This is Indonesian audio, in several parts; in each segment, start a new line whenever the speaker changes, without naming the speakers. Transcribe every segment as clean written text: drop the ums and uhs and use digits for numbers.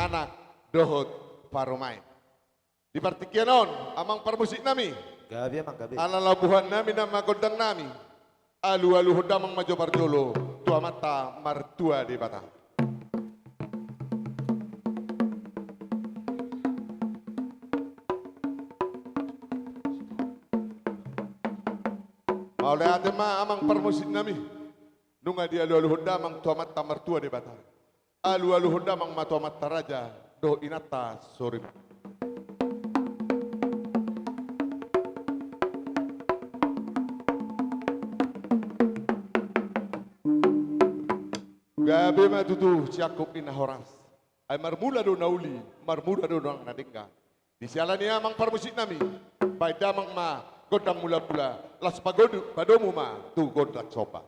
anak dohot parumay. Di partikianon, amang parmusik nami.
Gabi amang gabi.
Alalabuhan nami na magondang nami. Alu-alu damang majo parjolo. Tua mata martua di bata. Oleh adema amang parmusik nami. Nunga di alu-alu damang tua mata martua di bata. Alu-alu damang matua mata raja. Do inata sorry. Gabi matutu siakop inahoras. Ay marmula do nauli, marmula do nang nadingga. Di sialan niya mang parmusik nami. Bay damang ma godang mula-mula. Las pagodu padomu ma tu godang sopa.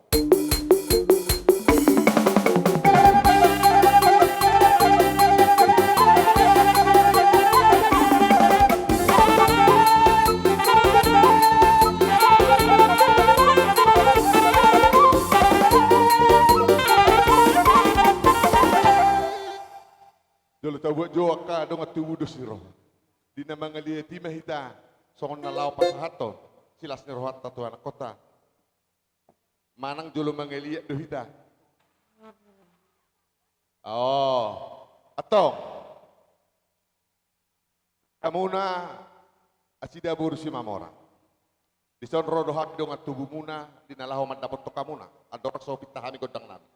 Dulu tahu buat joa ka dong atubu dosiro. Di nama ngalia timah hita songon nalau pasahato silas nerohat tatu anak kota. Manang jolo mangelia do hita. Oh, atong kamuna asida burusi mamora. Di son rodo hak dong atubu muna di nalahu man dapat to kamuna. Adok sopit tahami godang nami.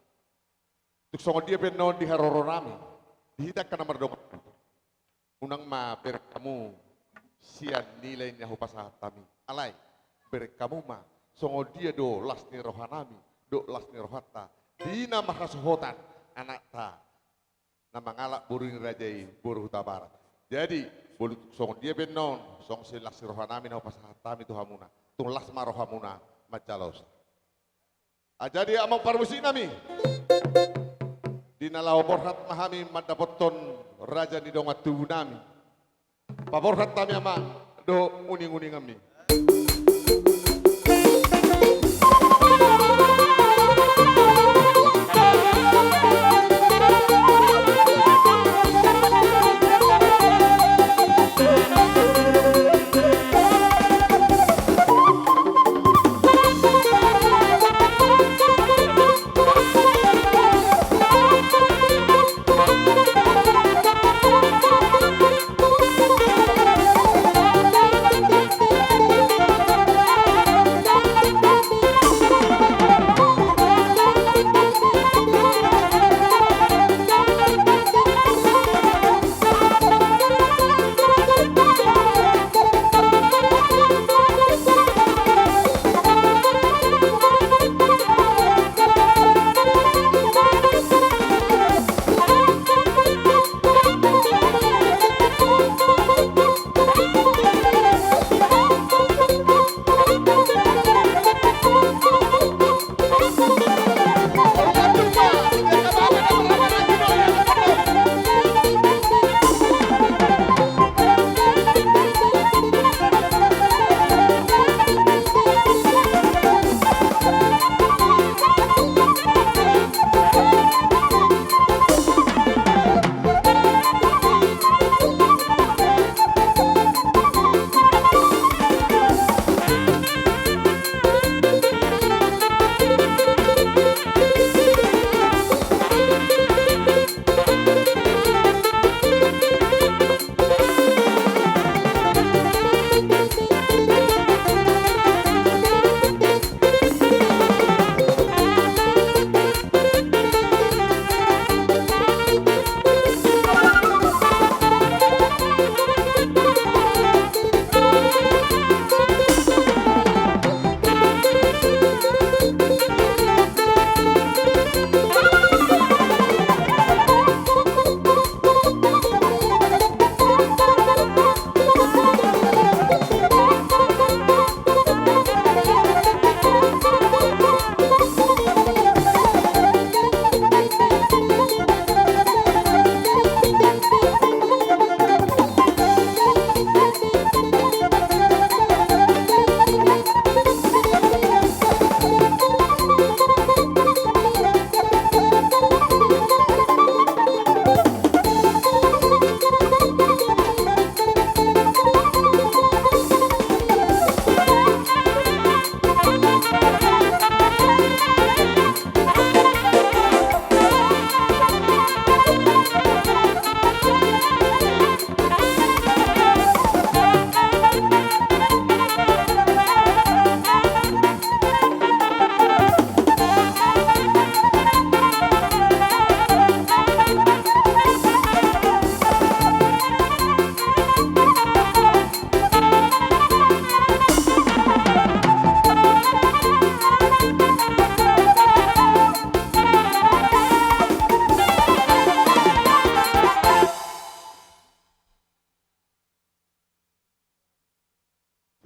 Tuk songon dia benon di haroro nami. Dihitak ka na mardong unang ma berkamu sian nilai niya hupasahat kami alay berkamu ma songo dia do las ni rohanami do las ni rohata di na makasuhotan anak ta na mangalak buring rajai buru huta barat jadi bolu songo dia benon songo si las ni rohanami na hupasahat kami tu hamuna tu las ma rohamuna macalos jadi amang parmusi nami di nalau borhat mahami madapoton raja ni dongat tubuh nami. Paborhat kami ama do uning-uning kami.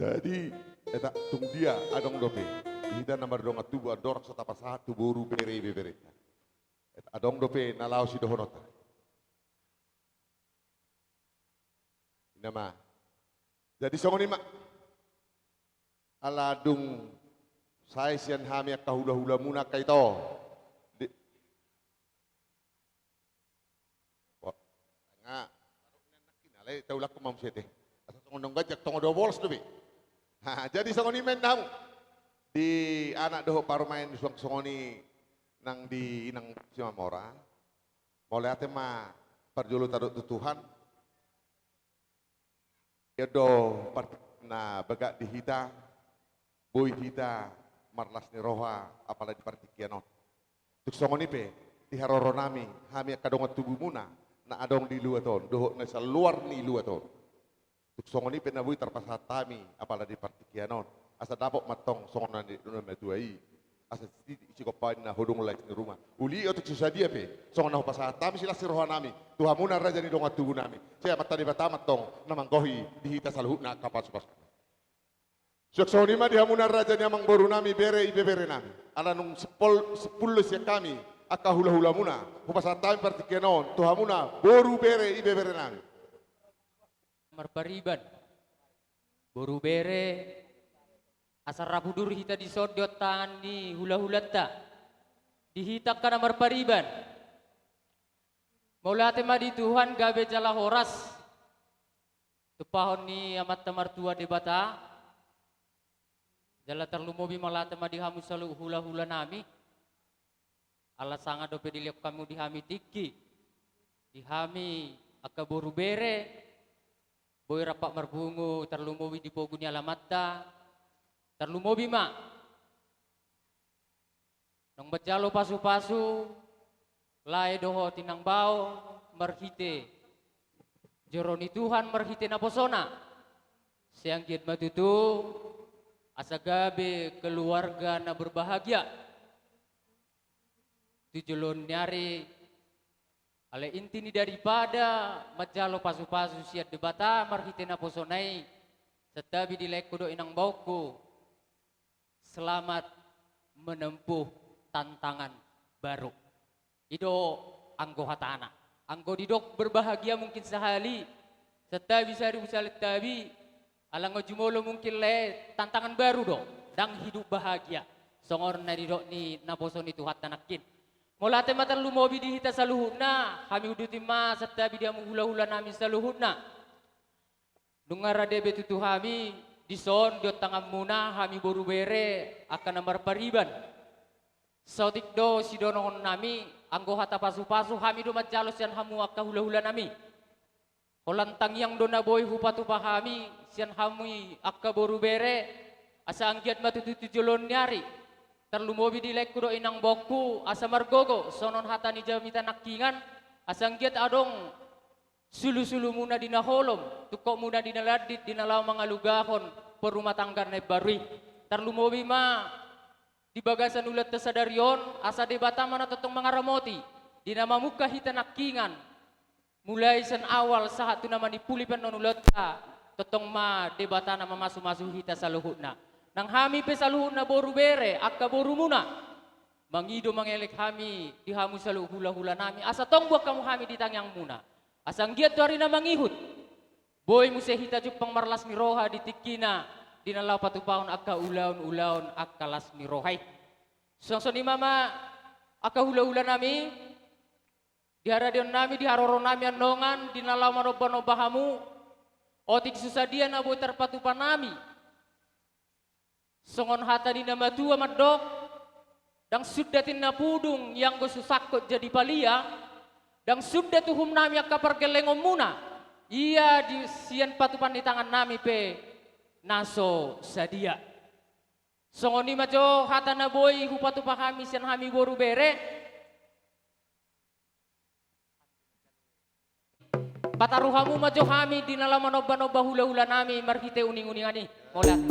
Jadi eta tung dia adong dope. Hida nomor dong atubu adorak sota pasatu boru bere bere. Adong dope nalau si dohonota. Nama. Jadi songoni mak aladung saya sian hami kahula-hula muna kaito. Nga, kinalay taulak ko mam sete. Asa tong gajak tong do bols dobe. Ha, jadi songoni men namu di anak doho parmain suang songoni nang di inang si Mamora. Mulai ate ma parjulu tarut Tuhan. Edo na bagak di hita, boy hita, marlas ni roha, apalagi partikianot. Tuk songoni pe, di haroro nami, hami kadongat tubuh muna, na adong di luar ton, doho na sa luar ni luar ton. Tuk songoni pe na boy terpasat tami, apalagi partikianot. Asa dapok matong songonan di dunia metuai, asa isi kopain na hodong lagi di rumah. Uli otuk susah dia pe, songonan pasat tami sila si roha nami, Tuhan muna raja ni dongat tubuh nami. Saya mata di batamat tong namang gohi dihita salhutna kapas pas. Suksoni ma dihamuna raja ni amang boru nami bere ibe bere nami. Ala nung sepuluh siya kami aka hula-hula muna. Hupasat tami partikenon Tuhan muna boru bere ibe bere nami.
Marpariban boru bere asar rabudur hita di sodot tangan di hula-hulata dihitak kana marpariban maulate ma di Tuhan gabe jala horas tupahon ni amat tamar tua di bata jala terlumobi malate ma di hamu salu hula-hula nami ala sanga dope diliap kamu di hami tiki di hami aka boru bere boy rapak marbungu terlumobi di poguni alamatta terlumobi ma nong bajalo pasu-pasu lai doho tinang bau marhite joroni Tuhan marhite naposona siang giat matutu asagabe keluarga na berbahagia tujulon nyari ale intini daripada majalo pasu-pasu siat debata marhite naposonai setabi di lekudo inang bauku selamat menempuh tantangan baru. Ido anggo hatana. Anggo didok berbahagia mungkin sehali. Setabi sari usalit tabi. Alango jumolo mungkin le tantangan baru do. Dang hidup bahagia. Songor na didok ni naposon itu hatanakin. Molate matan lumobi di hita saluhuna. Kami uduti ma setabi dia menghula-hula nami saluhuna. Dungar debe tutu kami. Dison diot tangam muna kami boru bere akan nomor pariban. Sautik do si donon nami anggo hata pasu-pasu kami do majalos yan hamu akka hula-hula nami. Kolantang yang dona boy hupatu pahami sian hamu akka boru bere asa anggiat matututu jolon nyari. Terlumobi di lekku do inang boku asa margogo sonon hata ni jamita nakingan asa anggiat adong sulu-sulu muna dina holom, tukok muna dina ladit, dina law mga lugahon, perumah tangga na barui. Terlumobi ma, di bagasan ulat tasadarion, asa debata mana totong mga ramoti, dina mamuka hita nakingan, mulai sen awal saat tu nama dipulipan non ulat ta, totong ma debata na mamasu-masu hita sa luhut na. Nang hami pe sa luhut na boru bere, akka boru muna, mangido mangelek hami, di hamu sa hula-hula nami, asa tong buak kamu hami di tangyang muna. Asang giat tu hari na mangihut. Boy musehita jupang marlas ni roha di tikina. Dinalaw patupahon akka ulaon-ulaon akka las ni rohay. So ni mama akka hula-hula nami. Di haradion nami, di haroro nami andongan. Dinalaw manoba-noba hamu. Otik susadian na boy terpatupan nami. Songon hata di nama tua madok. Dang sudatin na pudung yang go susakot jadi palia. Dan sudah tuhum nami akka pergelengom muna. Iya di sian patupan di tangan nami pe naso sadia. Songoni majo hata na boy hupatu pahami sian hami boru bere. Pataruhamu majo hami dinalaman noba-noba hula-hula nami marhite uning-uningani. Mola.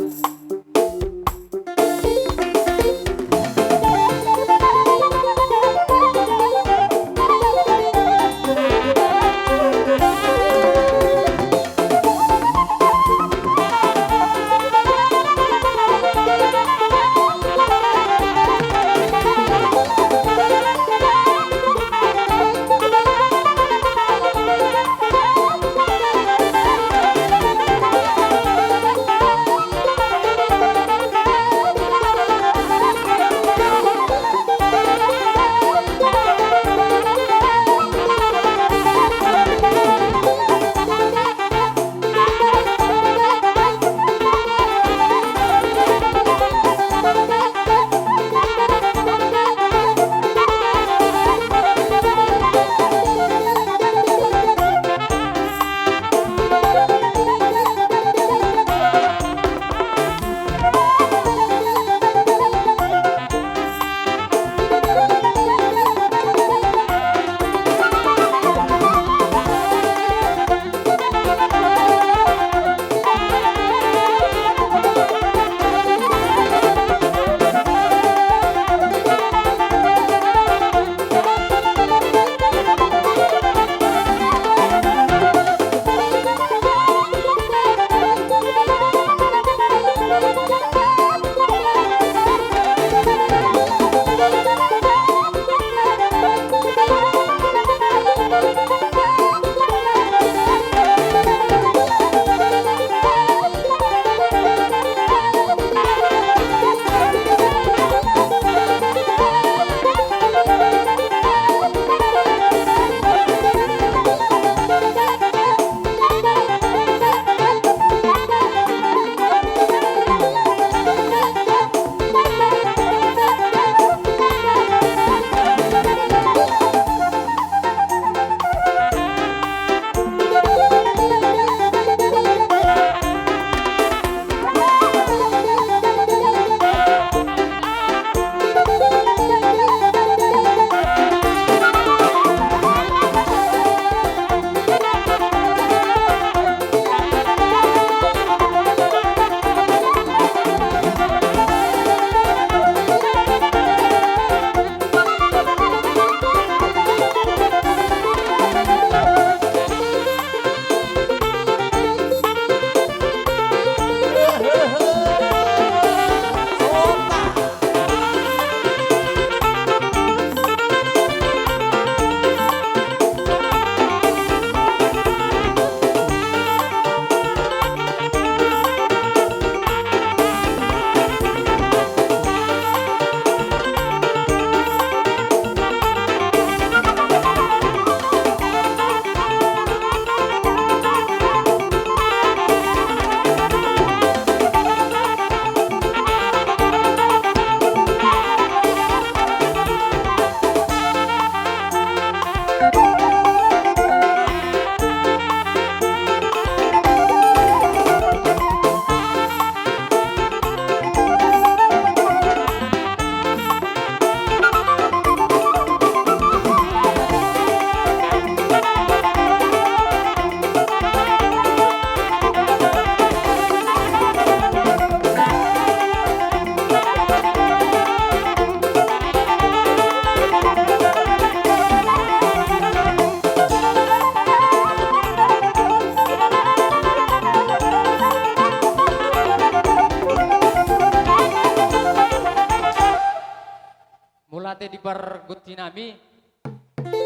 parguti nami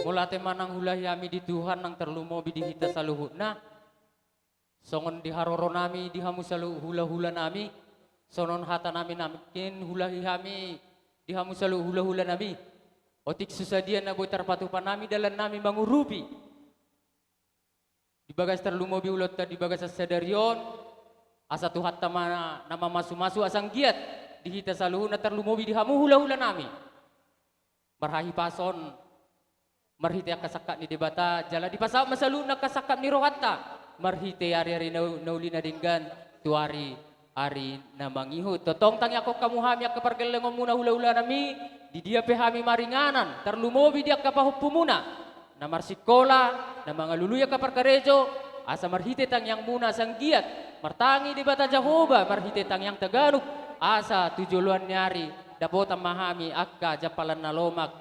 mulate manang hulahi ami di Tuhan nang terlumobi di hita saluhutna songon di haroro nami di hamu salu hula-hula nami sonon hata nami namikin hulahi hami di hamu salu hula-hula nami otik susadian na boy tarpatupan nami dalan nami mangurupi di bagas terlumobi ulot di bagas sadarion asa tuhat tama nama masu-masu asang giat di hita saluhuna terlumobi di hamu hula-hula nami marhahi pason marhite kasakap ni debata jala di pasal masalu nakasakap ni rohatta marhite ari-ari nauli na dinggan tuari ari na mangihu totong tangi ako kamuhami ak kapargelengom muna hula-hula nami di dia pehami maringanan terlumobi dia kapahupumuna na marsikola na mga luluya kaparkarejo asa marhite tangyang muna sang giat martangi debata Jehovah marhite tangyang Tagalog asa tujuluan nyari dapot ang mahami akka japalan na lomak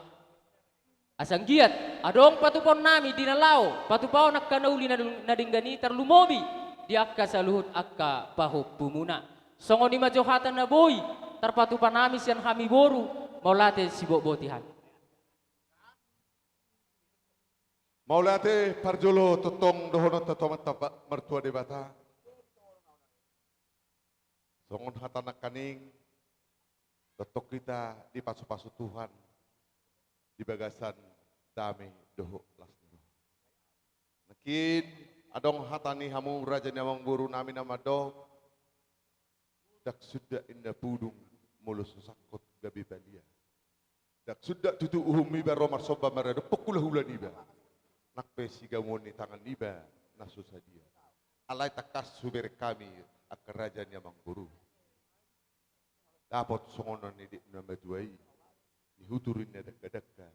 asang giat adong patupon nami dinalaw patupao nakkanauli na dinggani terlumobi di akka sa luhut akka pahup pumuna songo ni majohatan na boy tarpatupan nami siyan kami boru maulate sibobotihan
Maulate parjolo totong dohono totomat mertua debata songon hatanak kaning totok kita di pasu-pasu Tuhan di bagasan dami doho lasno. Nakin adong hatani hamu raja nyamang buru nami nama do dak sudah indah pudung mulus sakot gabi balia. Dak sudah tutu uhumi baromar soba marado pokula hula niba. Nak pesi gamoni tangan niba nasu sadia. Alai takas suber kami ak raja nyamang buru. Dapat songonon ni di nama duai. Dihuturin na dagka-dagka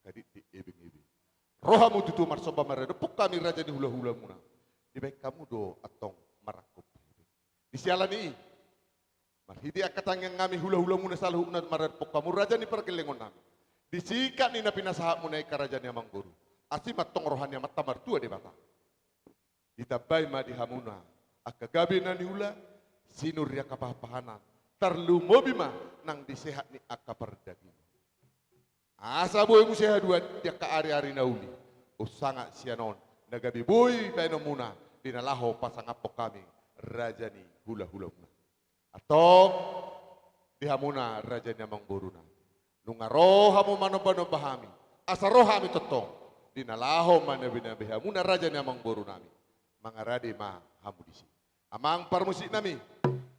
kadit di ebing-ebing. Rohamu tutu marsoba marado puk kami raja di hula-hula muna. Di baik kamu do atong marakup. Di sialan ni marhidi akatang yang ngami hula-hula muna saluh na marado puk kamu raja ni perkelengon nami. Di sikat ni na pinasahap muna ikaraja ni amang guru. Asi matong rohani amat tamar tua di bata. Ditabay ma di hamuna akagabi na ni hula sinur ya kapahapahanan. Terlumobi ma nang disehat ni akapardaging. Asa boy mu seha dua dia ka ari-ari nauli. Usanga sianon nagabi boy paino muna dinalaho pasangapok kami rajani hula-hula muna. Atong dihamuna rajani amang boruna. Nunga roha mo manoba bahami. Asa roha mi totong dinalaho manabinabiha muna rajani amang borunami. Mangaradi ma hamudisi. Amang parmusik nami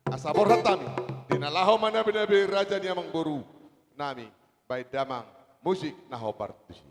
asa borhatami dinalaho manabinabi rajani amang boru nami by damang musik naho partusi.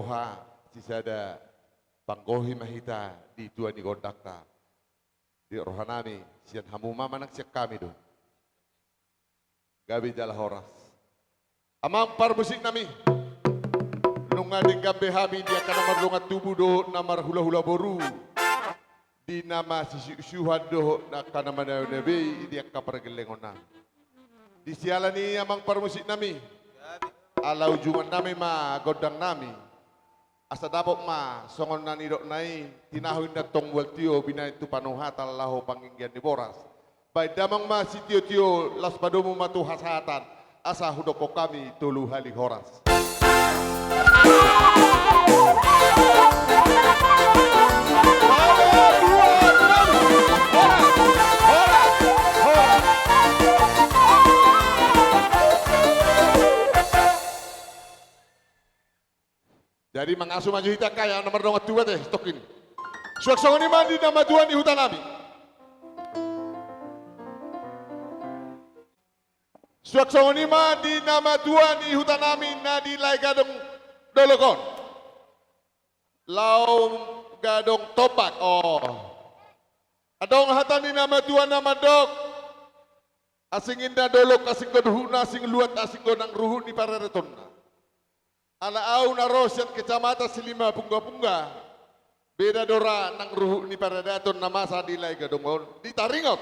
roha sisada panggohi mahita di tua di gondakta di rohanami sian hamu mama nak siak kami do gabi jala horas amang par musik nami nunga di gabe hami dia kana marlunga tubuh do namar hula-hula boru di nama sisi usuhan do na kana mana nabi dia kapargelengona di sialani amang par musik nami ala ujungan nami ma godang nami asa dapok ma songon nani dok nai tinahuin na tongwal tio bina itu panuhata laho panginggian di boras baik damang ma si tio las padomu matu hasatan asa hudoko kami tulu hali horas jadi mengasuh maju hita kaya nomor dong tua teh stok ini. Suak songon ini mandi nama Tuhan di hutan nami. Suak songon ini mandi nama Tuhan di hutan nami nadi lai gadong dolokon. Lau gadong topak. Oh. Adong hatan di nama Tuhan nama dok. Asing indah dolok asing goduhuna asing luat asing godang ruhun di para retonna. Ala au na rosyan kecamatan silima pungga-pungga beda dora nang ruhu ni para daton nama sadilai gadongon di taringot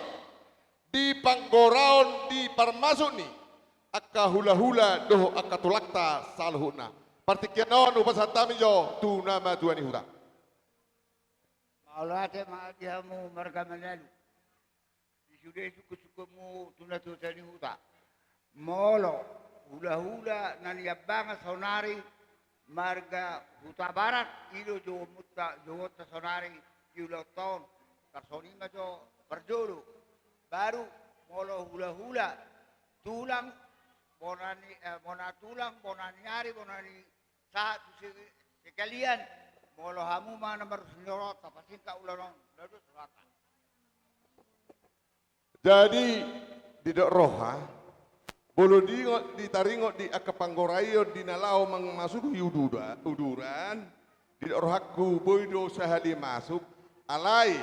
di panggoraon di parmasuk ni akka hula-hula doho akka tulakta salhuna partikianon upasatami jo tu nama tuani huta
maulate maadihamu marga manalu disude suku-sukumu tunatutani huta molo hula-hula naniabanga sonari marga huta barat ilo jo mutta jogota sonari iuloton karsonima jo perjolo baru molo hula-hula tulang bonani bona tulang bonani ari bonani saat sekalian molo hamu mana baru senyorot tapasin ka ulonon lalu selatan
jadi tidak roha bolo di taringot di akapanggorayo di nalao masuk uduran di rohaku boydo sahali masuk alai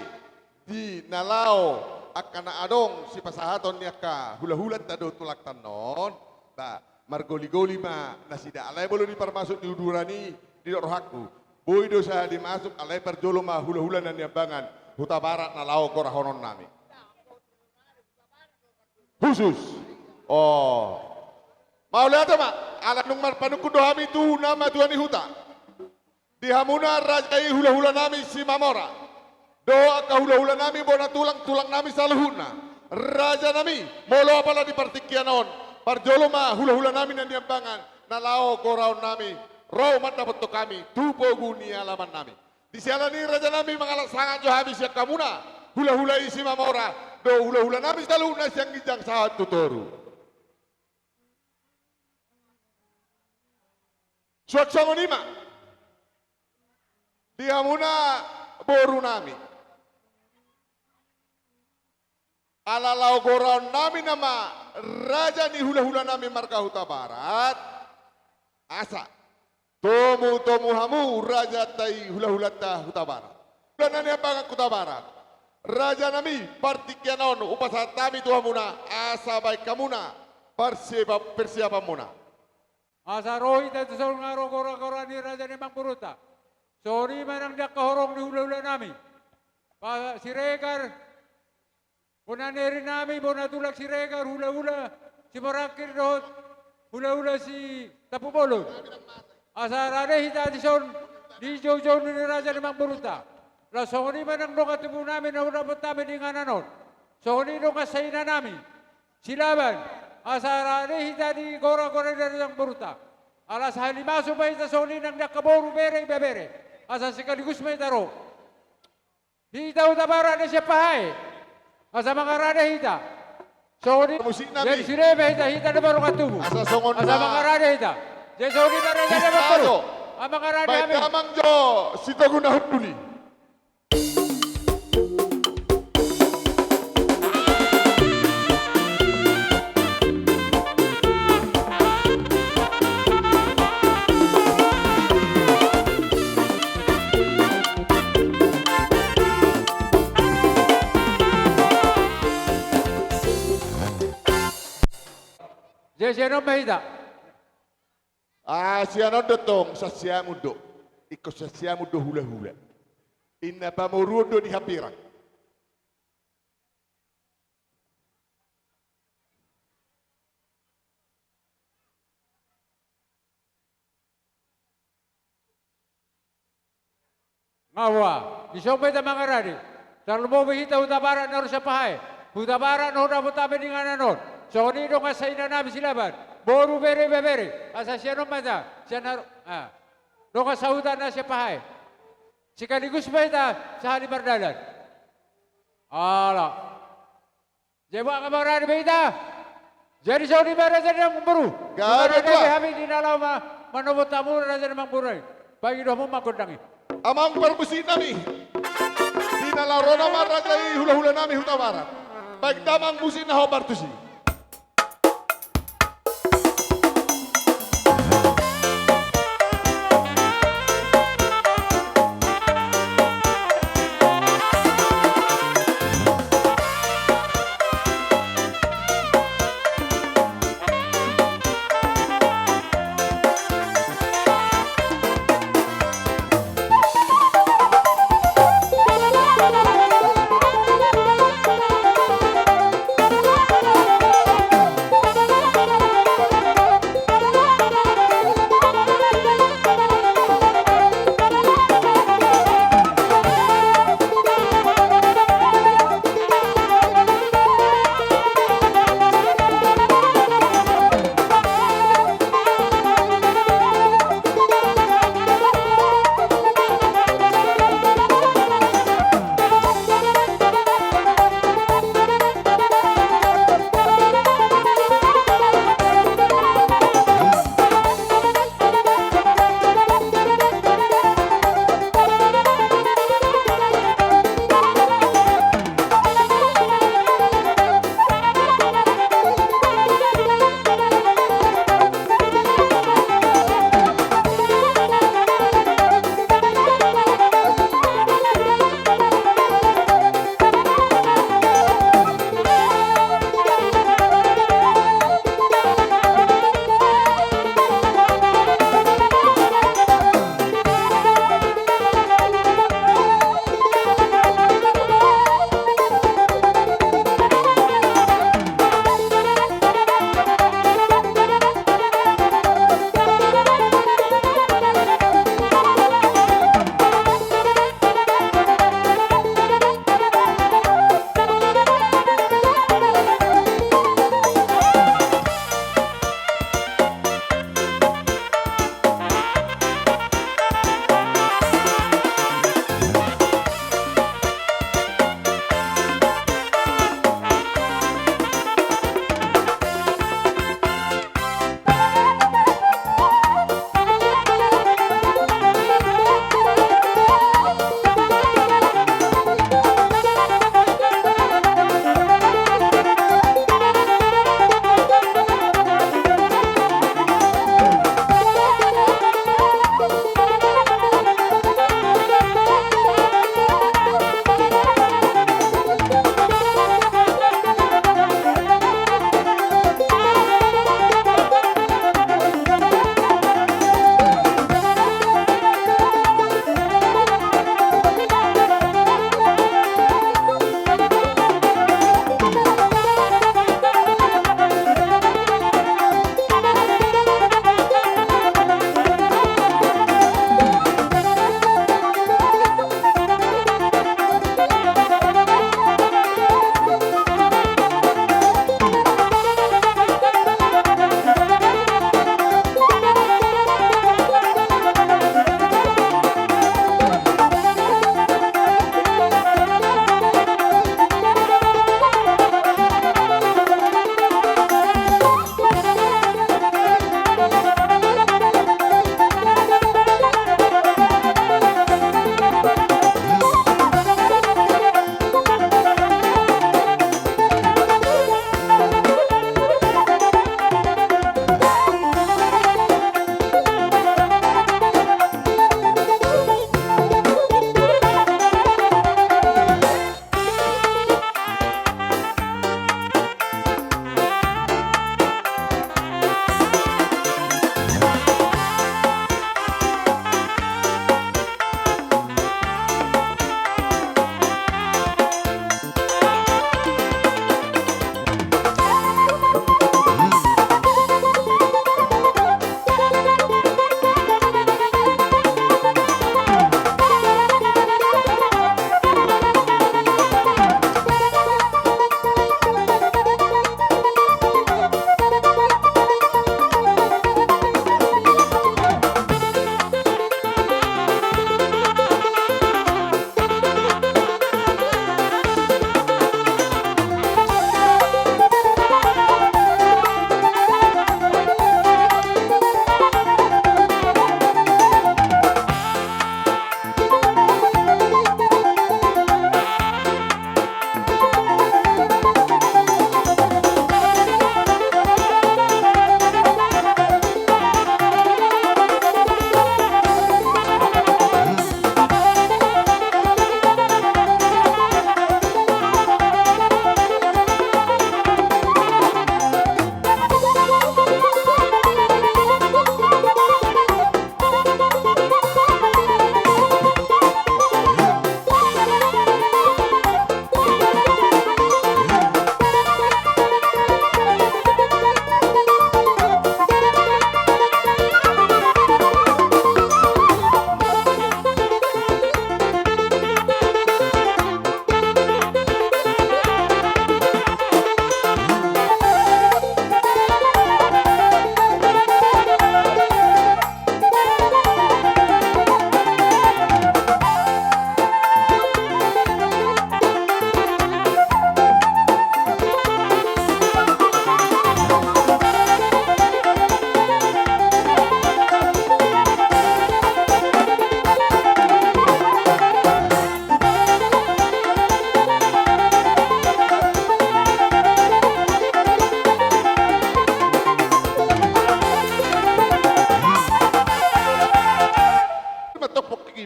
di nalao akana adong si pasahaton ni akka hula-hulat tado tulak tanon ba margoli-goli ma nasida alai bolo di parmasuk di udurani di rohaku boydo sahali masuk alai perjolo ma hula-hula nan yambangan huta barat nalao korahonon nami khusus. Oh, mau lihat mak? Alat nungmar panuku dohami tu nama Tuhan Huta. Di hamuna rajai hula-hula nami si Mamora. Doa ka hula-hula nami bona tulang nami saluhuna. Raja nami molo apala di partikianon. Parjolo ma hula-hula nami nan diambangan. Nalao goraon nami. Roh mata beto kami. Tupo guni alaman nami. Di sialani raja nami mengalah sangat jo habis ya kamuna. Hula-hula isi Mamora. Do hula-hula nami saluna siang gijang sahat tutoru. Suat songon ima dia muna boru nami ala lau goraon nami nama raja ni hula-hula nami marga huta barat asa tomu hamu raja tai hula-hula ta huta barat dan nani apa huta barat raja nami partikianon upasatami tuhamuna asa baik kamuna persiapan muna
Asarohi tadi seorang ngaro gora-gora ni raja ni Mang Puruta. Sorry manang dia kahorong ni hula-hula nami. Pa Siregar, bonaneri nami, bonatulak Siregar, hula-hula, si Marakir dohot, hula-hula si Tapupolo. Asarade hita di son, di jauh-jauh ni raja ni Mang Puruta. La soni manang doka tubuh nami na udah betami di ngananon. Soni doka saina nami, silaban. Asarane hita di gora-gora dari yang beruta. Alas hali masuk bayi tasoni nang dak kaboru bere bebere. Asa sekaligus may taro. Hita uta bara na siya pahay. Asa makarada hita. Soni jadi sirebe hita na baru katubu. Asa makarada hita. Jadi soni na rin na baru. Makarada
baik
amin.
tamang jo sito gunahut duli.
siya mahita.
Siya dotong sa siya mudo. Iko sa siya mudo hula-hula. Ina pamurudo di hapirang.
Ngawa, isong may mga radi. Tarlo mo bihita utabara na rin sa pahay. Utabara na rin mo tabi ni nga nanon. So nido nga sa ina namin silaban. Boru bere. Asa siya nung mata. Siya na, doon ka sa utan na siya pahay. Si Kaligus ba ita sa Halibardalan? Ala. Jewa ka mga radi ba ita? Jadi sa Halibardalan dyan ang buru.
Garo dua.
Kami dinalaw manubot tamu na dyan ang buray. Pagi doon mo magkundangin.
Amang perbusin nami. Dinalaro na maragay hula-hula nami hutabaran. Pagdamang musin na hobartusi.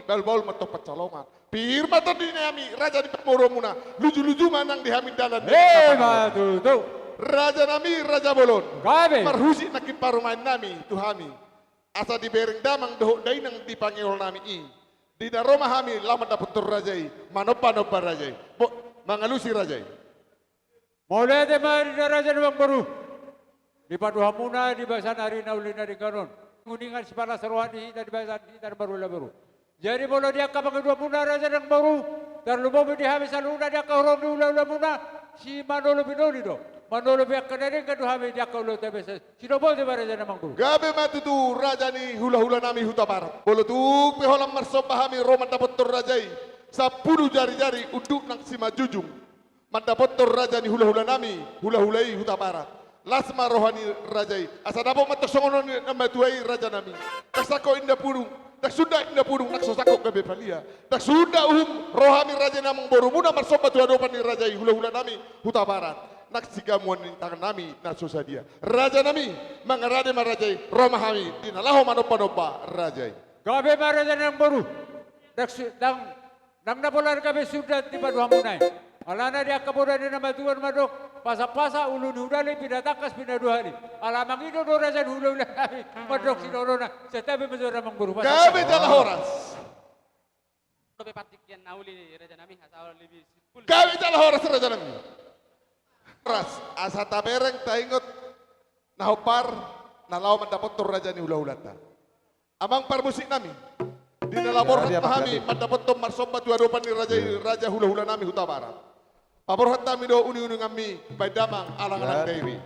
bal-bal matok pacaloman. Pirma to di nami raja di Pemoromuna, luju-luju manang di hamid dalan.
Matutu.
Raja nami raja bolon.
Gabe.
Marhusi nakiparumain nami tuhami. Asa di bereng damang dohok dainang di pangeol nami i. Di naroma hami lama dapat tur rajai, manopa-nopa rajai. Mangalusi rajai.
Mulai temari raja Bang Baru. Di Paduhamuna di bahasan hari naulina di kanon. Nguningan si para seruani di bahasan kita baru baru. Jadi kalau dia kapal kedua muna raja yang baru. Terlalu di habis aluna dia kahorong di ulah muna. Si Manolo Binoli do. Manolo biak kenari kedua habis dia kaulo tebes. Si dobo di raja yang baru.
Gabe matutu raja ni hula-hula nami huta barat. Bolo tu peholam marsoba hami roman dapat tur rajai. 10 jari-jari uduk nang sima jujung. Mandapot tur raja ni hula-hula nami, hula-hulai huta barat. Lasma rohani rajai. Asa dapo matok songono nama tuai raja nami. Tak sako indah purung, tak sudah indah purung, tak sosako gabe palia. Tak sudah rohami raja namang boru muna marsoba tua dopan ni rajai hula-hula nami huta barat. Nak sigamuan ni tangan nami nak susah dia. Raja nami mangarade marajai romahami dinalaho manopa-nopa rajai.
Gabe raja yang baru. Nang napolar gabe sudah di Paduhamunai. Alana dia kaboda di nama Tuhan madok pasa-pasa ulun hudali pindah takas pindah 2 hari. Alamang itu dora dan hula-hula kami madok si dorona setabi mazora mangguru.
Gabe jalah horas.
Lebih patikian nauli raja nami asal lebih simpul.
Gabe jalah horas raja nami. Horas asa tabereng taingot nahopar nalaw mandapot tur raja ni hula-hulata. Amang parmusik nami. Di nalabor kami mandapot tom marsomba tua dopan ni raja hula-hula nami huta barat. Paborhat kami do uni-uni kami by damang alang-alang dairi.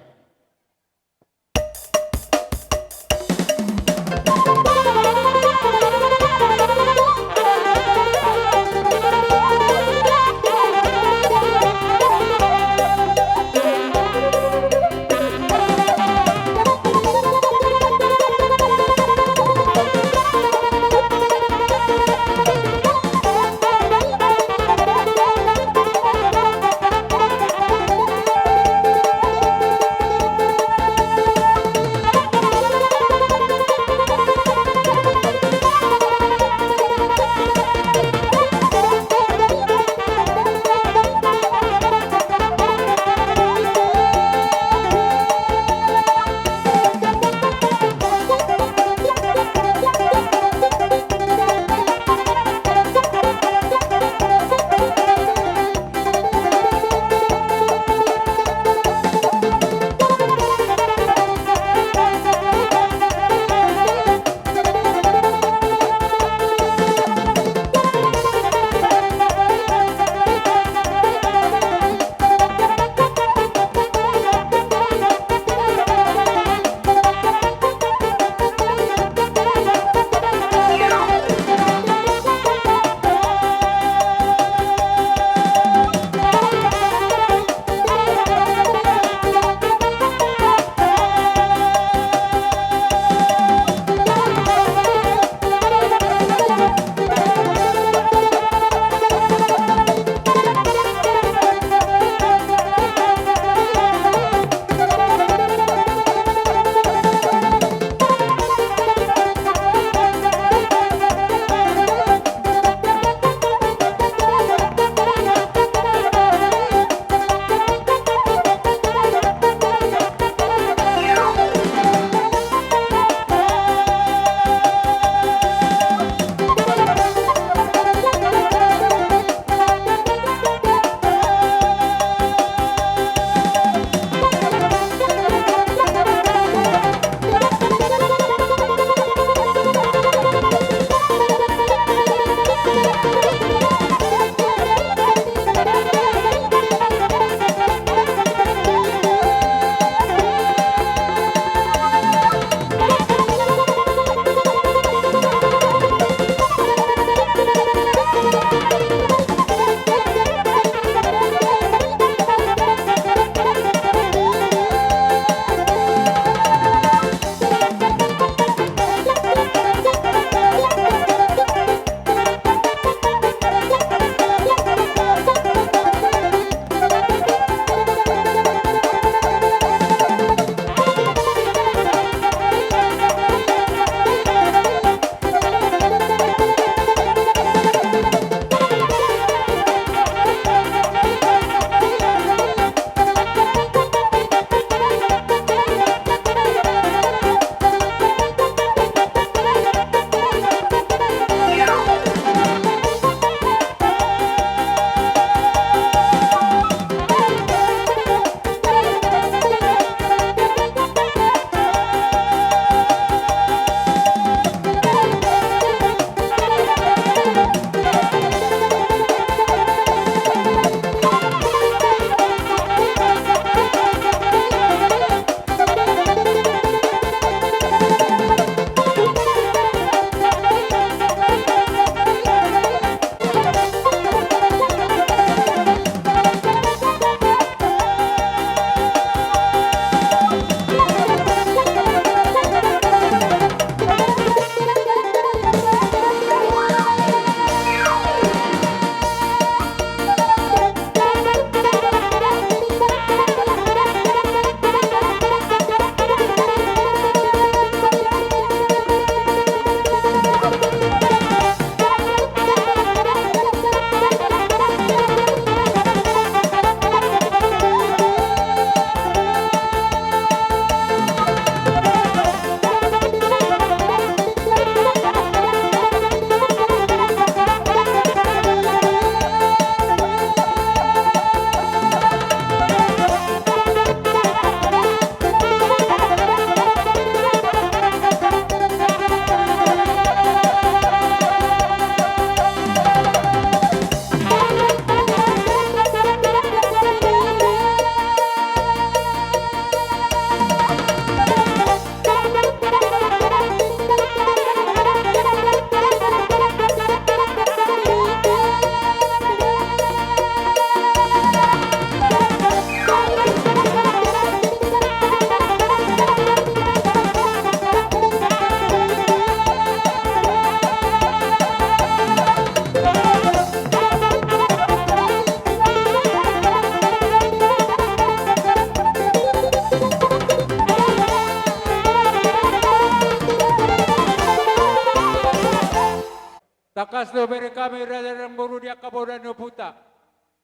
takas do bere kami raja ng buru dia kaboda no puta.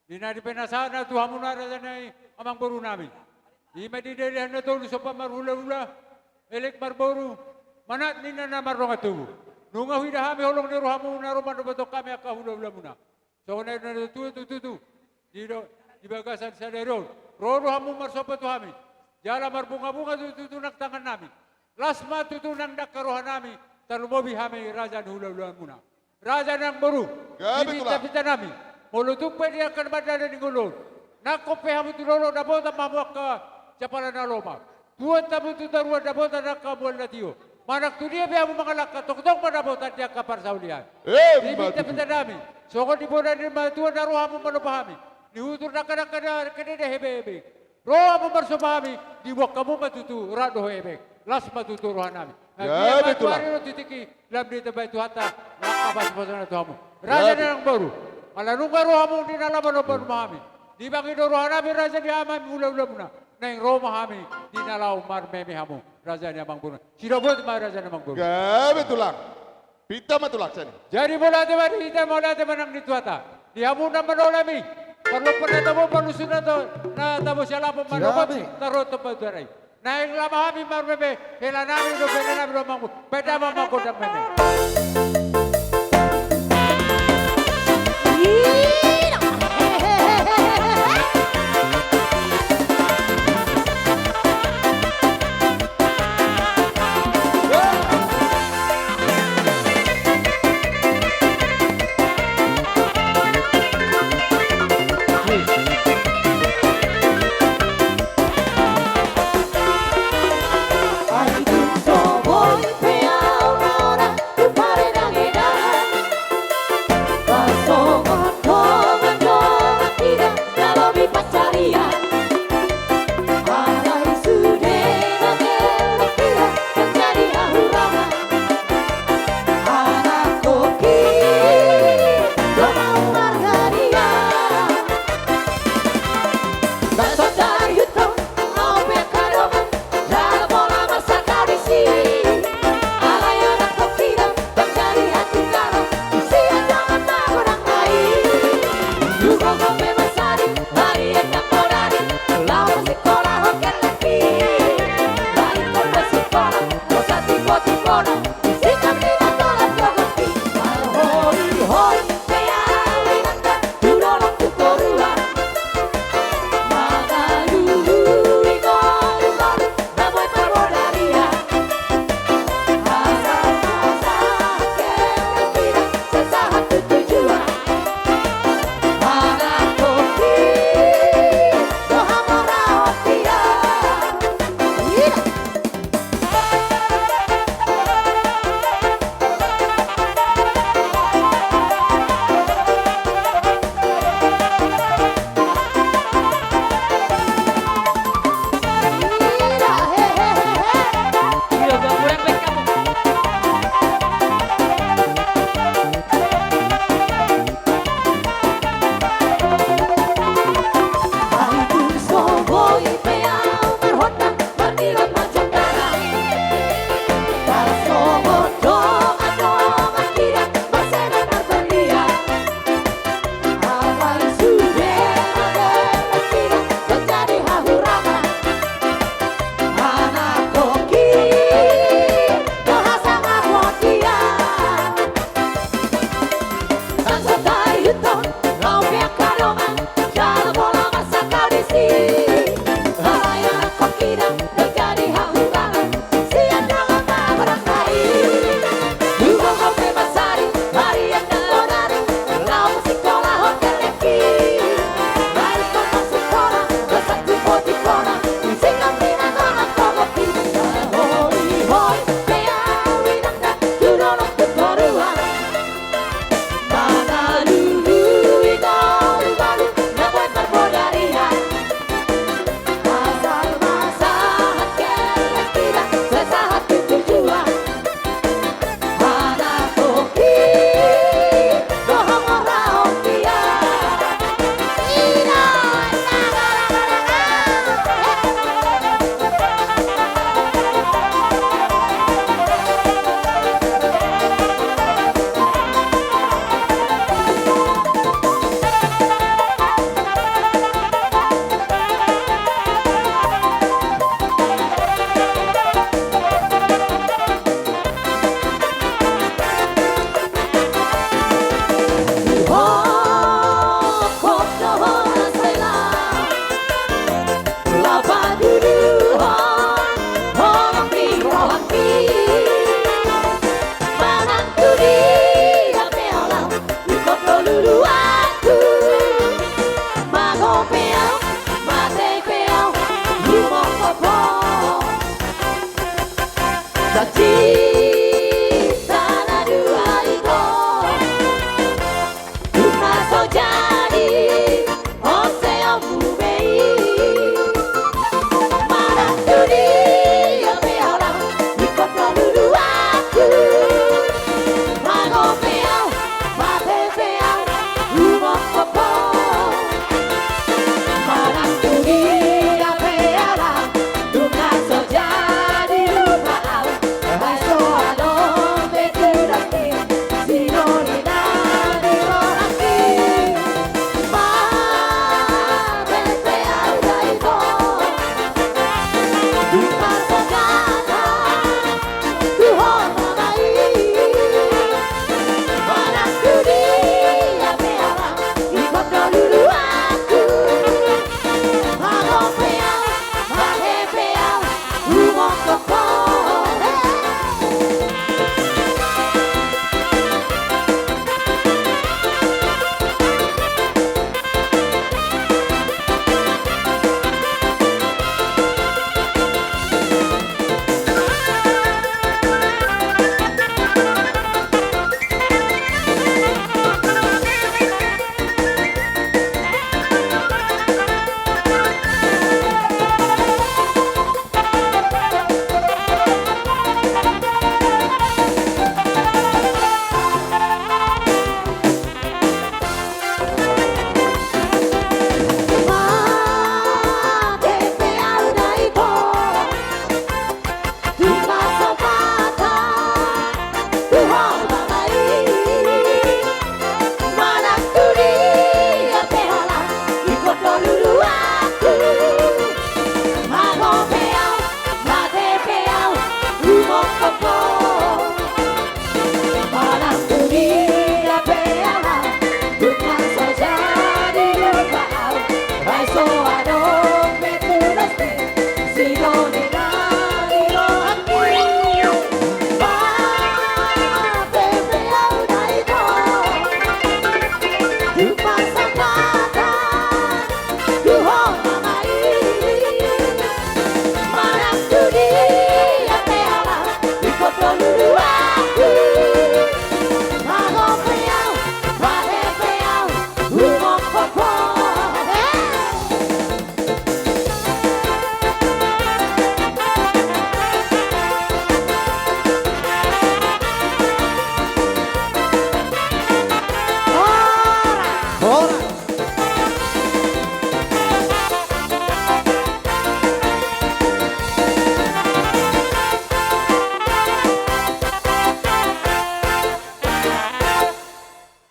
Dina di penasana Tuhan muna raja na amang buru namin. Di madidelihan na to sa pamarhula-hula. Elek marboru. Manat nina na marong atubo. Nunga hidahami holong ni rohamu na roman bato kami akahula-hula muna. So na tu. Di bagasan sa leron. Rohamu marsopa tu kami. Jala marbunga-bunga tu tangan namin. Lasma tutunang nakarohan namin. Talumobi kami raja ng hula-hula muna. Raja ng buru. Ibita namin. Mulutupe dia akan badana ni ngulon. Nakope hamu tulolo na bota mamuak ka japala na loma. Tuan tabu tu tarua na bota na kabuan na tiyo. Manak tu dia biar mga laka tok-tok pa na bota dia kapar saulian. Ibita namin. So kung di boda ni tuan na roha mo manupahami. Nihutur na kada kanina hebe-hebe. Roha mo marsupahami. Diwak kamu matutu rado hebe. Las matutu roha namin. Dia matuari no titiki. Lam di tabay tuhata. Nakabas-basa na tuhamu. Raja na ng baru. Malanong rohamu di nalaman o mami. Di ba kinuruhan namin raja ni Amam ulaw-ulaw muna. Na yung Roma kami, di nalaw marmeme hamu. Raja ni Amang Buno. Sinabot mga raja ni Amang Buno.
Gabi tulang. Pita matulak sani.
Jadi mula teman, kita mula teman ang nituata. Di hamu na manolami. Perlu pernah tamo palusun na to. Na tamo siya po manobot. Tarot to paturay. Na yung lama kami marmeme. Hila namin do pwede namin do Amang Buno. Pwede naman makundang meme.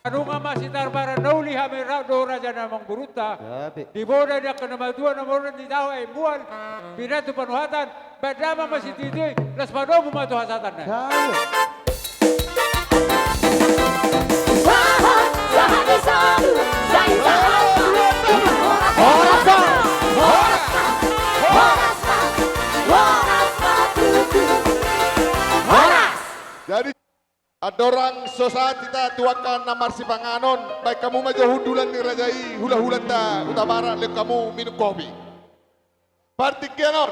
Ano nga masitar para nauli kami do raja namang buruta. Di boda dia kena matuan namoran di tahu buan. Pinatu panuhatan. Badama masih tidur. Las padomu matu hasatan na.
Jadi ada orang society ta tuakan namar si panganon, baik kamu maju hudulan ni rajai hula-hulan ta utabara le kamu minum kopi. Partikianon,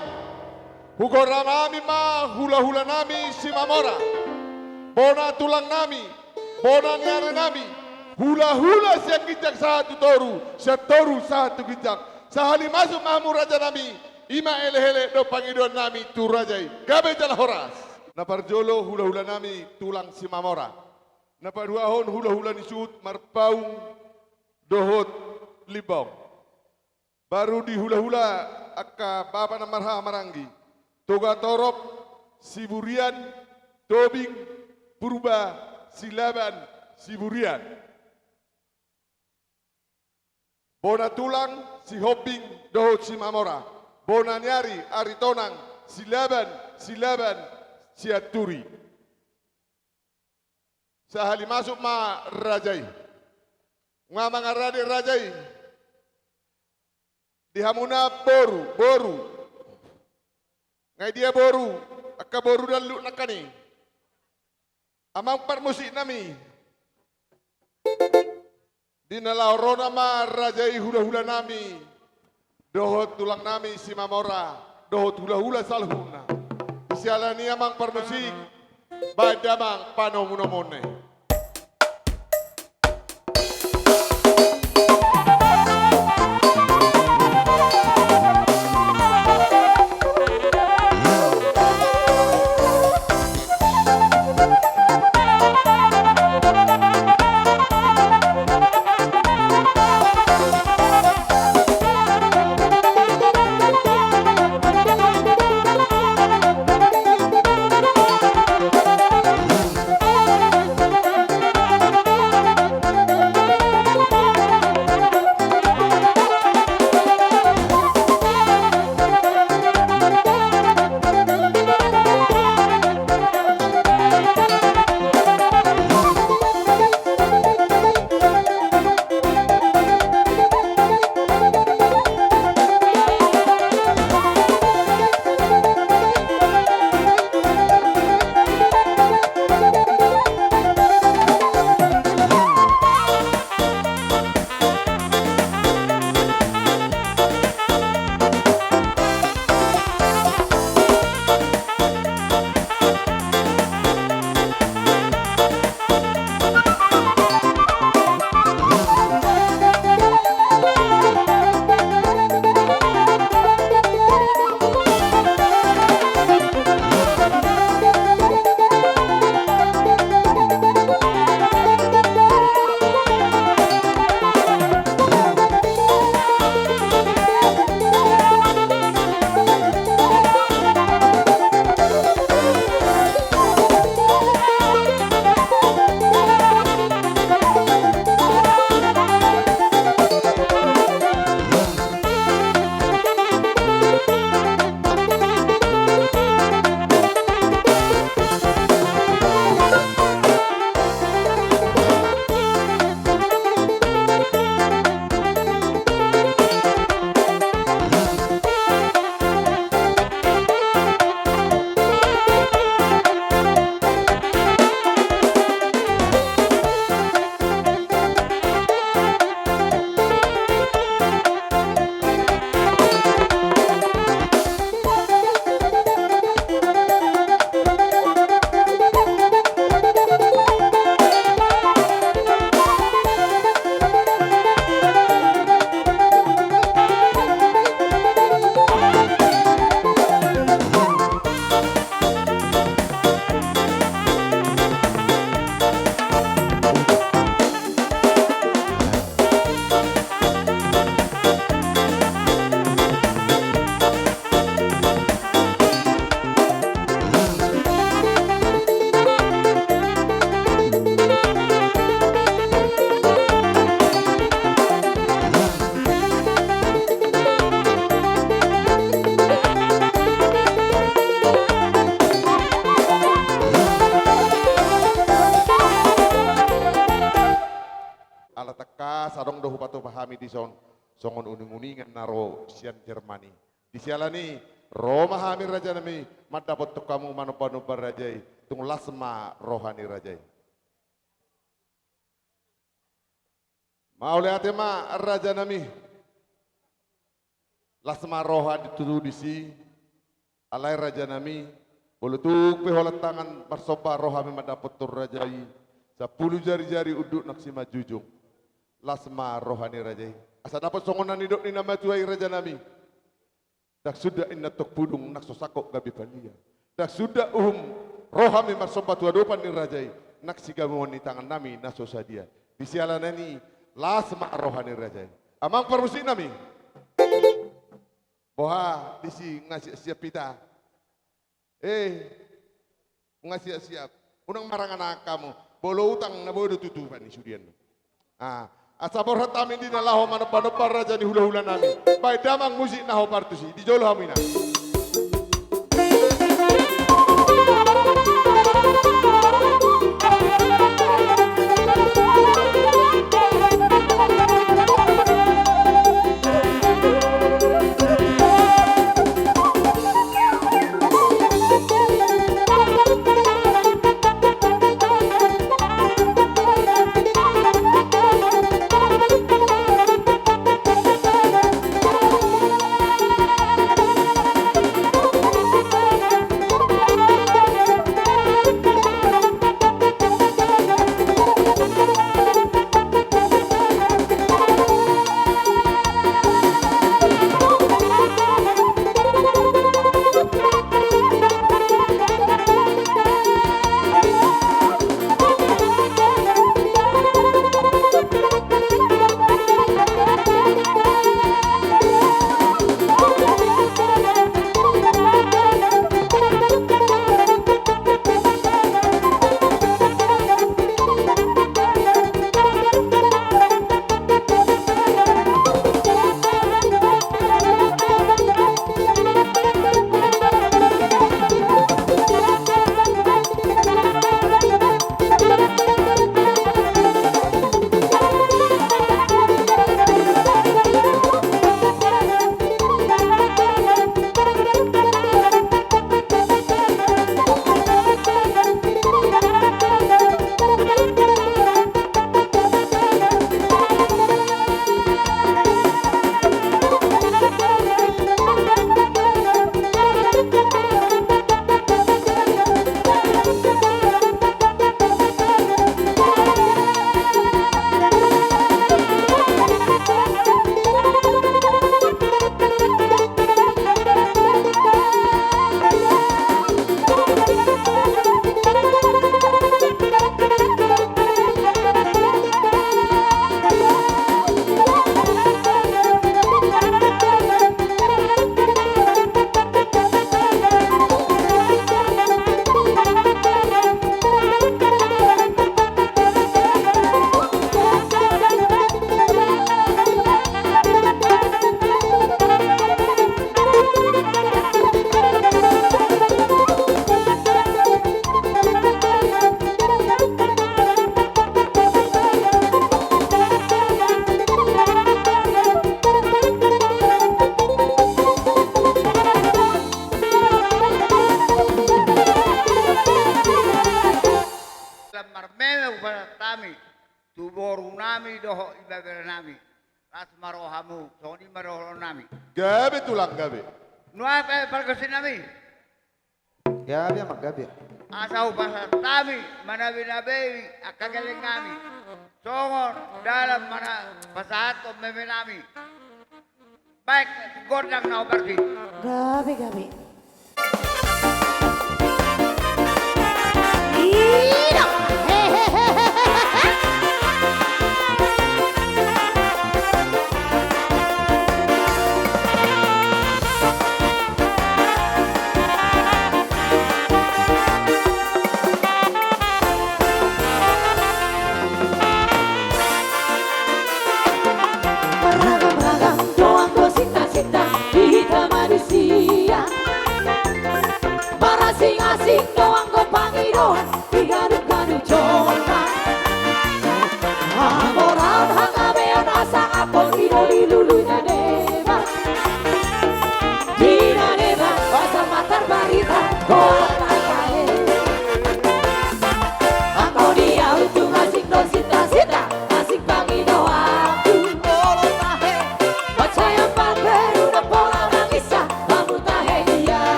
hugora nami ma hula-hula nami si mamora, bona tulang nami, bona niare nami, hula-hula siya kijak satu toru satu kijak, sahali masuk mamu raja nami, ima ele-hele do pangidon nami tu rajai, gabe jala horas. Naparjolo hula-hula nami tulang si mamora. Napaduahon hula-hula nisut marpaung dohot libong. Baru di hula-hula akka bapa na marha maranggi. Toga torop siburian tobing purba silaban siburian. Bona tulang si hoping dohot si mamora. Bona nyari aritonang silaban siaturi. Sahali masuk ma rajai. Nga mga rajai. Dihamuna boru. Ngay dia boru. Akka boru dan lu nakani. Amang parmusik nami. Dinalaurona ma rajai hula-hula nami. Dohot tulang nami si mamora. Dohot hula-hula salhuna. Sialani amang permusik, badamang panomunomone. adong dohu patu pahami di songon uning-uningan naro sian Jermani. Di sialani Roma hamir raja nami madapot tuk kamu manupa-nupa rajai tung lasma rohani rajai. Mau lihat ma raja nami lasma roha dituduh disi alai raja nami bolutuk peholat tangan marsoba rohami madapot tur rajai 10 jari-jari uduk naksima jujung lasma rohani rajai asa dapat songonan hidup ni nama tuai raja nami. Dak sudah inna tok pudung nak sosakok gabi palia. Dak sudah rohami marsobat wadopan ni rajai. Nak sigamon ni tangan nami nasosa dia. Di sialan ini lasma rohani rajai. Amang permusi nami. Boha disi ngasih siap pita. Ngasih siap. Unang marangan anak kamu. Bolo utang na bodo tutupan ni sudian. Asabor hatamin di nalaho manopa-nopa raja di hula-hula nami. Baik damang musik naho partusi di jolo hamina.
nami doho ibabera nami. Ras marohamu, soni maroho nami.
Gabe tulang gabe.
Nuai pe pergesin nami.
Gabi ama gabi.
Asau bahasa tami manabi nabi akageleng nami. Songon dalam mana pasahat meme nami. Baik gondang nau pergi.
Gabi gabi. Ira. Beragam-ragam doang cosita-cita di hitam manusia.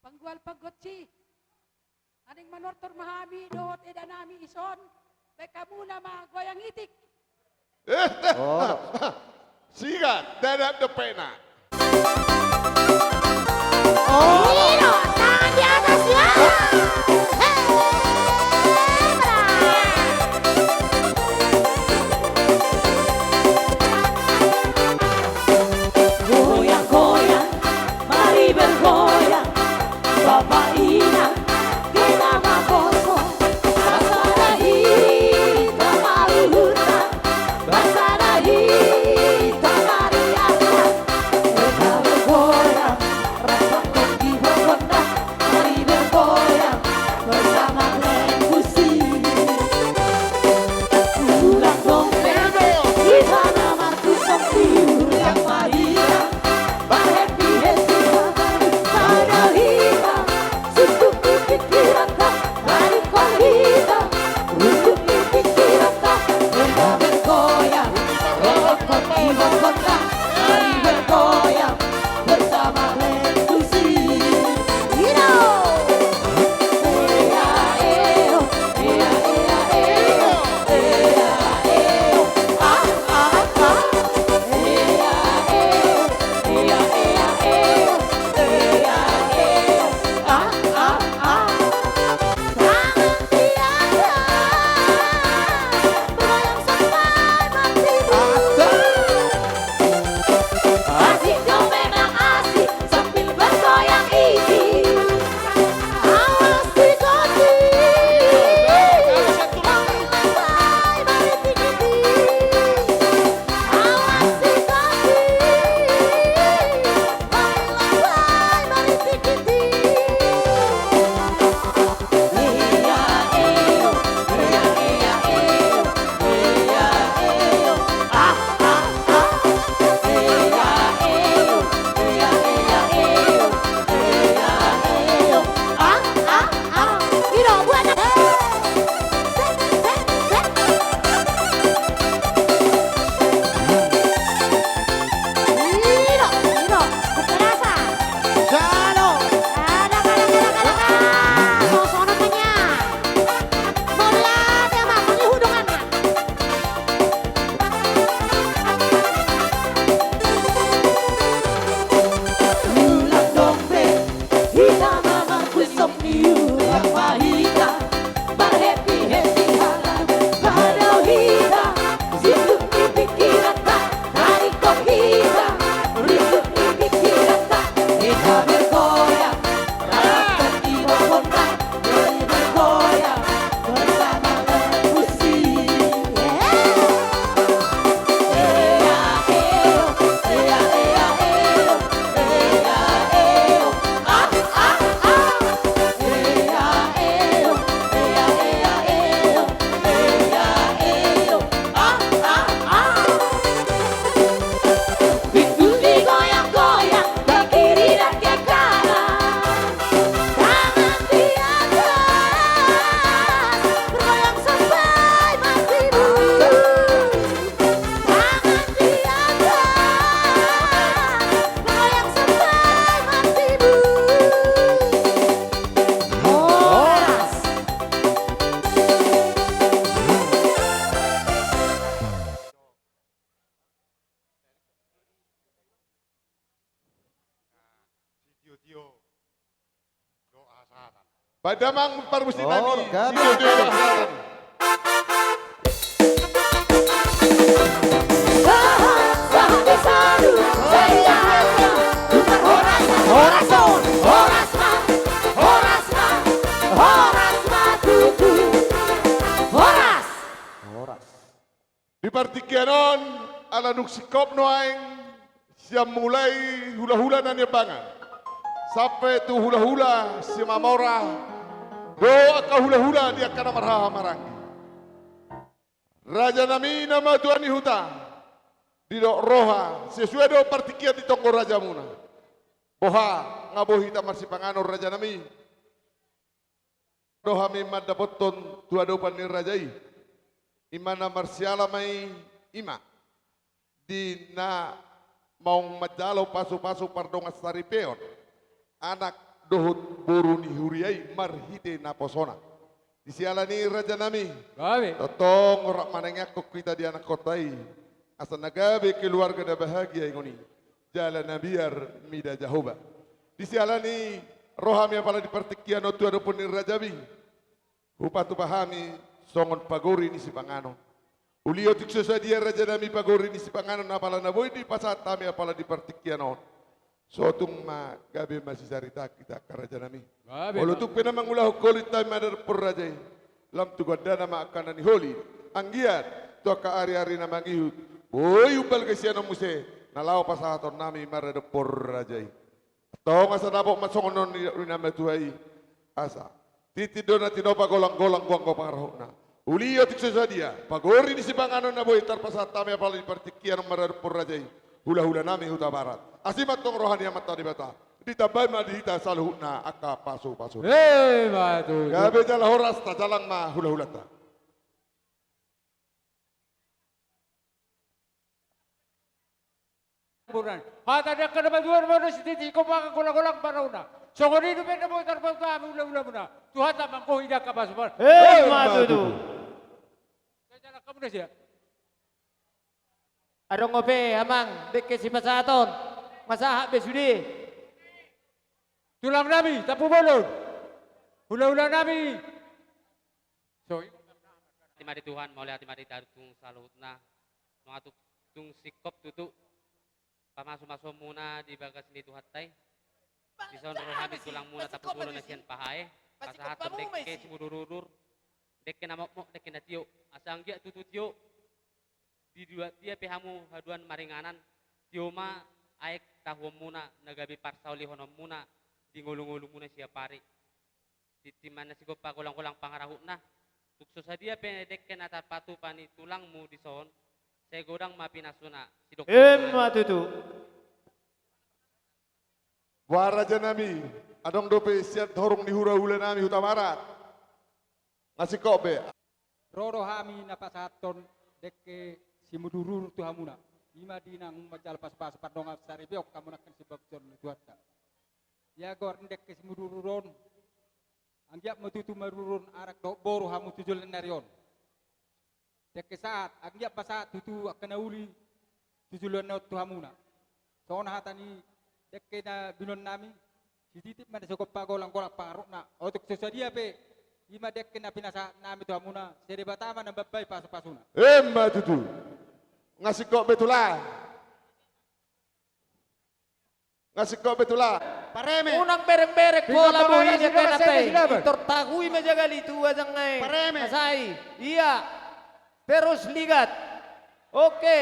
Panggual pagotsi. Aning manortor mahami dohot edanami ison. Beka muna goyang itik.
Oh.
Sigat, dadap de pena.
Miro, tangan di atas ya.
Goyang-goyang, mari bergoyang, Bapak Inang, kita maboso, basarahi, kamalu hutan, basarahi, kamari atas, kita bergoyang, rasang kopi bergonda, mari bergoyang, bersama Glenn Musik. Ulang dong bebe, di sana martu sepi, yang Maria, happy happy pada hitam, suntuk di pikiran tak, dari kau hitam, runtuh di pikiran tak, kita bergoyang, kopi bergonda, mari bergoyang, bersama Glenn Musik. Asik kau memang asik sambil bergoyang ini. Awas dikoti, mari lantai, mari tinggi. Awas dikoti, mari lantai, mari tinggi. Iya iyo, iya iya iyo, iya iyo, ah ah ah. Iya iyo, iya iya iyo, iya iyo, ah ah ah.
Miro, buena. Miro, Miro, kekerasan.
Jano.
Ada. Mau sono tanya. Mau lihat ya bang, ini hudungannya.
Ulang dombe, hitam mamang kusok niulang mahita, berhappy happy halang, padau hita, zinduk di pikiran tak, hari kau hita, rindu di pikiran tak, kita bergoyang, rapat di bawah tak, mari bergoyang, bersama Glenn Musik. Pintu digoyang-goyang ke kiri dan ke kanan, tangan di atas, bergoyang sampai matimu. Tangan di atas, bergoyang sampai matimu. Moras.
Padamang permusi
Oh,
nami.
gabi.
Sido doa.
Ah!
partikianon ala nuksikop noaeng siya mulai hula-hula na niyabangan. Sampai tu hula-hula si Mamora doa ka hula-hula dia kana marhaha marangi. Raja nami nama Tuan Ihuta di dok roha sesuai do partikian di tonggo raja muna. Boha ngabohi tamar si panganor raja nami. Doha mi madapoton tua do panir rajai. Imana marsiala mai ima di na mau majalo pasu-pasu pardonga saripeon anak dohut boruni huriai marhite naposona disialani raja nami
Babe.
totong orang manengak kok kita di anak kotai asa nagabe keluarga da bahagia ingoni jalan biar mida jahoba disialani rohami apala di partikian otu ada punir rajabi upatu pahami songon pagori ni si pangano ulio tikso sadia raja nami pagori ni si pangano apala na boy di pasat tami apala di partikian on sotung ma gabe masih sarita kita ke raja nami
Babe.
walau tu pena mangulah kolit tami madar por raja lam tu godana ma akan ni holi anggiat tu ka ari-ari na mangihut boy ubal kesiano muse nalaw pasaton nami madar por raja tong asa nabok masongon ni nama tuai asa titi dona tino pagolang-golang guang ko pangarahona ulio tikso sadia pagori ni si pangano na boy tarpasat tami apala di partikian madar por raja hula-hula nami huta barat asimat tong rohani amat tadi bata ditabay madihita saluhna aka pasu-pasu
Matutu.
gabe jala horas ta jalang ma hula-hula ta
Hata dia kena bantuan mana siti ko maka golang-golang parauna. Songori itu benda mo tarpal kami ula-ula muna. Tuhan tak mangko hidak kapasupan.
Matutu.
Kaya kamu dah siya.
Adong ngope amang dek si masaton. Masaha besudi.
Tulang nami, tapu bolon. Hula-hula nami. So,
Hati mari Tuhan, mau lihat hati mari tung salutna. Mga tung sikop tutu. Pamaso-maso muna di bagas ni Tuhan tay. Di son rohami tulang muna tapu bolon na siyan pahae. Pasahaton dekke si mudururur. Dekke na mokmok, dekke na tiyo. Asang dia tutu tiyo. Di dua dia pehamu haduan maringanan. Tiyo ma aek tahu muna nagabi parsauli honom muna. Di ngulung-ngulung muna siya pari. Di timana si gopa kulang-kulang pangarahut na. Tukso sa dia pendekke na tapatu pani tulangmu di son. Saya godang mapinasuna si dokter.
Matutu.
Wah raja nami adong dope siat horong di hura-hula nami huta barat ngasih kobe
Roro hami napasaton dekke si mudurur tuhamuna. Ima dinang majal pas-pas padonga sari beok kamu nakkan sebab jon tuatta. Ya gor dekke si mudururon. Anggiap matutu marurun arak do boru hamu tujul narion. Dekke saat anggiap pasaat tutu akan uli tujulan not tuhamuna. Soon hatani dekke na binon nami si titip mana sokop pagolang-golang paruk na otuk sesadia pe ima dekke na pinasa nami tuhamuna seri batama na babay pasu-pasuna.
Matutu ngasih kobe tulah ngasih kobe tulah
Pareme.
Unang berek-berek
Tinggal
bola
pangalan
bohi
sila
dekat
kasi
natin.
silaban.
Tertakui majagali tu ajang ngay.
Pareme.
Masai. Iya. Terus ligat. Oke.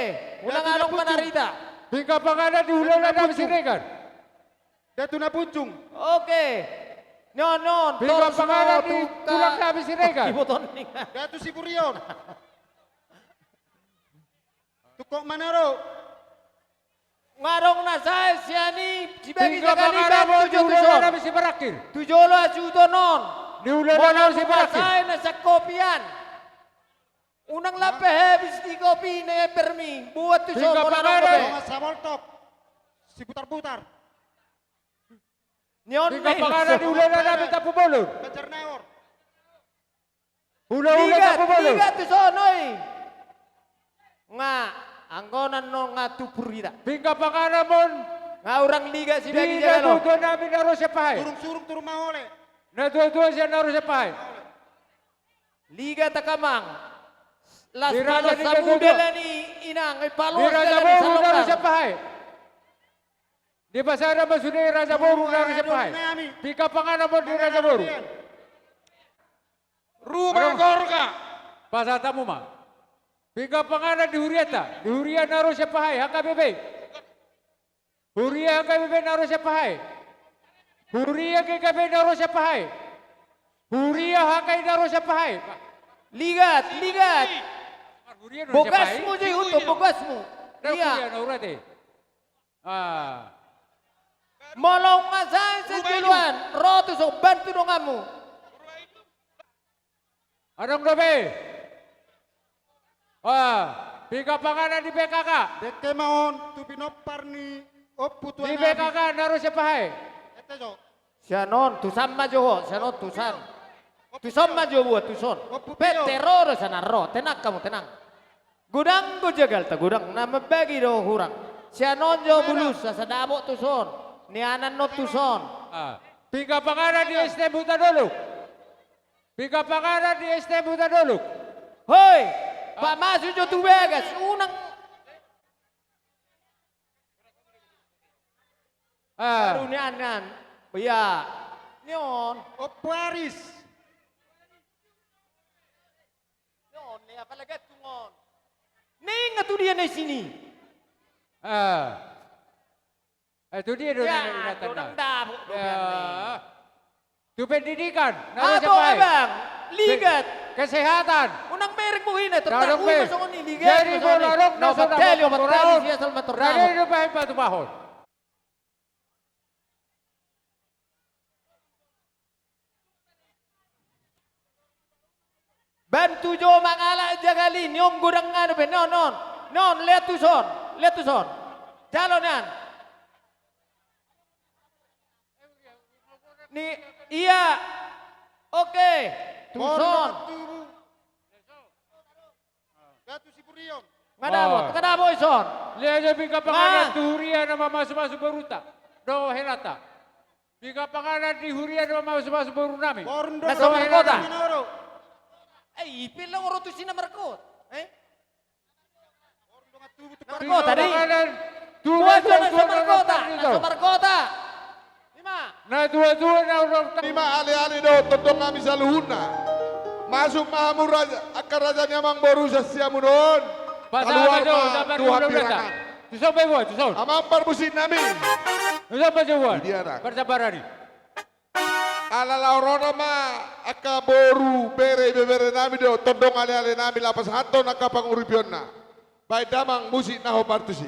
Unang
Datu na
anong
pucung.
manarita.
Hingga pangalan di hula-hula nami sirekan.
Datu na puncung.
Oke. Nyonon.
Hingga pangalan di tulang nami sirekan.
Ibuton ni nga.
Datu si Burion. Tukok Manaro.
Ngarong na say siani. Sibagi
Hingga
sa
pangalan
kaliban.
mo di
Tujuh
hula-hula
tuson.
nami si Barakir.
Tujolo ajudo non.
Di hula-hula nami si Barakir.
Say na sa kopian. Unang lape habis di kopi na permi. Buat tu
Hingga
sopo na
pangalan.
kopi.
Mga samoltok. Si putar-putar.
Nyon
Hingga pangalan di hula-hula nami tapu bolon.
Kejar Neor.
Hula-hula tapu bolon.
Ligat tu sonoy. Nga, anggonan no nga tupurida.
Hingga pangalan mo
Nga orang liga si
di
dagi jalo.
natutuwa namin naro siya pahay.
Turung-surung turung mahole.
Natutuwa siya naro siya pahay.
Liga takamang. Las
Di
manos
Raja
sa
Liga
budel
Dudo.
ni inang ipalos
Di Raja
ka
Boru
sa
naro
lokal.
siya pahay. Di Basara Masuni Raja Boru naro siya pahay. Hingga pangalan mo di Raja Boru.
Ano?
Rubah Gorga. Pasata mo ma. Piga pangalan di Huriata. Di Huria naruh siapa hai? HKBP. Huria HKBP naruh siapa hai? Huria GKB naruh siapa hai? Huria HKI naruh siapa hai?
Ligat.
Huria naruh siapa hai?
Bogasmu je untuk bogasmu.
Iya.
Iya.
Naurate. Ah.
Molong ngasay sejuluan. Rotu so bantu dong kamu.
Anong gabi? Piga pangalan di BKK.
Deke maon tu pinopar ni opu tu
Di BKK naruh siapa hai?
Etejo.
Sianon tusan maju sianon tusan. Tuson maju buat tuson.
Opu
Teror sana ro. Tenang kamu tenang. Gudang go jagal ta gudang nama bagi do hurang. Sianon jo bulus sa dabo tuson. Nianan no tuson.
Piga pangalan di ST Buta Doluk. Piga pangalan di ST Buta Doluk.
Hoi, Pak Masu jo tu begas unang. Karunianan. Iya. Nyon.
Opu Aris.
Nyon ni apalagi tungon. Ning atu dia di sini.
Itu dia dong yang
Ya,
datang.
orang dabo.
Itu pendidikan. Naruh
Ato
siapa hai?
abang, ligat.
Kesehatan.
Unang merek mo hina,
Darong
tetaku
be.
masong ni ligat.
Jadi bolarok na sa
bateli,
dapat
bateli
turun.
siya sa
Rani
maturnaho.
na ba yung patubahon?
Bantu jo mangala jagali, nyom gudang ano be, non, lihat tu son. Jalonan. Ni, iya, oke, tuson.
Gatu si Purion.
Ngadabo ison.
Lihat aja bika pangalan di Huria na masuk-masuk Baruta. Do Helata. Bika pangalan di Huria na masuk-masuk Baru nami.
Borndo.
Nasa Markota.
Minoro.
Ipil lang oro tu sina Markot.
Borndo ngatubu tu
Markota di.
Dua
Nasa Markota. Lima.
Nah dua na orang
Lima ali-ali do totong kami sa luhuna. Masuk mahamur raja, akar raja nyamang boru sa siamu don.
Pasal aja,
ma
sabar
tuha
dulu
pirangan.
dah. Tuson ba buat, tuson.
Amampar busin nami.
Tuson ba buat?
Dia nak.
Bersabarani.
Ala laurona ma aka boru bere nami do todong ali-ali nami lapas haton aka panguripion na. Baik damang musik naho partusi.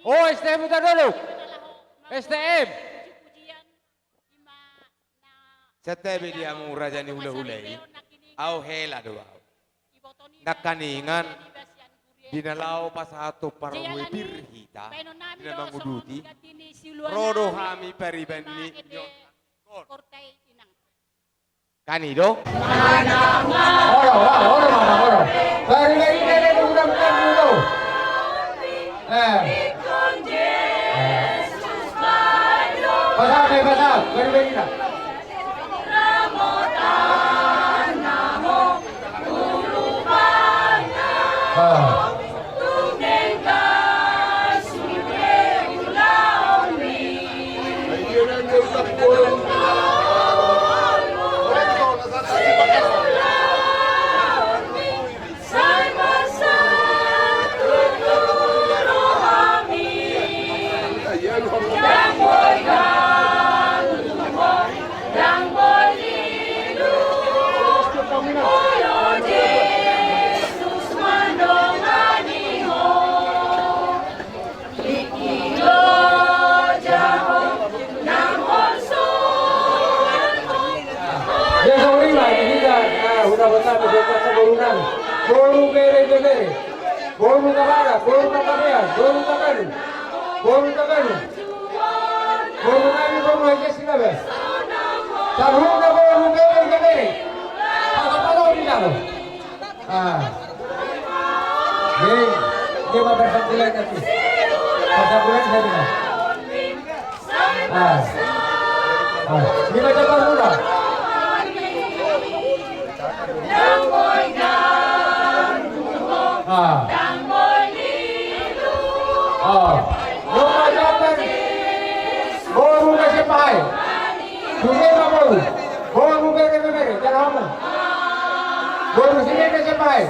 Oh, STM putar dulu. STM.
Sete dia murah jani hula-hulai. Au hela doa. Nakaningan dinalau pasatu parwe birhita. Dina mangududi. Rodo hami peribeni. Kanido.
Ya sorry lah, kita udah betul betul borunan. Boru bere. Boru kabara, boru kabaya, boru kabanu. Boru kabanu. Boru kami boru aja sinabe. Saruna boru bere. Apa di dalam? Dia mau bersambulan nanti. Bersambulan saya bilang. Ini macam apa? Boru kasi pahay. Sige na boru. Boru bere. Jangan kamu. Boru sige kasi pahay.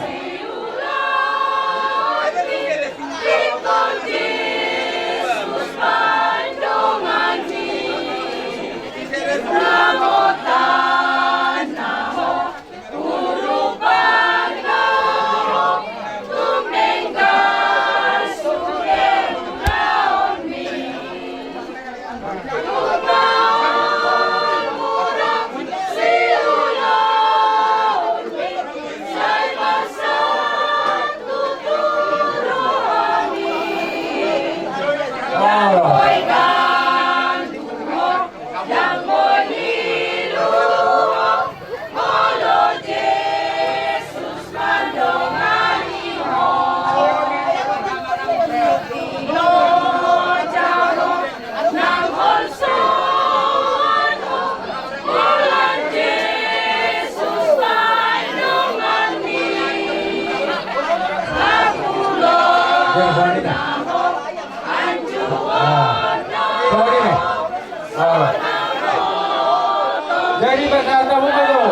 Jadi bahasa kamu itu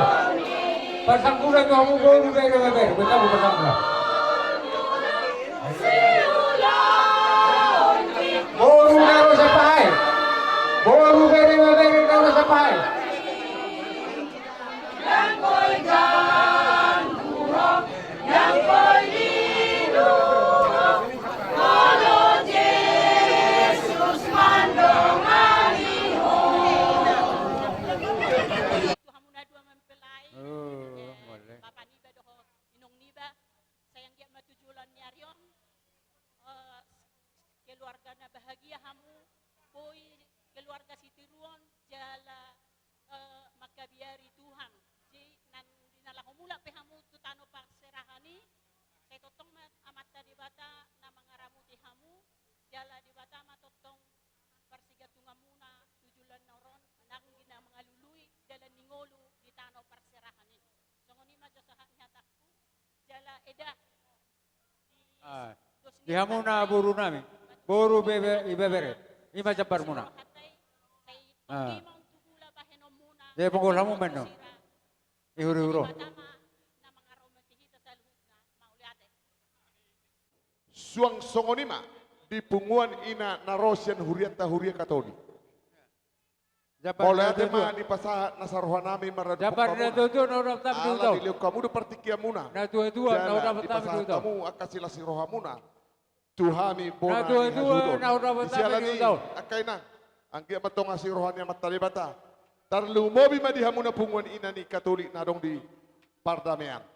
persangkulan kamu boru bere. Betul persangkulan. Boru karo sapai. Boru bere karo sapai.
Keluarga na bahagia hamu, boy keluarga sitiruan jala magkabiari Tuhan. Ji nan dinalahu mula pe hamu tutano pakserahani, kay totong amata di bata na mangaramuti hamu, jala di bata matotong persigatungan muna tujulan noron nang gina mangalului jala ningolu di tano perserahani. So ngoni ma sa nyatakku jala eda
Di hamu na boru namin. Boru bere. Ini macam permuna. Dia pengol hamu meno. Ihuru.
Suang songonima di punguan ina narosian huriata huria katoli. Mulai tema di pasah nasarohanami maradu.
Jabar na tutu na udah tabi tutu.
Ala diliu kamu do pertikia muna.
Na tua na udah
Di
tabi
pasah
tutu.
kamu akasila sirohamuna. Tuhami bona
Na tua na udah tabi
Isialani
tutu.
akaina. Angkia matonga sirohania matalibata. Tarlu mobi madihamuna punguan ina ni katolik nadong di pardamean.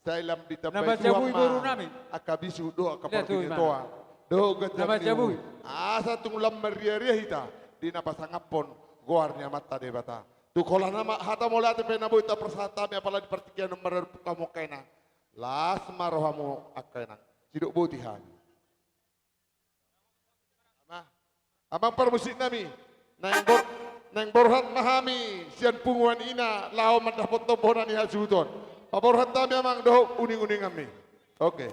Sailam di
Nama
tampai
jabui boru namin.
akabisu doa
Lihat tuh,
kaparti
Iman.
toa. Do
Nama jabui.
Asa tung lam meria hita di napasangapon goarnya mata debata. Tu kola nama hata mola te pena boita persata me apala di partikian nomor kamu kaina. Las marohamu akaina. Siduk butihan. Amang permusik nami. Neng borhat mahami sian punguan ina lao mandah potong bonan ni hasuton. Paborhat tami amang doh uning-uning kami. Oke.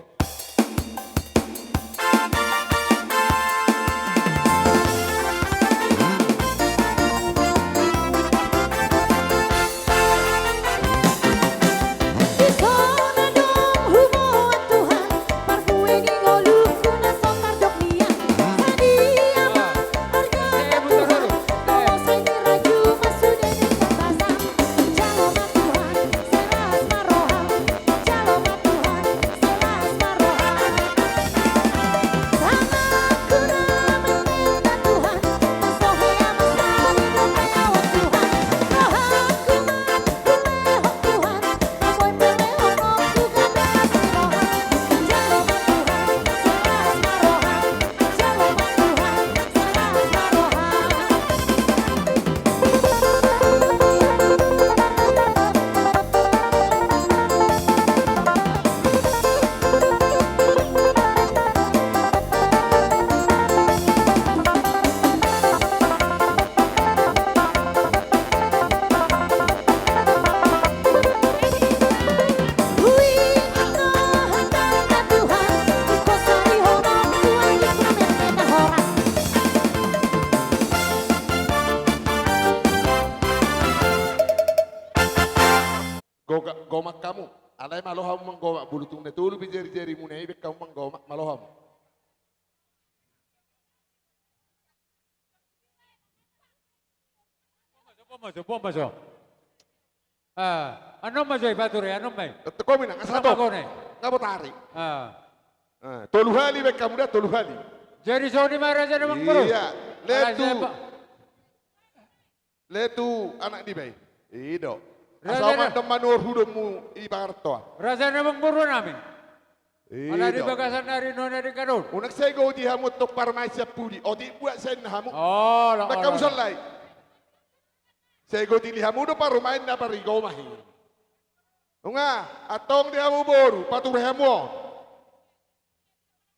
Alay maloham manggomak bulutung na tulo bijari-jari muna ibig kang manggomak maloham.
Pumasok. Anong masoy, Bature? Anong may?
Teko mina ngasato.
Ako na eh.
Ngabotari.
Ah.
Toluhali ibig kamu dah toluhali.
Jadi Sony Maharaja na mangpurut.
Iya, letu anak di bay. Ido. Asama temanur hudummu ibarto.
Raja na mangpurut namin. Ala di
Ido.
bagasan na rin na rin kanon.
Unak saya go di hamu tok parmaisya pudi. Odi buat saya hamu.
Oh,
Nak kamu salai. Saya go di hamu do parumain na parigo mahi. Unga, atong di hamu boru patur hamu.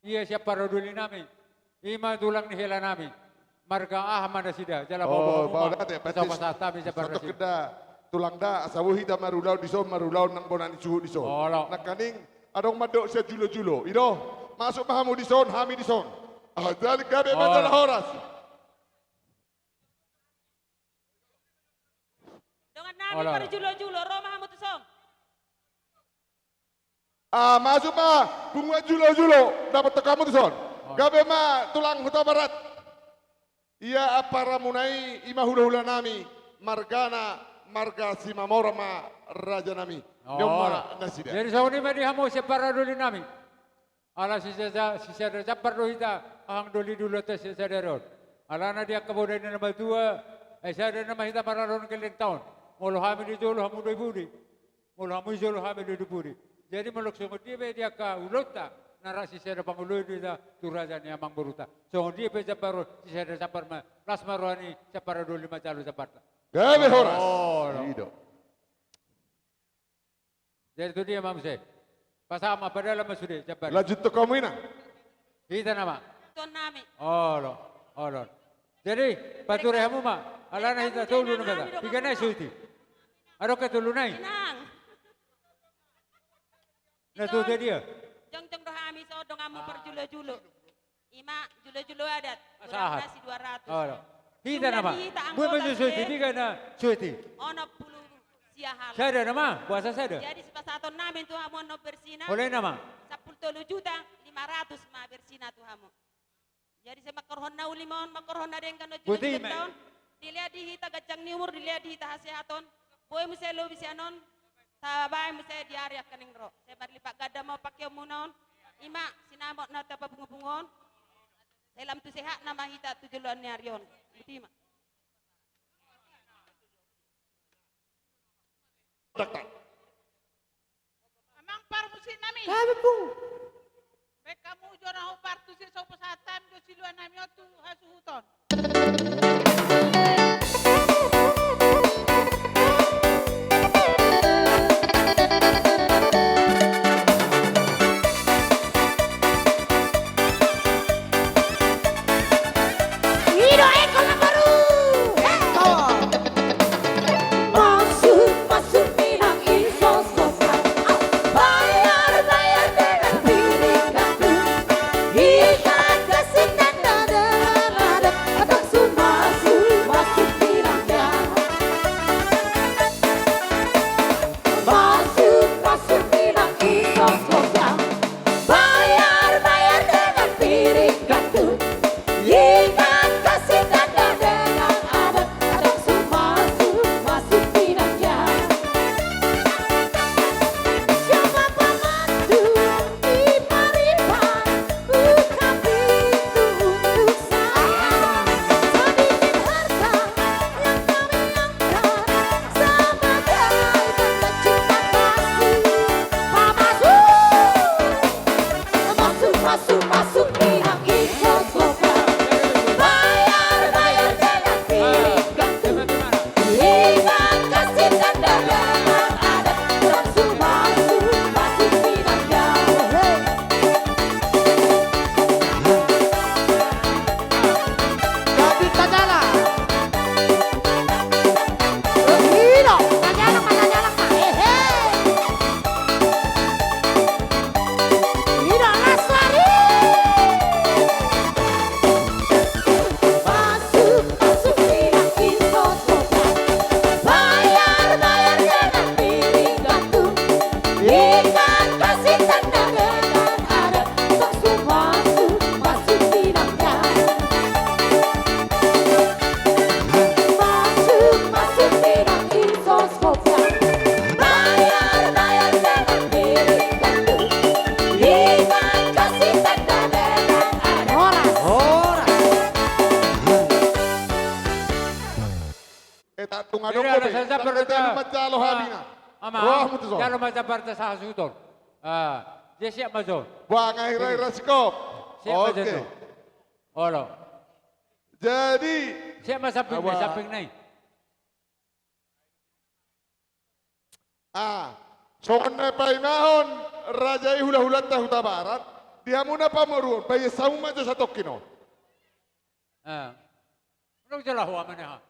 Iya siya paroduli namin. Ima tulang ni hela namin. Marga mana sida. Jala
Oh,
bawa
bawa dati.
Sama sata bisa
Satu
barasi.
keda tulang da asawu hita marulau di son marulau nang bonani suhu di son.
Oh, lo.
Nak kaning adong madok saya julo-julo. Ido masuk mahamu di son, hami di son. Ahzal kabe
Oh,
badal
lo.
horas.
Dengan nami
Olah.
pada julo-julo, Roma hamu tu song.
Masuk bunga julo-julo dapat tekamu di son. Gabe tulang huta barat. Ia apara munai ima hula-hula nami margana marga simamora raja nami. Nyoma nasida.
Jadi Sony Mahdi hamu siya paroduli namin. Ala siya pardohita ang duli dulu tes siya daron. Ala na dia kabuday na naman tua. Siya na mahita pararon kiling taon. Mulu hamin di jolo hamu doy budi. Mulu hamu jolo hamin doy budi. Jadi meluksungo dia ka ulota. Narasi siya na panguloy dito turaja niya mang buruta. So dia pe siya paro siya na sapar ma. Las maruani siya paroduli macalo sa parta.
Gabe horas.
Oh, lo.
Ido.
Jadi itu dia mam saya. Pasama padahal masudi siya paro.
Lanjut to kamu ina.
Kita nama.
Tuan nami.
Oh lo. Jadi pature hamu ma. Ala na hita tulu na bata. Tiga na suiti. Aro ka tulu na.
Inang.
Na tu dia.
Jong rohami so dong amu per julo-julo. Ima julo-julo adat.
Asahat.
Nasi 200.
Oh lo. Hita nama.
Hita ang
Buat
bola
maju suiti.
gede.
Tiga na suiti.
Ono puluh siahal.
Sada nama. Puasa sada.
Jadi sepasaton namin tu hamu ono bersina.
Oleh nama.
10 juta 500 ma bersina tu hamu. Jadi saya makorhon na ulimon, makorhon na rin kano
Buti,
julo tahun. Dilihat di hita gajang ni umur, dilihat di hita hasehaton. Boy mo sa lobi siya non. Tabay mo sa diary kaning ro. Saya barlipak gada mo pakyaw mo non. Ima sinamot na tapabungo-bungon. Saya lam tu sehat na mahita tujulan ni aryon. Buti ma. Amang parmusin nami.
Kami po.
Baik kamu jora ho partusin sa upasatam do siluan nami tu hasuhuton.
Hiro Eko Lambaru. Masuk minang isos kosan. Bayar dengan piringanku. Ikan kesingan dengan ada. Atau masuk
Adong
Jadi
kobe.
alasan sa
Tang telu macalo habina.
Ama,
Roh mo to so.
jalo macaparta sa suton. Dia siap mazon.
Buang akhirnya rasikop.
Siap mazon
Oke.
to. Olo.
Jadi
Siap masamping
Awa.
na, samping na.
songon na painahon raja hula-hula tahuta barat. Dia muna pamoruon. Paya sauma jo sa tokkino.
Ano jala huwa man ha?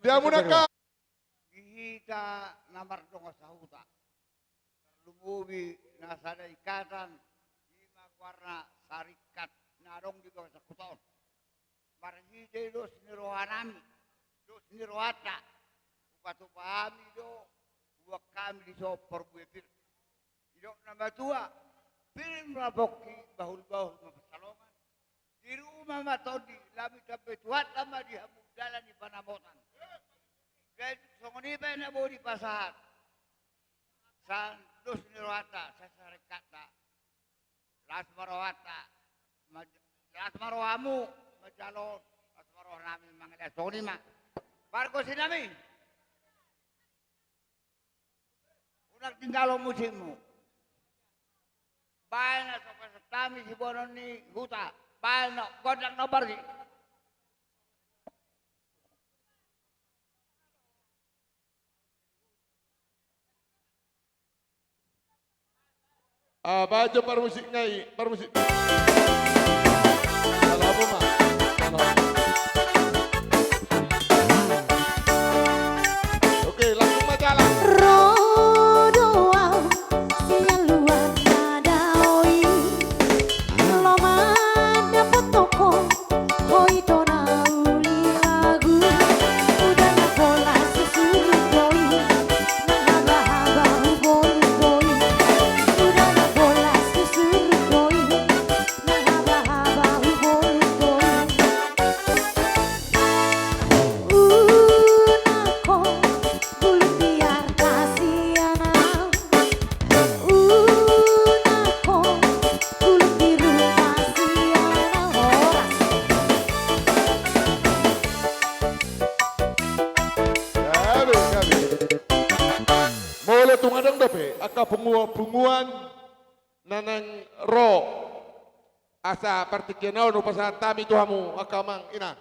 Dia muna ka.
Gihita na mardonga sa huta. Lumubi na sa ikatan, lima warna sarikat narong di bawah sa kuton. Marhide dos nirohanami, dos nirohata. Upatupahami do, buat kami di so perbuepir. Idok nama tua, piring raboki bahul-bahul mapasalongan. Di rumah matodi, lami sampai tuat lama di jalan di Panamotan. Kaya songoni pa na di pasahat. Sa dos nirohata, sa sarikata. Las marohata, las marohamu, majalon, las maroh namin mga songoni ma. Barko sinami. Unak tinggalo musimmu. Bahan na sa pasatami si Bonon ni Huta. Bahan na, kodang na barsi.
Bajo permusik ngai, permusik. Kalau apa mah? Oke, langsung majalah.
Rodoa siang luar nada oi loma dapat toko hoi tona uli lagu udah na bola susu boy na haba boy boy udah na bola susu boy na haba boy boy unako bulu biar kasiana unako bulu biru kasiana horas
Gabi. Mula tungadang dape, aka punguan nanang ro. Asa partikenau no pasahan tami tuhamu akamang ina.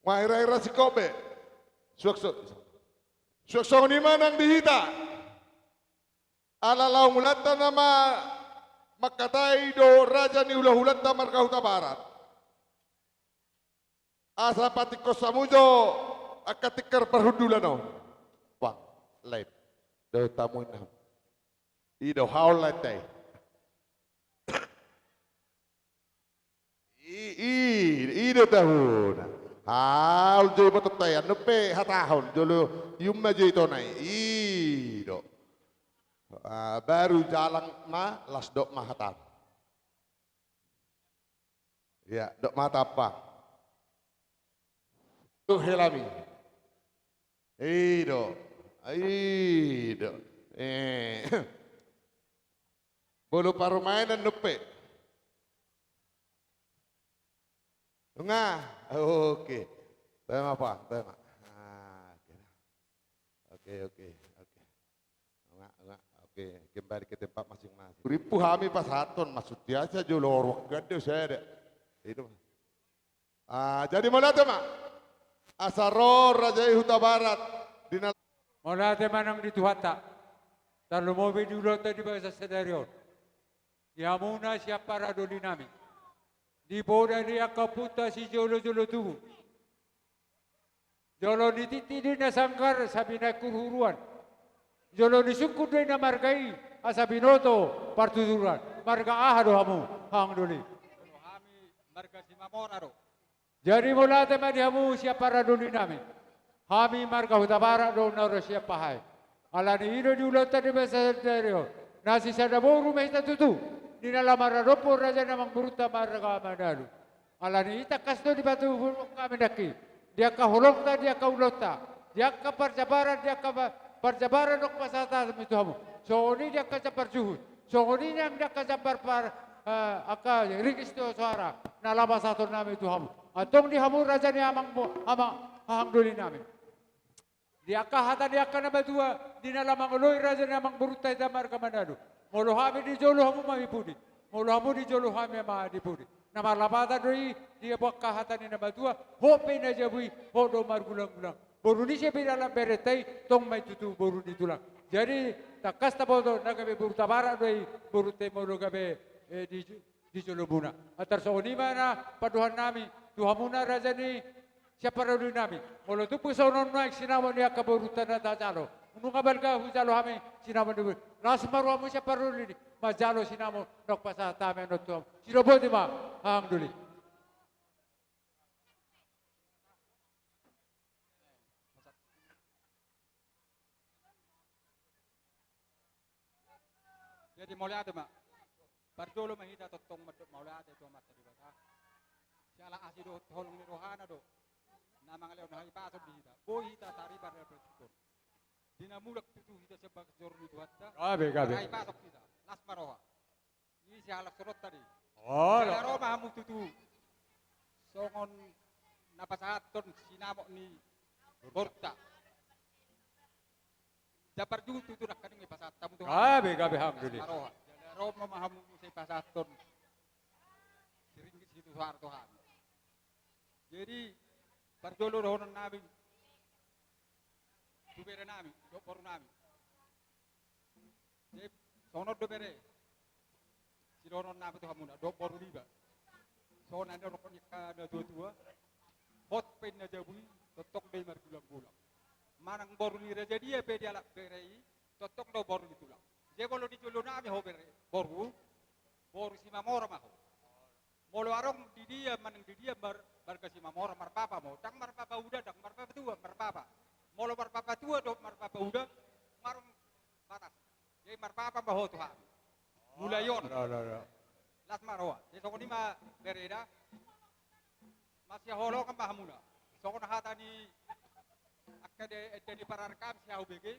Maira-ira si kobe. Suak ni manang dihita. Alalau mulata nama makatai do raja ni ulah-ulata markahuta barat. Asa patiko samujo akatikar perhudulano. Wang, lain. Do tamu na. Ido haul lain. Ido tahun. Haul joy batutay nepe hatahun jolo yumma joy tonai. Ido. Baru jalan ma las dok ma hatam. Ya, dok mata apa? Tuh helami. Ido. Bolu parumainan nepe. Enggak. Oke. Tema apa? Tema. Oke. Enggak. Oke, kembali ke tempat masing-masing. Ribu hami pas haton maksud biasa jo lorok gede saya deh. Itu. Jadi mana tuh, Mak? Asaro Raja Huta Barat dinal
Mula te manang dituhata. Talumobi dulu tadi bahasa sedarion. Yamuna siapa radoli nami. Di boda dia kaputa si jolo-jolo tubuh. Jolo dititi na sangkar sabi na kurhuruan. Jolo disungkut na margai asabinoto partuduran. Marga ahado hamu hang doli.
Kami marga si Mamoraro.
Jadi mula te hamu siapa radoli nami. Kami marga Huta Barat do naro siapa hai. Alani ino di ulat tadi bahasa sedarion. Nasi sadaboru mehita tutu. Di dalam maradopo raja namang buruta marga madalu. Alani ita kasto di batu kami daki. Dia kahulokta, dia kaulota. Dia ka parjabaran, dia ka parjabaran dok pasata itu hamu. So ini dia ka japar juhud. So ini dia ka japar aka rikisto suara. Nalaba satu nama itu hamu. Atong di hamu raja ni amang hang duli nami. Dia kahatan dia kana batua dinala mangoloi raja namang burutai damar kamanado. Molo hami di jolo hamu mami pudi. Molo hamu di jolo hami ma di pudi. Nama lapata doi dia buat kahatan ina batua hope na jabui hodo mar gulang-gulang. Boru ni siya dalam beretai tong mai tutu boru di tulang. Jadi tak kasta bodo nagabe buru tabara doi boru te molo gabe di jolo buna. Atar so ni mana paduhan nami tuhamuna raja ni siapa raja nami. Molo tu pusonon naik sinawan dia kaborutan na tajalo. Unung kabalga hujalo hami sinawan dulu. Las maru amu siapa raja ni majalo sinamo nok pasah tamen nok tuam. Sirobo di ma hang duli. Jadi mulai ada mak, berdolo mahida totong madok mulai ada itu mat tadi bata. Siala asido tolong ni rohana do, nama ngaleo nahi pasok dihita, boy hita tari pada bersyukur. Dina mulak tutu hita sebab jor itu hatta. Gabe. Nahi pasok hita, las maroha. Ini siala surut tadi. Oh. Siala roh mahamu tutu, songon napasaton sinamok ni borta. Dapat juga tutu nak kadang pasat tamu tu. Gabe alhamdulillah. Maroha. Jadi roh memahamu saya pasaton. Sering situ suar Tuhan. Jadi perjolo rohon nabi. Tubere nabi, dokor nabi. Jadi sonot dobere. Si rohon nabi tu hamuna dokor riba. Son ada rokon kada dua-dua. Hot pen na jabui, totok dei mar gulang-gulang. Manang boru ni raja dia pe dia lak berei totok do boru ditulang. Je bolo di jolo nami ho bere boru si mamora maho. Molo arong di dia manang di dia bar kasi mamora mar papa mo. Tang mar papa udah dang mar papa tua mar papa. Molo mar papa tua do mar papa udah marong batas. Je mar papa maho Tuhan. Mulayon. Las maroa. Je sokoni ma bereda. Masih holo kan pahamuna. Sokon hatani jadi pararkam si AUBG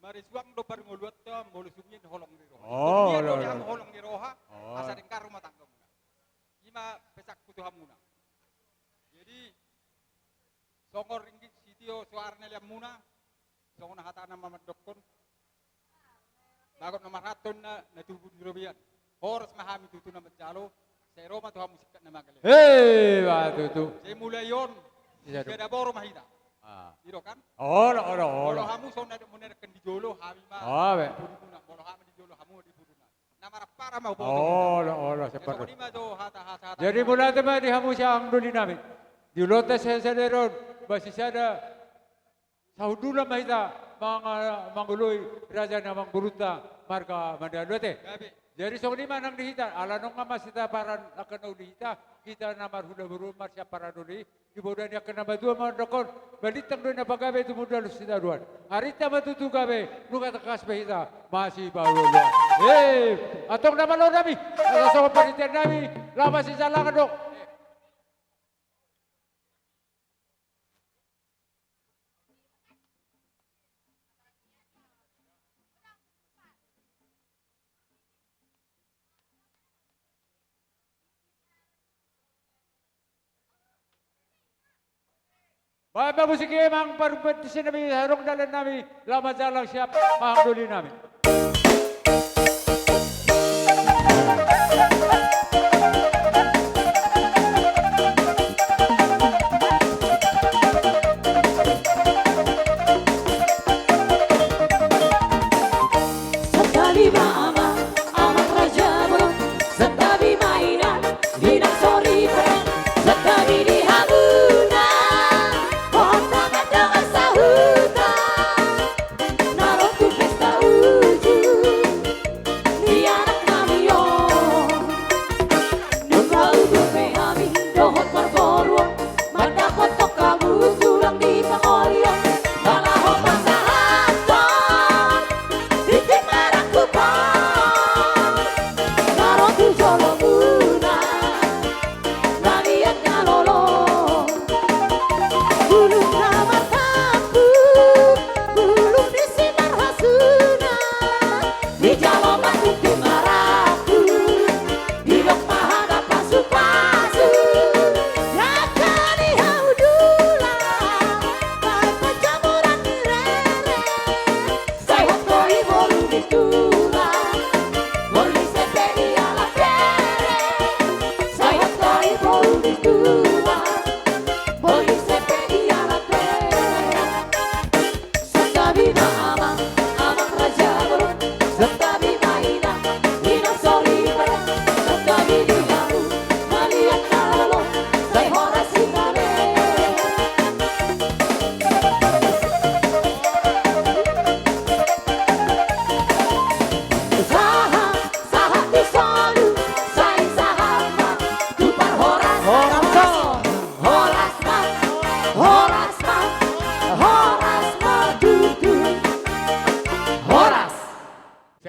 mari suang do par ngoluat ta molu sungin holong ni roha. Oh, do yang holong ni roha asa dengkar rumah tangga muna. Ima pesak kutu hamuna. Jadi songor ringgit sitio suarne liam muna songona hatana mamad dokon. Bagot nomor raton na tubuh dirobian. Horas mahami tutu na majalo sa Roma to hamu sikat na magale. Hey, batu tu. Saya mulai yon. Ada boro mahita. Iro kan? Oh. Bolo hamu sona munerkan di jolo hami ma. Oh, be. Bolo hamu di jolo hamu di buduna. Nama para mau bolo. Oh, seperti. Jadi mulai teman di hamu siang dulu nami. Di lote sederon masih ada saudula mahita mangului raja namang buruta marga mandalote. Jadi soni manang dihita ala nong masita paran akan dihita kita namar huda buru marsya para duli di bodoh dia kena badua mandokon balitang doa pagabe itu modal sida duan hari tama tutu gabe lu kata kas behita masih baru dua atong nama lo nami atau sama panitia nami lama si jalangan dok. Bapak musik emang parumpet di sini nami harung dalan nami lama jalan siap mahang nami.
Sekali mama amat raja burung, sekali mainan binang sori perang, sekali di hamuna kota dengan sahuta, naruh tu pesta uju di anak namio, nuka uju pehami dohot marboruang, manda kotok kamu tulang di pangoliang, balaho pasahaton, dikit marangku pang, naruh tu jolo muna, naliat ngalolo. Bulung kamar tampu, bulung di sinar hasuna, di jaloman di maraku, di lok mahada pasu-pasu, yakani haudula, pai pacamu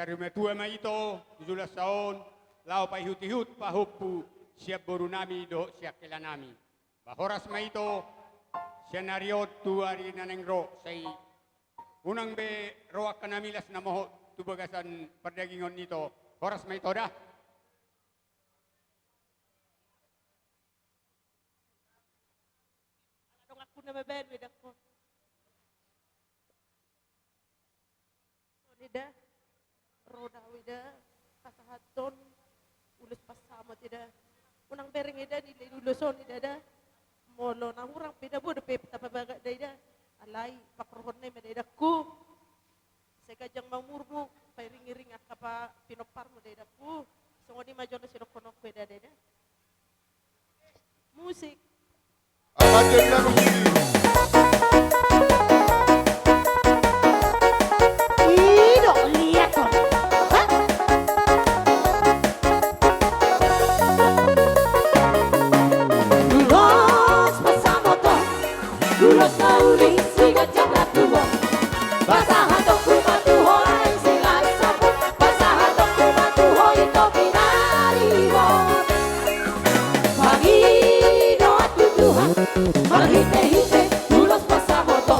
Pasari metua ma ito, 17 taon, lao pa ihut-ihut pa huppu, siap boru nami do siap kela nami. Bahoras ma ito, senariot tu ari naneng ro, say unang be roak kanamilas na moho tu bagasan perdagingon nito, horas ma ito dah.
Dong aku na mabed with ako. Nida, roda wida, kasahaton, ulus pasama tidak. Unang bering ida di luluson ida da. Molo na urang pida bu de pepta pabaga da ida. Alai pakrohon na medida ku. Segajang mamurmu, pairing-iring akapa pinopar mo da ida ku. Songo di majono sinokonok beda da ida. Musik.
Apa dia musik?
Los tauri siga jabla tuwa basaha toku matu horai silai sapu basaha toku matu hoi to binari wo pagi do atu tuhan marhite hite ulos basaha to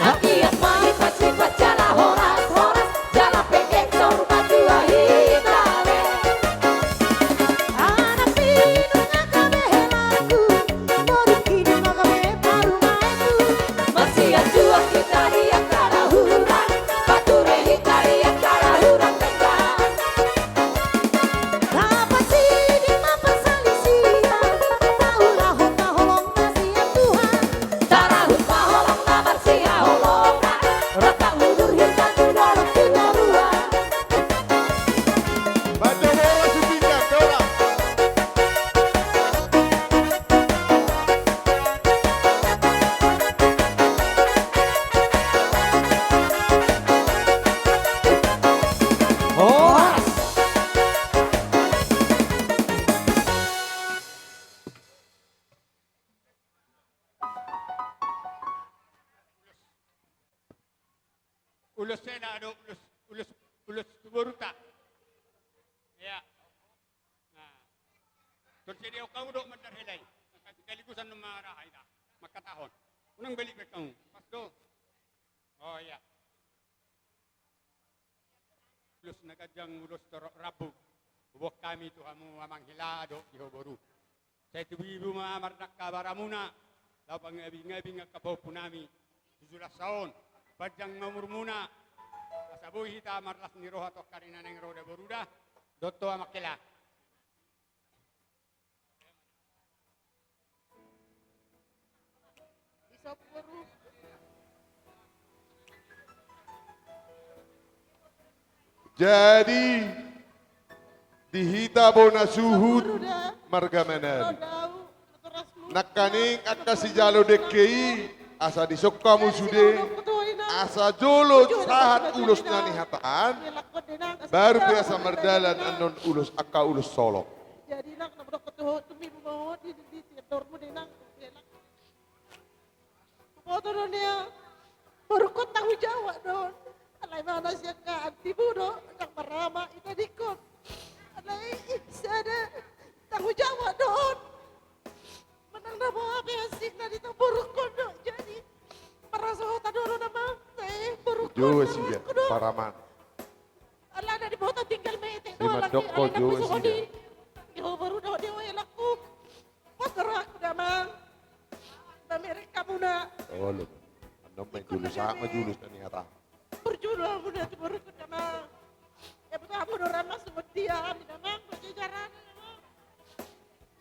naki asmai paci pacala horas horas jala pekek sor matu ahitare anak pinu ngakabe helaku moru kini magabe paru Masih ajua kita dia kara hurang Bature kita dia kara hurang tekan Apa sih di mapa salisia Tahu lahon na holong na siya Tuhan Tarahut na holong na marsia holong na Rata mundur hita tunarok tunarua
Baca bola supindah, bola.
Horas.
Ulus sena do ulus tuburuta. Ya. Nah. Tersedia kau do mandar helai. Kaligusan no marahay da. Makatahon. Unang balik ka kau. Pasto. Oh ya. Ulus nagajang ulus rabu. Buwak kami tu hamu amang hilado di hoboru. Saya tu ibu mamarnak kabaramuna. Lau pangabi-ngabi nga kapaw punami. 17 taon. Pajang mamurmuna. Kasabuhi hita marlas ni roha to karina neng roda boruda. Dotto amakila.
Isop baru.
Jadi dihita bona suhud marga menan. Nakaning akka si jalo dekei asa disokka musude asa jolo sahat ulus nani hataan baru biasa merdalan anon ulus akka ulus solo.
Jadi nak nak ketuh tumi mau di tidur mu denang. Foto dia baru kau tahu Jawa don. Alai mana siya ka antibu do nak marama ita dikot. Alai sada tahu Jawa don. Menang na mo abi asik na dito burukon do. Jadi merasa hota dulu nama saya burukon.
Jo siya paraman.
Ala na di bota tinggal mete do
Lima
lagi.
doko jo siya.
Yo baru do dia laku. Pasrah damang. Amerika muna.
Oh lu. Ando main julus sama julus nani hata.
Berjulang muna tu baru damang. Ya betul aku do ramah semut dia di damang berjajaran damang.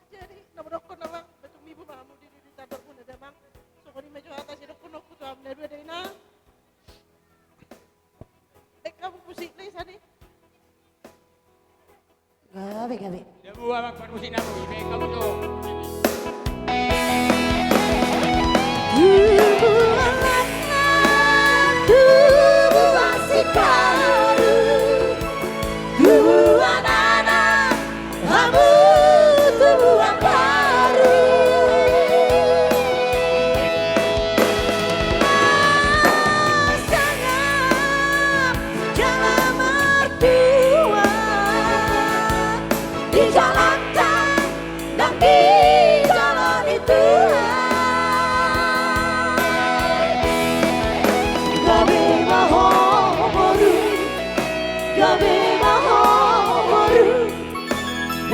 Jadi namrokon damang betul ibu mamu di tador muna damang. So kani mejo atas itu kuno kutu amne dua dina. Kamu musik ni sani.
Gabe
Dia buat mak musik namu. Ibe kamu tu.
Jangan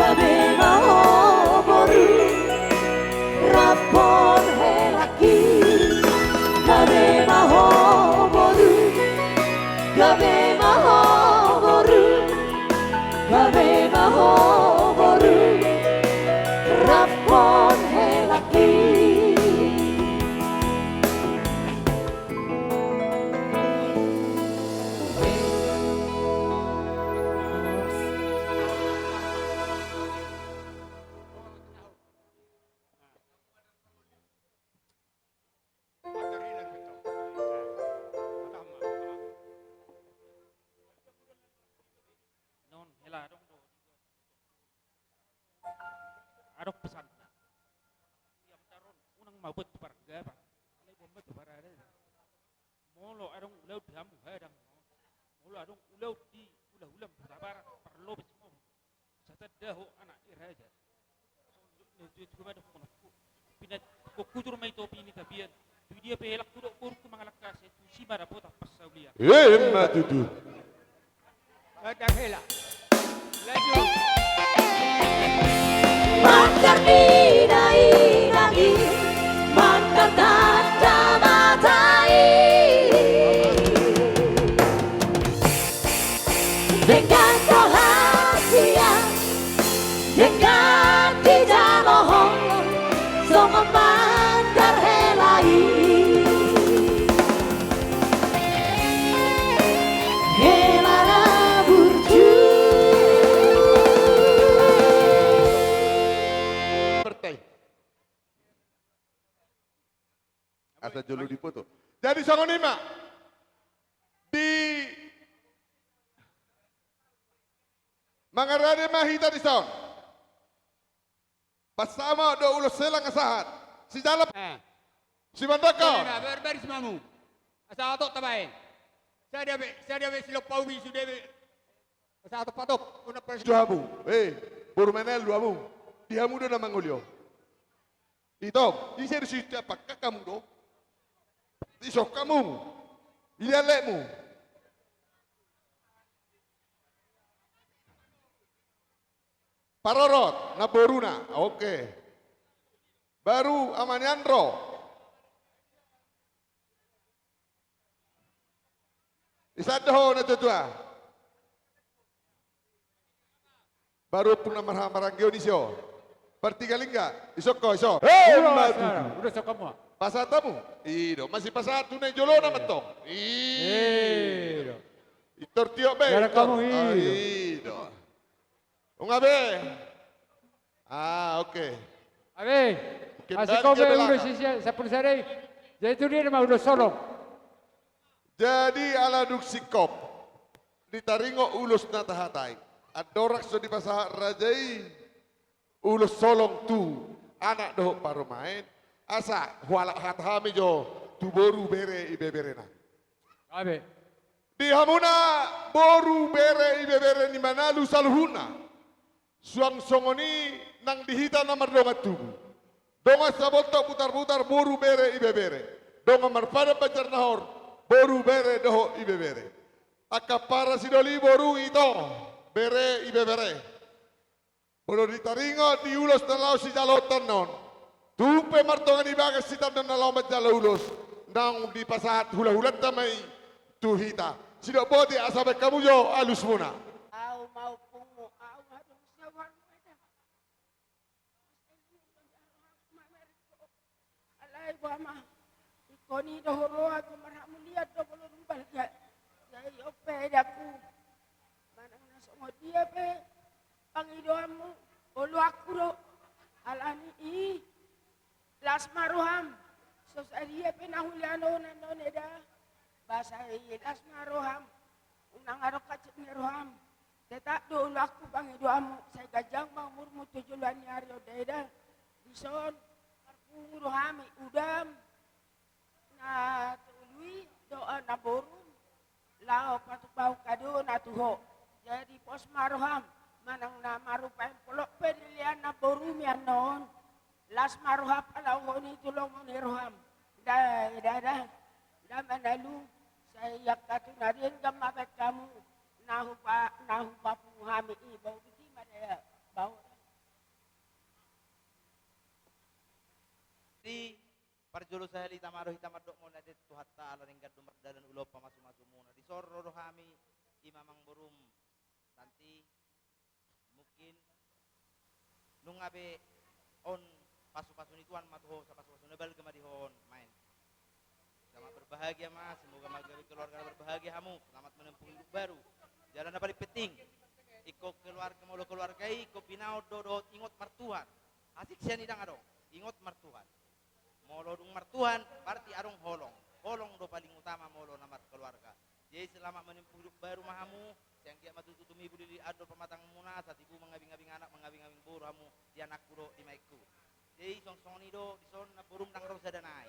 gabe mahoboru rapon helaki gabe mahoboru gabe mahoboru gabe mahoboru rapon helaki
Non, hela dong do. Adok pesan. Tiap taron unang mabut parga pa. Alay bomba tu parada. Molo adong ulau damu hadang. Molo adong ulau di ulah-ulam sabar perlu besmo. Satadaho anak iraja. Itu juga ada kono. Pinat ko kutur mai topi ni tabian. Tu dia pelak tudok kurku mangalakas itu si marapota pasaulia.
Matutu.
Ada hela. Laju.
Mantar dinai lagi mantar tanda matai dengan rahasia dengan tidak bohong semua mantar helai helana burju
Pertai. Asa jolo dipoto. Jadi songonima di Mangarade mahita di son. Pasama do ulo selang asahat. Si dalam si bandaka.
Berbaris mamu. Asa atok tabai. Saya dia silok pawi sudah be. Asa atok patok. Una pers.
Duamu. Burmenel duamu. Diamu do na mangulyo. Ito, isir si pakka kamu do. Isok kamu. Ilalekmu. Parorot, na boruna, oke. Baru amanyandro. Isadoh na tutua. Baru pun marang Dionisio. Pertigalingga, isoko iso.
Udah sok kamu.
Pasatamu? Ido, masih pasatu na jolo na matong. Ido. Itor tiok be.
Gara kamu
Ido. Ungabe. Oke.
Abe. Asik kau be udah sisa sapun sare. Jadi itu dia nama udah solong.
Jadi ala duk sikop. Ditaringo ulus na tahatay. Adorak so di pasah rajai. Ulus solong tu. Anak doh parumain. Asa hualak hathami jo. Tu boru bere ibe bere na.
Abe.
Di hamuna boru bere ibe bere ni manalu saluhuna. Suang songoni nang dihita na mardongat tubu. Donga sabonto putar-putar boru bere ibe bere. Donga marpada pacar nahor boru bere doho ibe bere. Akapara sidoli boru ito bere ibe bere. Bodo ditaringo di ulos na lao si jalotan non. Tumpe martongan ibagas si tandan na lao majala ulos. Nang di pasahat hula-hulat tamay tuhita. Sido bote asabe kamu jo alus muna.
Au mau pungu au hadung sawan weda. Alai bama. Ikoni dohoro aku marah muliat do belum balga. Jadi ope daku. Manang nasongo dia pe. Pangidoamu olu aku do. Alani i. Las maruham. Sosaria pe nahuliano nandon eda. Bahasa las maruham. Unang arok kacit ni roham. Detak dulu aku bangi doamu. Saya gajang bang murmu tujuan nyari odeda. Dison. Karpung rohami udam. Na tului doa na borum. Lao patuk bau kado na tuho. Jadi pos maruham. Manang na marupain polok pedilian na borum yan noon. Las maruhap alaw ko ni tulong mo ni roham. Dah manalu. Saya kata narin gamapet kamu nahu pa penghami bau gede mana bau
Jadi parjolo sahali tamaro hitamadok mo na dito hatta ala ring gadumar dalan ulo pamasu-masu muna. Di sorro rohami imamang burum nanti mungkin nung abe on pasu-pasu nituan matuho sa pasu-pasu nebal gemadihon main. Selamat berbahagia mas, semoga magawi keluarga berbahagia hamu, selamat menempuh hidup baru. Jalan na paling penting. Iko keluarga molo keluargai, iko pinao do ingot martuhan. Asik siya nidang adong, ingot martuhan. Molo dung martuhan, berarti arong holong. Holong do paling utama molo namar keluarga. Jadi selamat menempuh hidup baru mahamu, yang dia matututumi budi di ado pematang muna, saat ibu mengabing-abing anak, mengabing-abing buru hamu, di anakku do di maiku. Jadi song-song ni do, di son na burum nang rosa danai.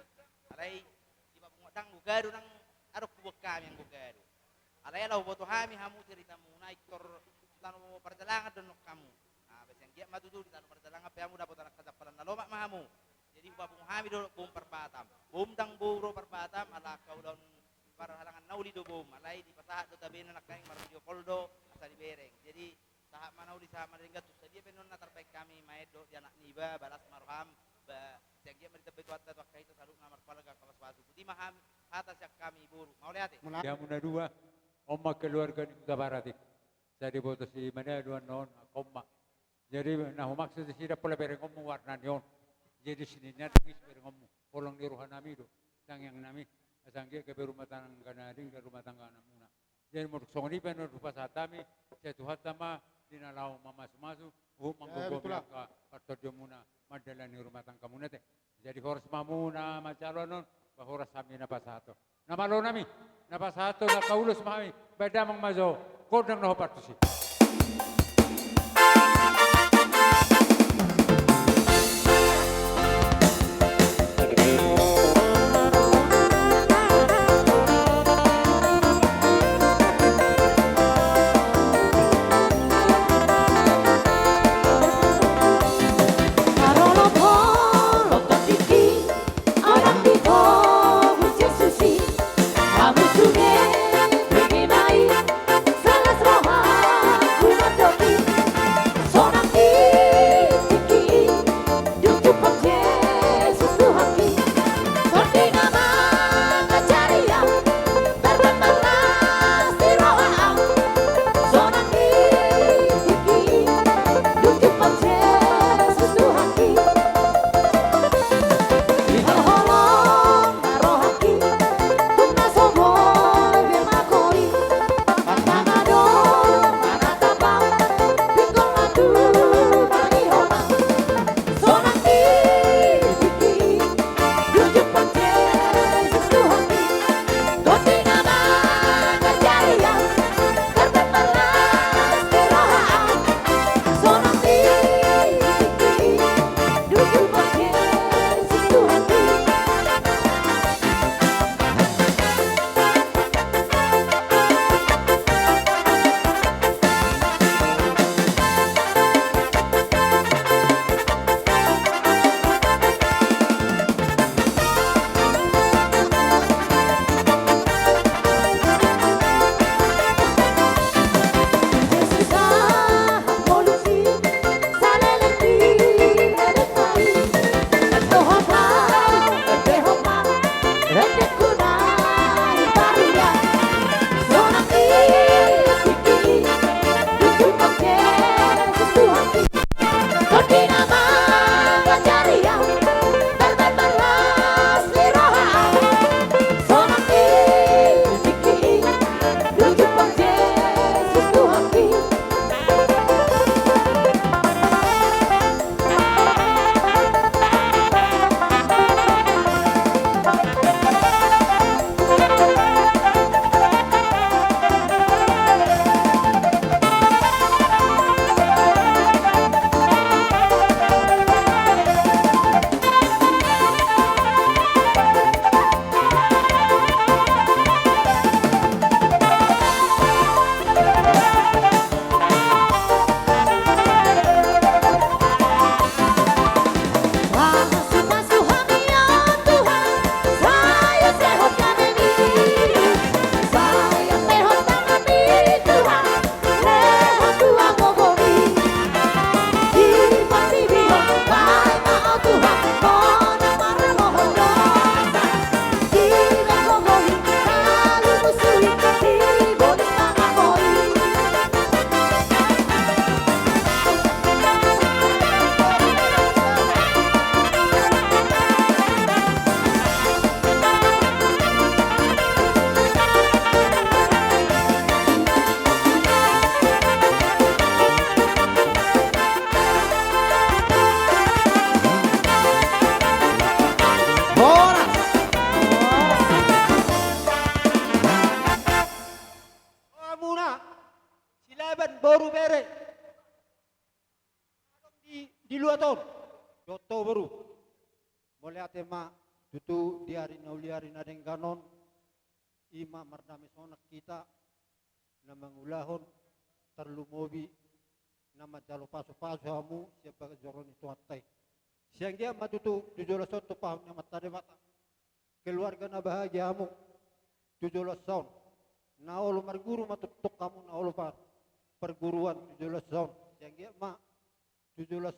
Alay, di mapungotang bugado nang arok kubok kami yang bugado. Alay lah boto hami hamu cerita muna iktor tanu perjalanan don kamu. Nah, bes yang dia matutu di tanu perjalanan pe hamu dapat anak kadapalan na lomak mahamu. Jadi babung hami do bum perbatam. Bum dang buro perbatam ala kau don para halangan nauli do bum. Alay di pasahat do tabena nak kaing marvideo poldo asa di bereng. Jadi sahak manauli sahak maringga tu sadia penon na terbaik kami maedo di anak niba balas marham ba siagia merita betuat dat wakai itu saluk namar keluarga kawas wasu. Putih maham atas yak kami buru. Mau lihat
Ya muna dua, omma keluarga ni kabaratik. Jadi boto si mana dua non komma. Jadi nah maksud sida pula bereng ommu warna nion. Jadi sini nangis bereng ommu. Polong di ruhan nami do. Sang yang nami asangge ke rumah tangga kanading ke rumah tangga namuna. Jadi mau songni peno rupa satami satu hatama dinalau mamas-masu manggogo ka partojo muna madalani rumah tangga muna teh. Jadi horas mamuna macalonon bahoras kami napasato. Namalo nami napasato na kaulus mami beda mang mazo kodang no partusi.
Karolo polo tatiki, orang di bawah Yesusi, kamu sungai, begini sangat rohani, kumat doki.
baru bere. Di luar tahun. Contoh baru. Mulai atema tutu diari nauliari nadeng ganon. Ima mardame sonak kita. Nama ngulahon. Terlumobi. Nama jalo pasu-pasu hamu. Siapa joron itu hatai. Siang dia matutu 17 tahun paham yang mata de mata. Keluarga na bahagia hamu. 17 tahun. Na olo marguru matutuk kamu na olo perguruan 17 tahun. Siang dia 17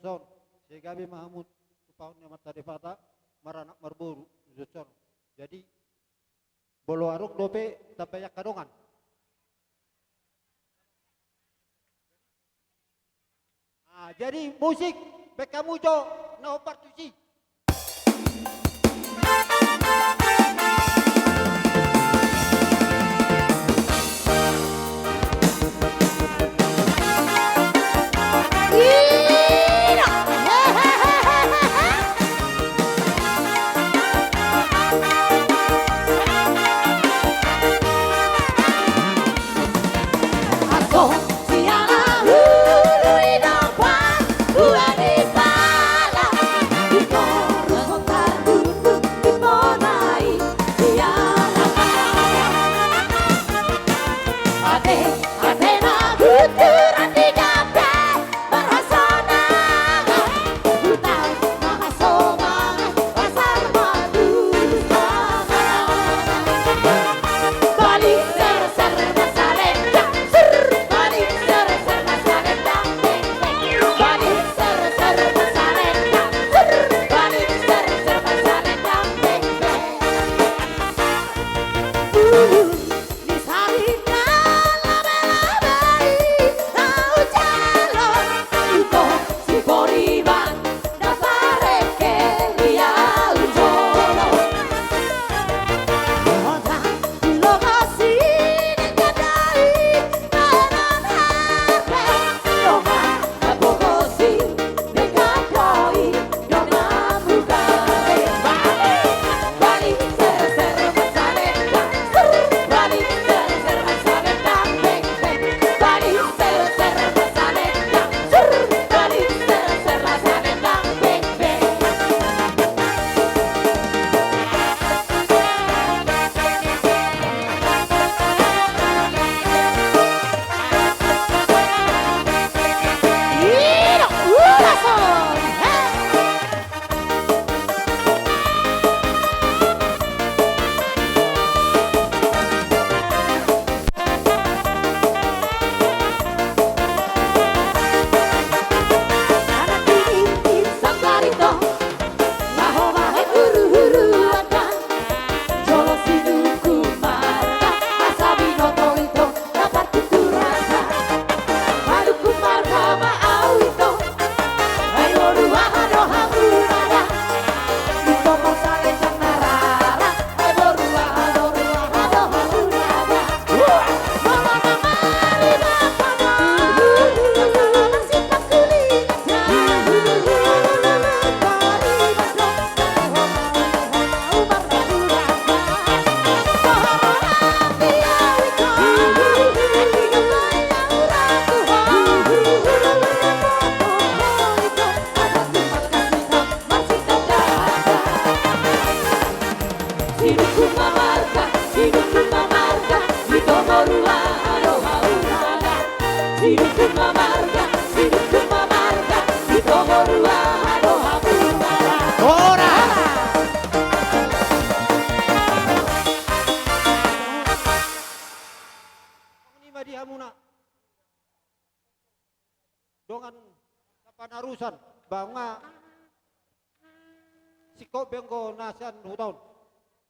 tahun. Saya gabi Mahmud tupahun yang mata de mata. Maranak marburu 17 tahun. Jadi bolo aruk dope tapayak kadongan. Jadi musik bekamu jo na opartusi. Dongan kapanarusan banga sikop bengko nasian hutaun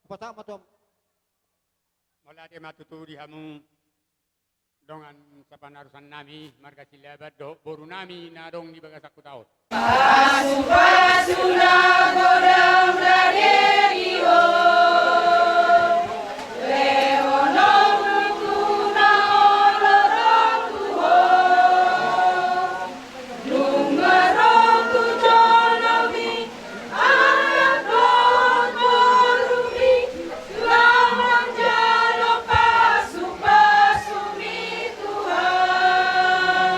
pasama tom
Mula di matuturi hamu dongan sa panarusan nami marga silabat do boru nami narong di bagasak kutaot.
Pasu-pasu na godam raderi ho Lehonom lukuna olorotu ho Lungaroku jonomi ayat borumi Lawan jalo pasu-pasu mi Tuhan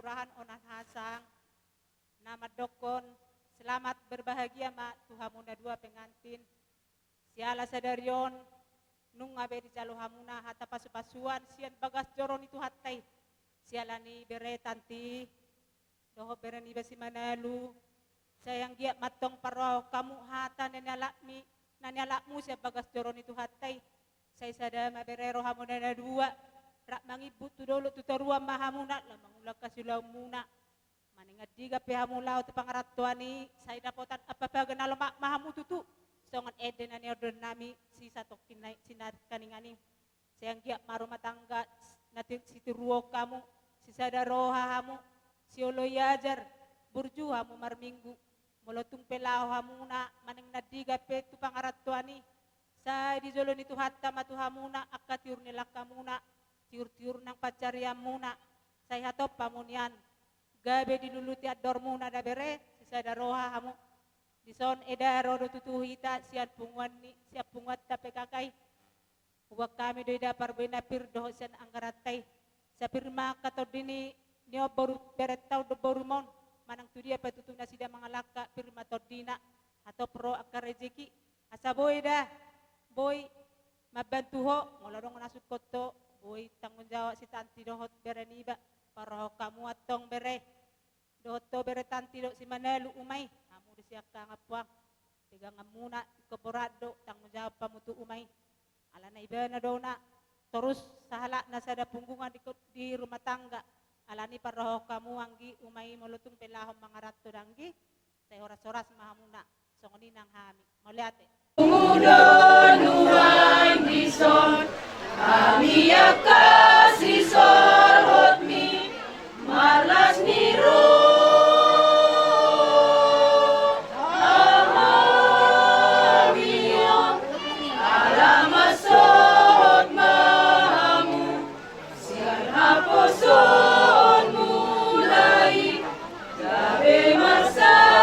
Kelurahan Onan Hasang, nama Dokon, selamat berbahagia mak Tuhan muda dua pengantin. Siala sadarion, nung abe di jalo hamuna hata pasu-pasuan, sian bagas joron itu hatai. Siala ni bere tanti, doho bere ni besi manalu, sayang giat matong paro kamu hata nanyalakmu siya bagas joron itu hatai. Saya sada mabere rohamuna na dua, rak mangibut tu dolo tu taruan mahamuna, lamang ulang kasilaw muna. Maningadiga pihamulaw ti pangaratuani, saya dapotan apa bagan alamak mahamu tutu. Songan eden ani order nami si satok sinar kaningani. Sayang giat marumah tangga natin si tiruo kamu, si sadaro hamu, si oloyajar, burju hamu marminggu. Molotung pelaw hamuna, maning nadiga pe tu pangaratuani. Sa di jolo ni Tuhatta matuhamuna akka tiur nila kamuna tiur-tiur nang pacarian muna saya hatop pamunian gabe diluluti ador muna da bere sisa daroha hamu dison eda rodo tutuhita sian punguan ni siap punguat tape kakai uwak kami doida parbena pir doho sian anggaratai sa pirma katodini nio baru beretau do baru mon manang tu dia patutuna sida mangalaka pirma todina atau pro akka rezeki asa boida boy mabantu ho mula dong nasut koto boy tanggung jawab si tanti dohot bere niba para kamu atong bere dohoto bere tanti do si manalu umay kamu disiaka ngapuang pegang muna keborado tanggung jawab pamutu umay ala na iba na do na terus sahala na sada punggungan di rumah tangga ala ni para kamu anggi umay mulutung pelahom mangarato danggi saya horas-horas mahamuna songoni nang hami moliate
Mudon nuan bison, kami kasih sorot mi, malas niru. Amamion, alamat sorot mahamu, sian haposon mulai, gabe masa.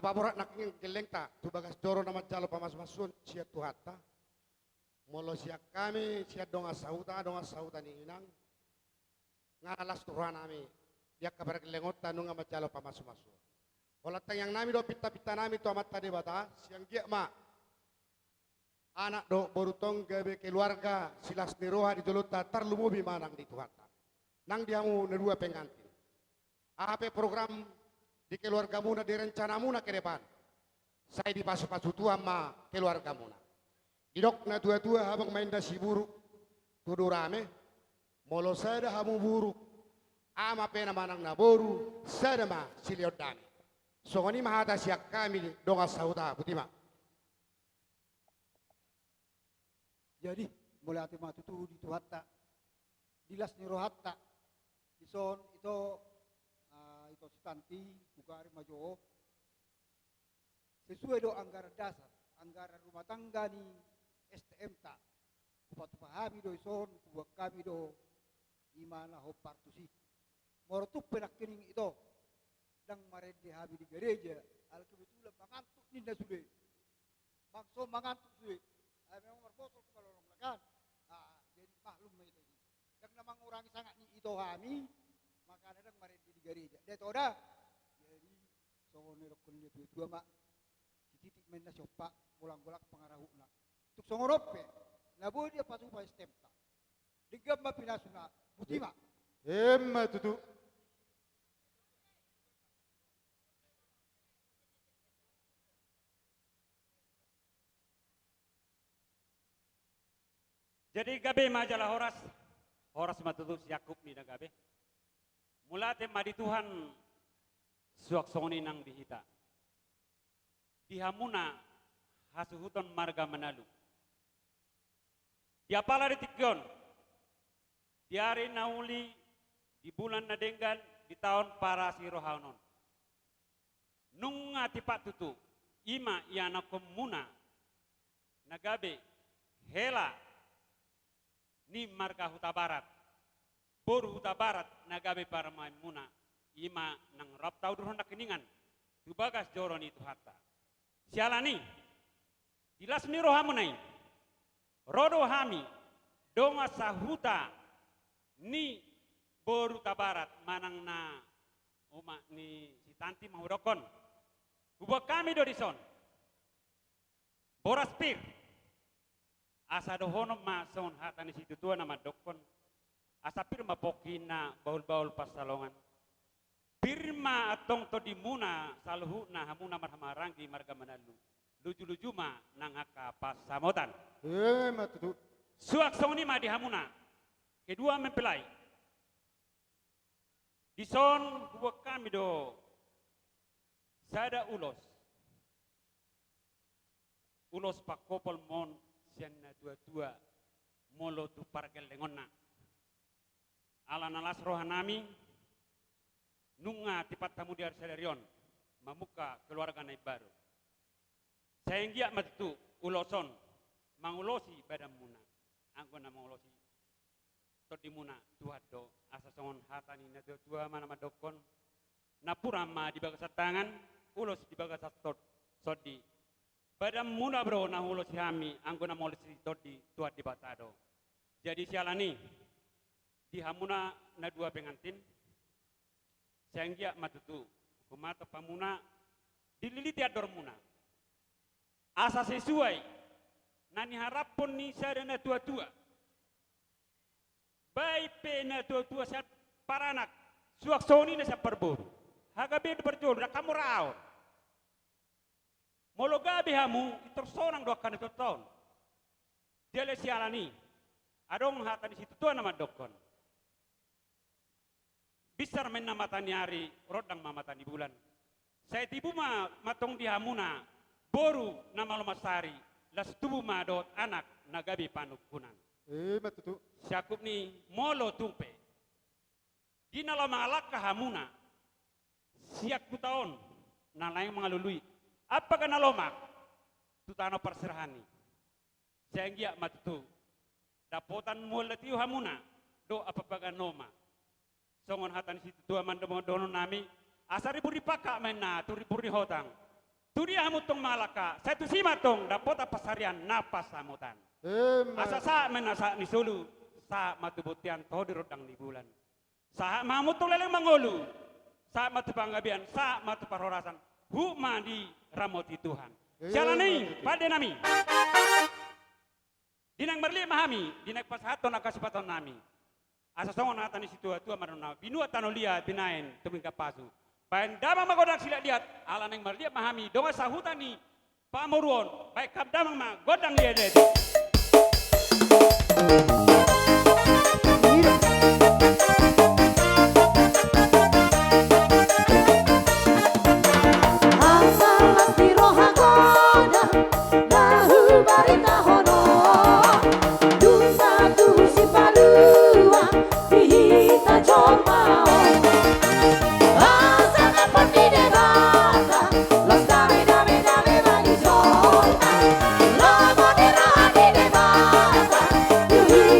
paborak nak ingin geleng ta, tu bagas doro nama jalo pamas masun sia tuhata. Molo sia kami sia donga sauta ni inang. Ngalas turuan nami, dia kabar gelengota nunga majalo pamas masun. Olatang yang nami do pita nami tu amat tadi bata, siang giak ma. Anak do borutong gabe keluarga silas niroha di joluta tarlumubi manang di tuhata. Nang diamu nedua pengantin. Apa program di keluarga muna di rencana muna ke depan. Saya di pasu-pasu tua ma keluarga muna. Di dok na tua-tua habang main da si buruk. Tudu rame. Molo saya dah hamu buruk. Ama pena manang na boru. Saya ma siliot dami. So ini mahata siak kami donga sauta butima.
Jadi mulai hati matu tu di tuhatta. Dilas ni rohatta. Ison itu itu sitanti bukari majo. Sesuai do anggaran dasar, anggaran rumah tangga ni STM ta. Kupatu pahami do ison, kubuat kami do imana ho partusi. Morotup penak kening itu. Dang marende habi di gereja, al kebetulan mangantuk ninda sude. Makso mangantuk sude. Memang berbotol kalau orang lagan. Jadi maklum itu. Yang namang orang sangat ni itu kami, maka ada marende di gereja. Dia tahu dah. Jadi songone rokon dia tua mak. Titik main na siopa, bolang-bolak pengarahuna. Tuk songorope, labo dia patu pa stemta. Digam ma pinasuna, butima.
Emma tutu.
Jadi gabe majalah horas matutus Yakub ni na gabe. Mulate madi Tuhan suak songoni nang dihita. Dihamuna hasuhuton marga menalu. Diapala ditikyon. Diari nauli di bulan nadenggan di tahun para sirohanon. Nunga tipak tutu ima iana komuna nagabe hela ni marga huta barat. Boru huta barat nagabe para maimuna ima nang rap tau durhon keningan. Tubagas joron itu hatta. Sialani dilas ni rohamunai. Rodo hami donga sahuta ni boru huta barat manang na uma ni si tanti mahudokon. Kubak kami do dison. Boras pir. Asa dohono ma son hata ni situ tua nama dokon. Asa pir mapokina baul-baul pasalongan. Pirma atong to dimuna saluhu na hamuna marhamaranggi marga manalu. Luju-luju ma nangaka pasamotan.
Matutu.
Suak soni ma di hamuna. Kedua mempelai. Dison kubak kami do. Sada ulos. Ulos pakopol mon sianna dua-dua molo tu pargel lengonna. Ala-nalas rohanami nunga tipat tamu di Arsadarion mamuka keluarga naik baru. Sehingga matu uloson mangulosi badan muna. Angko na mangulosi todi muna tuado asasongon hatani na dua mana madokon napurama di bagas tangan ulos di bagas tot sodi. Badan muna bro na ulosi hami angko na mangulosi todi tuad di batado. Jadi sialani di hamuna na dua pengantin sehingga matutu kumata pamuna dililiti ador muna asa sesuai nani harapon ni sadana tua-tua baik pena tua-tua saat paranak suak soni na sa perburu hagabe berjol na kamu raon mologabe hamu itorsonang dokan ito tahun jele sialani adong hata di situ tua nama dokon bisar men na mata nyari rodang mamatani bulan. Saya tibu ma matong di hamuna boru na malumasari las tubu ma dot anak nagabi panukunan.
Matutu.
Siakup ni molo tumpe. Di nala malak ka hamuna siak ku taon na laing mangalului. Apakah nalomak? Tutano perserahani. Sehingga matutu dapotan muletiu hamuna do apapagah noma. Songon hatan situ tua mandomo dono nami asari buri paka mena turi buri hotang Turi hamutong malaka, satu simatong dapot pasarian napas samutan. Asa sa menasa ni sulu, sa matubutian toh dirodang di bulan. Sa mamutong leleng mangolu, sa matupanggabian, sa matuparorasan, hukma di ramoti Tuhan. Sialanay, pada nami. Dinang marli mahami, dinang pasahaton akasipaton nami. Asa songon natan ni situa tua marona, binua tanolia binain tumingka pasu. Baik damang magodak sila lihat, ala neng marli mahami, donga sahutan ni pamuruon, baik kap damang ma godang dia deh.
Yuhi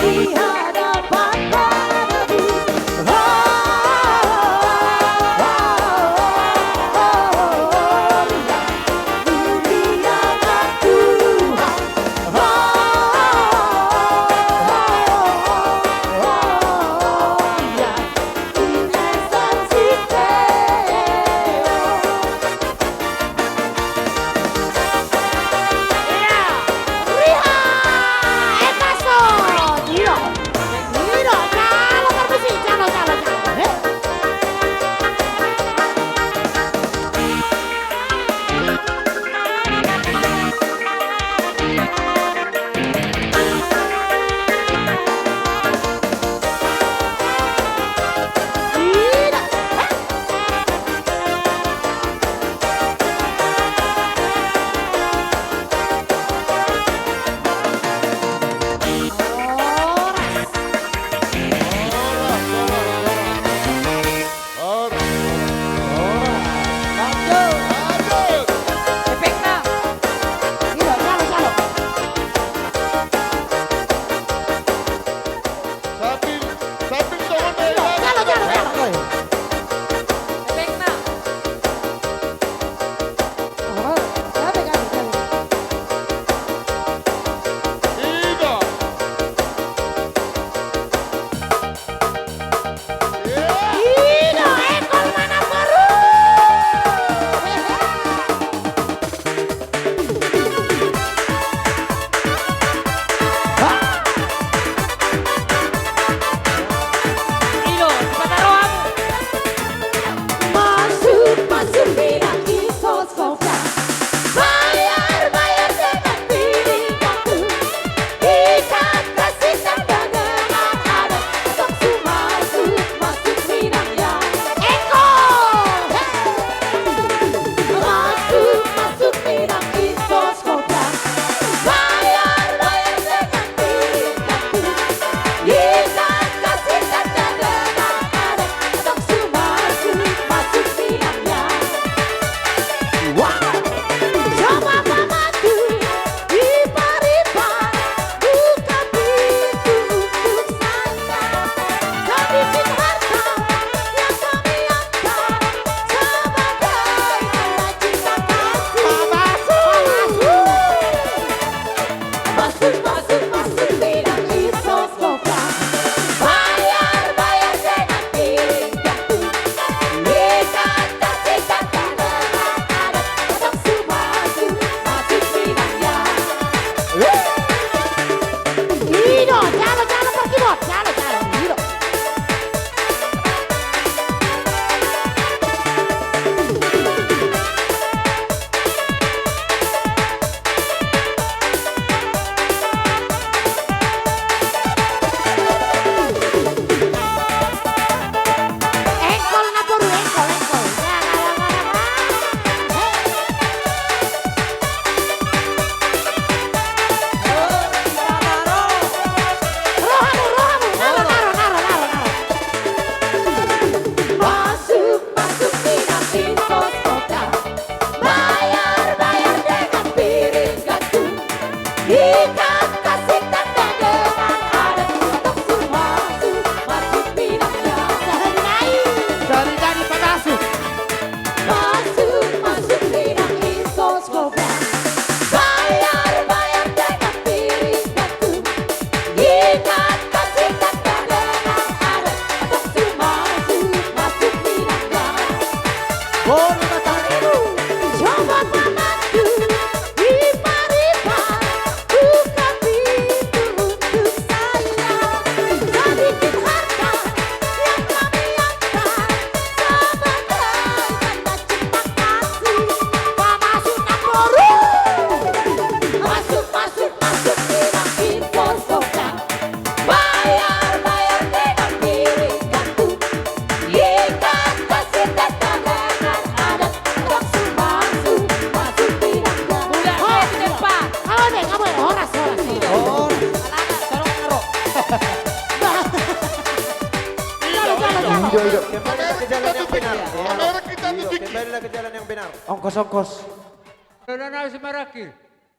di hadapan padamu. Muliakan Tuhan. In excelsis Deo. Riha, Ekaso, Giro, Giro, calo permisi, calo. Masuk bilang Isos Kopda. Bayar dengan piring batu. Ikat kasih tanda dengan adat. Masuk minangnya. Eko. Masuk minang Isos Kopda. Bayar dengan piring batu. Ikat kasih tanda dengan adat. Masuk minangnya. Coba pematu di Pariban, buka pintu untuk saya. Sedikit harta yang kami antar sebagai tanda cinta kasih. Masuk bilang Isos Kopda. Bayar dengan piring batu. Ikat kasih tanda dengan adat. Masuk minangnya. Giro, calo pergi bot, calo, Giro. Engkol ngapuru, engkol. Rohamu, naro. Masuk minang Isos Kopda. Bayar dengan piring batu. Ikat kasih tanda dengan adat. Masuk minangnya. Dari Pagasuh. Masuk minang Isos Kopda. Bayar dengan piring batu. Ikat kasih tanda dengan adat. Masuk minangnya. Coba pematu di Pariban, buka pintu untuk saya. Sedikit harta yang kami antar sebagai tanda cinta kasih. Masuk Naporu. Masuk bilang Isos Kopda. Bayar dengan piring batu. Ikat kasih tanda dengan adat. Masuk minangnya. Kamu horas.
Kembalilah ke jalan yang benar.
Ongkos.
Ulana si Marakir.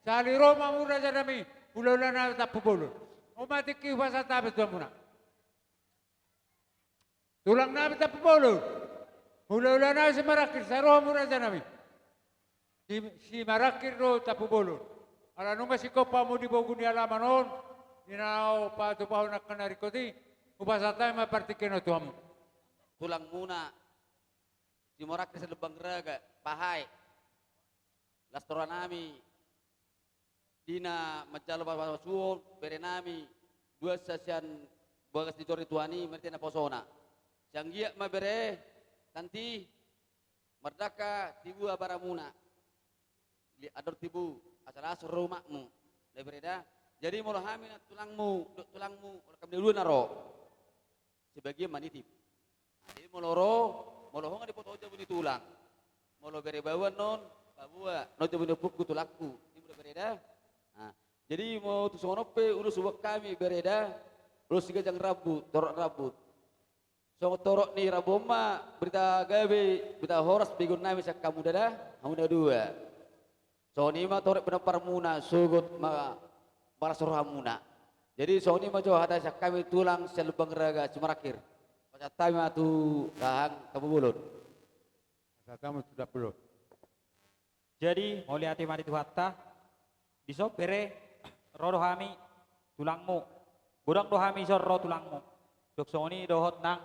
Sali Roma mura janami. Ulana tak pubulun. Umatik kiwasa tapos doon muna. Tulang namin tapos polo. Hula-hula na si Marakir, sa roho muna dyan namin. Si Marakir ro tapos polo. Ala nung si Kopa mo di bogo ni alaman noon, ninao pa ito pa na kanarikoti, upasa tayo mapartikin na tuwam.
Tulang muna. Si Marakir sa lubang raga, pahay. Lastora nami. Dina majalo pa suon, pere nami. Dua sasian bagas di tori tuani, merti na posona. Sanggia mabere, nanti merdaka tibu abaramuna. Ador tibu, asal-asal rumahmu. Lebereda. Jadi mula hamil tulangmu, kam dulu naro. Sebagian manitip. Jadi moloro, molo honga di foto aja bunyi tulang. Molo bere bawan non, babua, no coba nepuk tulakku. Ini udah bereda. Nah, jadi mau tu sonope urus ubak kami bereda, urus tiga jang rambut, torok rambut. So torok ni raboma berita gawe, berita horas bigun nami sak kamu dada, kamu dah dua. So ni ma torok penapar muna, sugut ma para surhamuna. Jadi so ni ma jo ada sak kami tulang selubang raga Marakir. Pada time tu kahang kamu bulut.
Kamu sudah belum.
Jadi mau lihat mari tuhatta diso pere rodo hami tulangmu. Budak do hami sor ro tulangmu. Dok soni dohot nang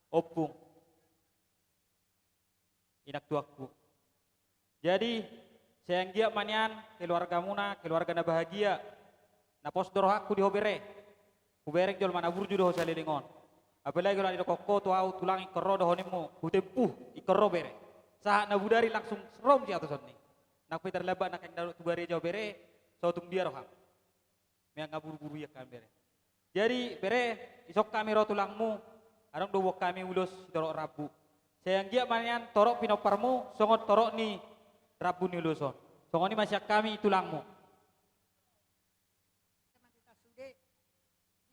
opung. Inak tuakku. Jadi sayang dia manian keluarga muna, keluarga na bahagia. Na pos doro aku di hobere. Hobere jol mana burju do salilingon. Apalagi kalau ada koko tu au tulang ikero do honimu, hutempuh ikero bere. Saat na budari langsung serom di atas ni. Nak peter lebat nak yang dalam tubare jauh bere, sautung dia roham. Yang ngaburu-buru ya kami bere. Jadi bere isok kami ro tulangmu, arang do wok kami ulus torok rabu. Sayang dia manian torok pinoparmu, songot torok ni rabu ni uluson. Songot ni masyak kami tulangmu.
Di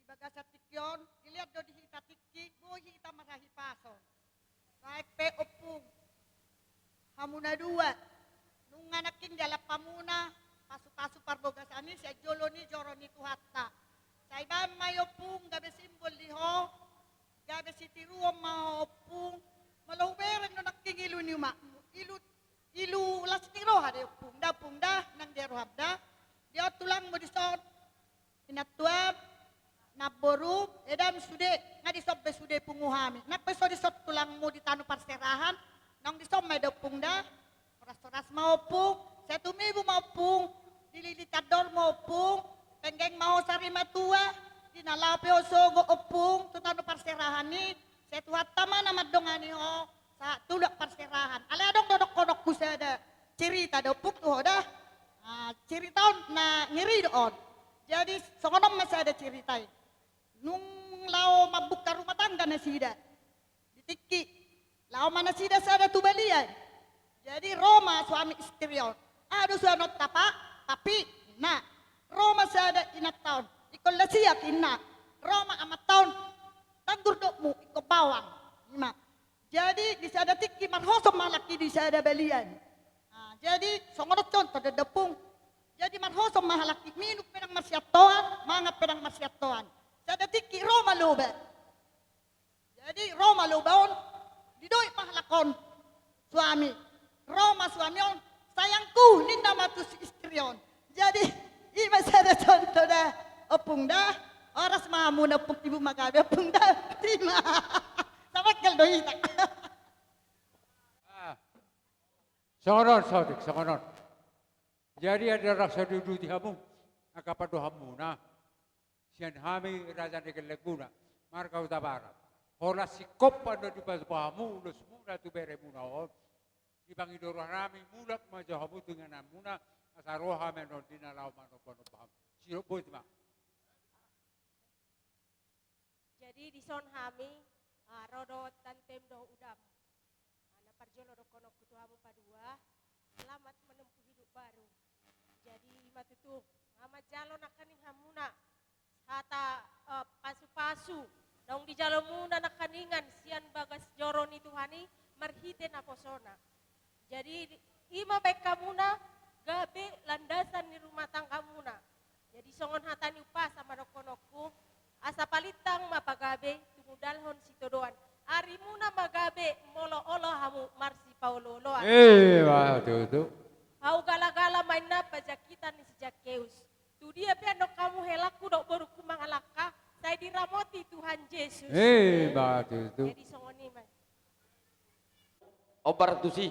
bagasat tikyon, dilihat do di hita tikki, boy hita marahi pason. Naik pe opung. Hamuna dua. Nung anaking dala pamuna, pasu-pasu parbogasani, siya joloni joroni tuhatta. Sa iba mayopung, gabi simbol liho, gabi si tiruom mahopung, malahuberen no naking ilu ni umakmu. Ilu las tiro hade opung da, nang derohabda, dia tulang mo dison, inatuab, naboru, edan sude, nga disob besude punguhami. Nakpeso disot tulang mo di tanu parserahan, nang disom may dopung da, oras-oras maupung, saya tumibu maupung, dililitador maupung, penggeng mau sari matua, dinalapi osogo opung, tutano parserahan ni, saya tuhat tama na madongani ho, sa tulak parserahan. Ala dong dodok-kodok ku saya ada cerita dopuk tuh dah, cerita na ngiri doon. Jadi songonom masih ada ceritain. Nung lao mabuk ka rumah tangga na sida, ditiki, lao mana sida sada tu balian. Jadi Roma suami istri on. Aduh suami tapi nah Roma sada inak tahun. Ikol lasiak inak. Roma amat tahun. Tanggur dokmu ikut bawang. Lima. Jadi di sada tiki marhosom malaki di sada balian. Nah, jadi songodot contoh de depung. Jadi marhosom mahalaki minuk pedang marsiatoan, mangap pedang marsiatoan. Sada tiki Roma loba. Jadi Roma lobaon didoi mahalakon suami. Roma suamion sayangku ninda matus istrion. Jadi ima sada contoh dah opung dah oras mamu na opung ibu magabi opung dah terima. Sama kel doita.
Songonon saudik, songonon. Jadi ada rasa duduk di hamu, akapado hamu na. Sian hami raja negel leguna, marka utabara. Hola sikop ando di pas hamu, ulus muna tu bere muna on. Ibang idorah nami mulak majahamu dengan amuna asaroha menon dinalau manopono paham. Siro boy ma.
Jadi di son hami rodo tantem do udam. Ana parjolo do kono kutuhamu padua selamat menempuh hidup baru. Jadi matutu amat jalo nakaning hamuna hata pasu-pasu dong di jalo muna nakaningan sian bagas joroni tuhani marhite na posona. Jadi ima baik kamuna gabe landasan di rumah tangga muna. Jadi songon hatani upah sama dokonoku, asa palitang mapagabe tumudalhon sitodoan. Arimuna magabe molo-olo hamu marsi pauloloan.
Tutu.
Hau gala-gala main na pajakitan ni sejakeus. Tu dia piano kamu helaku dok baru kumangalaka. Saya diramoti Tuhan Yesus.
Tutu.
Jadi songoni man.
Obar tusi.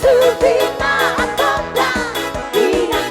Subina atonda, ina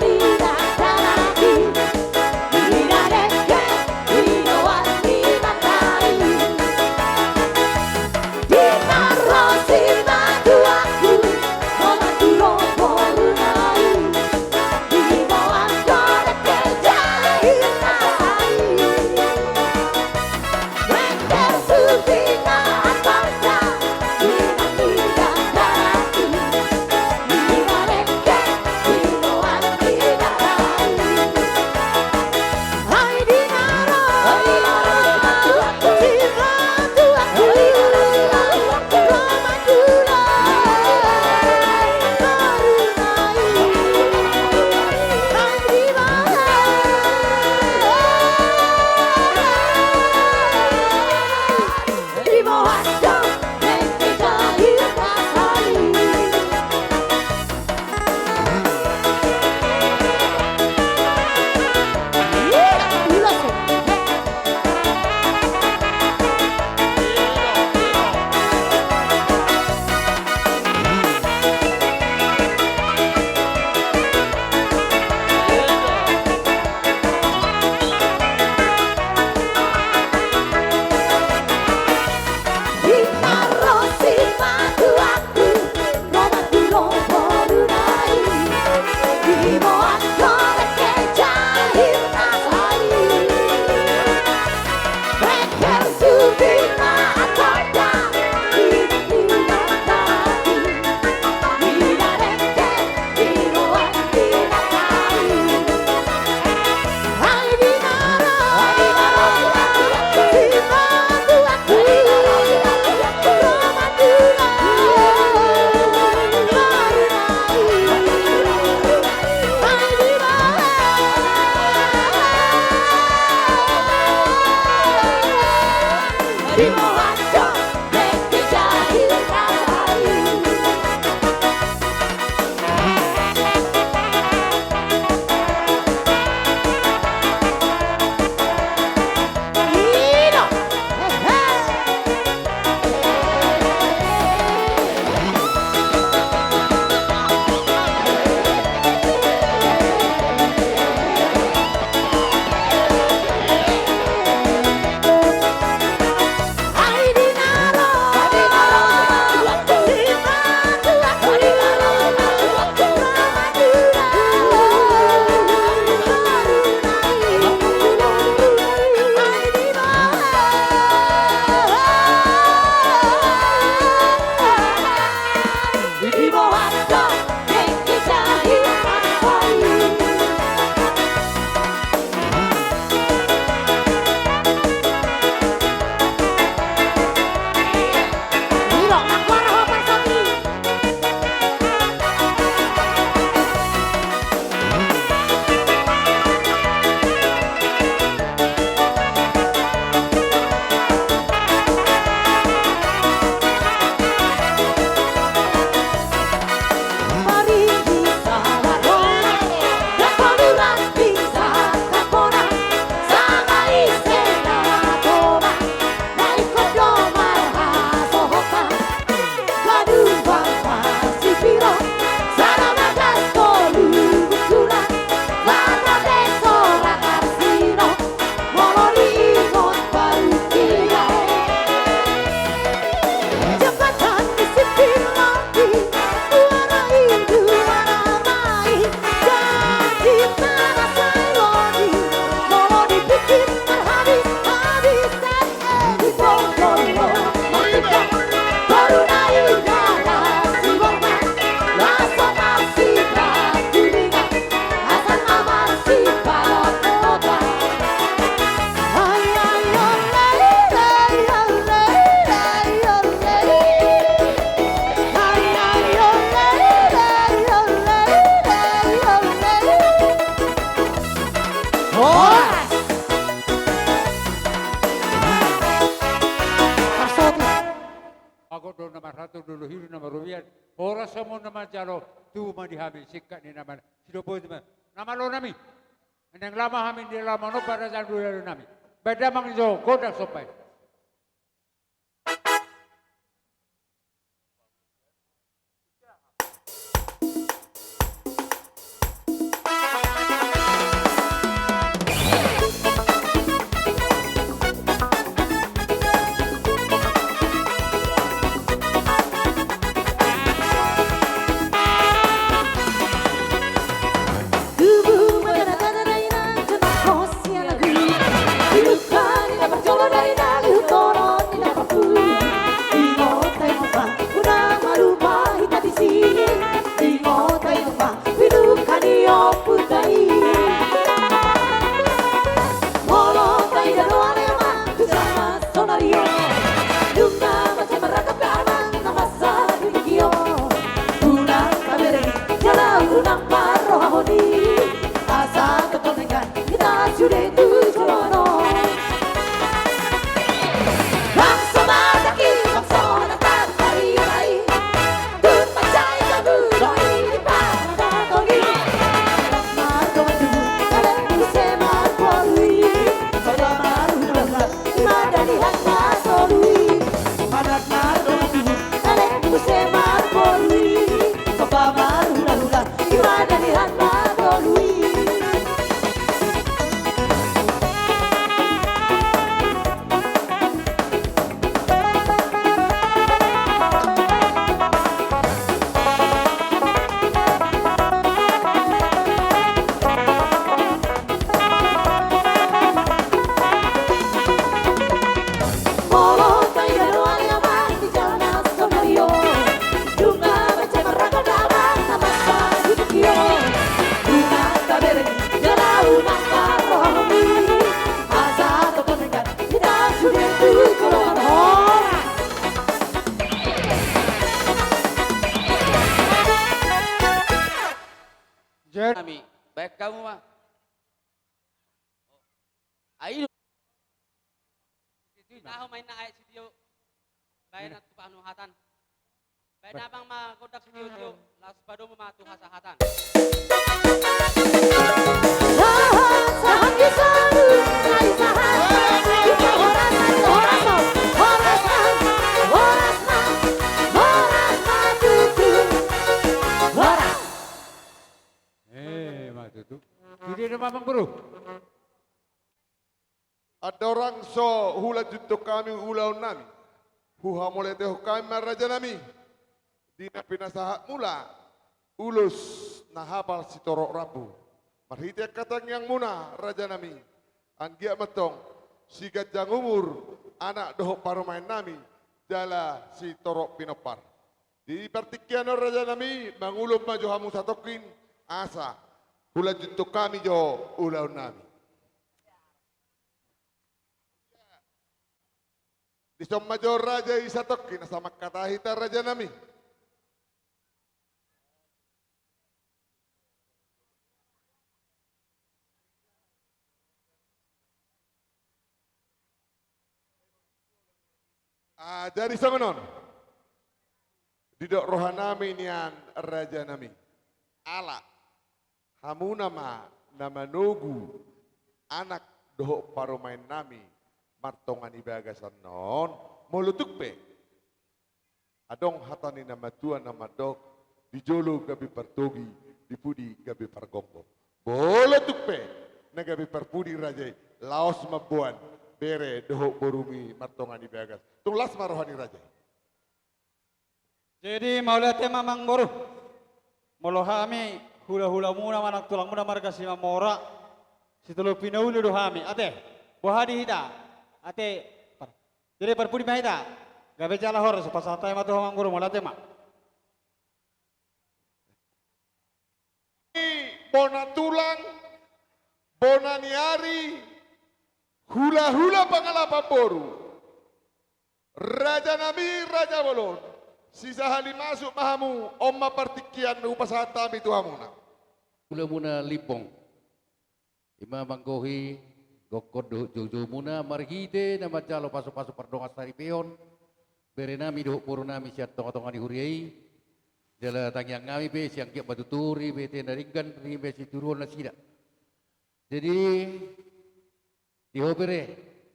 magot do nama ratu dulu hiru nama rubian. Ora semua nama jalo tu madihami sikat ni nama sidopo itu nama lo nami. Yang lama kami di lama no pada jangan dulu nami. Beda mang jo godak sopai.
Tubuh mendadak dari nanti kos yang lagu. Hidupkan di dapat jolo dari nalu koron di dapat pun. Ingotai apa, udah malu pahit di sini. Ingotai apa, hidupkan di oputai. Molotai dan walema, tu sama sonario. Dunga macam merakam ke aman, nama sakit kio. Unang kamere, jalan unang parohoni. Asa ketonengan, kita sudah tujuan. Bangsa madaki, bangsa datang dari lain. Dun macai kamu, doi di pangkatongi. Marco maju, kalian bisa marpolui. Saya maru dalam, dimana lihat matolui. Padat marco maju, kalian bisa marpolui. Sopa maru dalam, dimana lihat matolui. Molotai dan walema di jalan sonario. Dunga macam merakam dalam nama sakit kio. Unang kabere, jalan unang parohoni. Asa ketonengan, kita sudah tujuan.
Kami, baik kamu mah. Ayo.
Tahu main na ay studio. Bayan at panuhatan. Bayan abang magodak studio. Las pado mo matuha sa hatan.
Sahan kisaru, kali sahan. Kita horasan, horasan, horasan, horasan, horasan tutu. Horas.
Matutu. Hindi na mamang bro.
Ada orang so hula junto kami ulau nami. Huha mulai teh kami maraja nami. Dina pinasahat mula. Ulus nahapal si torok rabu. Marhite katang yang muna raja nami. Anggia metong. Si gajang umur. Anak dohok parumain nami. Jala si torok pinopar. Di pertikian raja nami. Mangulum maju hamu satokin. Asa. Hula junto kami jo ulau nami. Di major raja isatok kina sama kata hita raja nami. Jadi sangonon. Didok rohanami nian raja nami. Ala. Hamu nama nugu. Anak dohok parumain nami. Martongan ibagasan non molutuk pe adong hatani nama tua nama dok di jolo gabi pertogi di pudi gabi pargombo bolutuk pe na gabi perpudi rajai laos mabuan bere dohok borumi martongan ibagas tung las marohani rajai.
Jadi maulah tema mang boru molohami hula-hula muna manak tulang muna marga si mamora situlo pinaulu dohami ate bohadi hita ate jadi perpudi mahita gabe jala hor so pasatay matu hamang guru mola tema
bona tulang bona niari hula-hula pangalapa boru raja nami raja bolon sisa hali masuk mahamu omma partikian upasatami tuhamuna
hula muna lipong ima manggohi gokod jojo muna margide na majalo paso-paso pardongas tari peon berenami doh nami siat tong-tongan dihuriai jala tangyang ngami be siang kiap batuturi be tenda ringgan rimbe si turun na sida. Jadi di hopere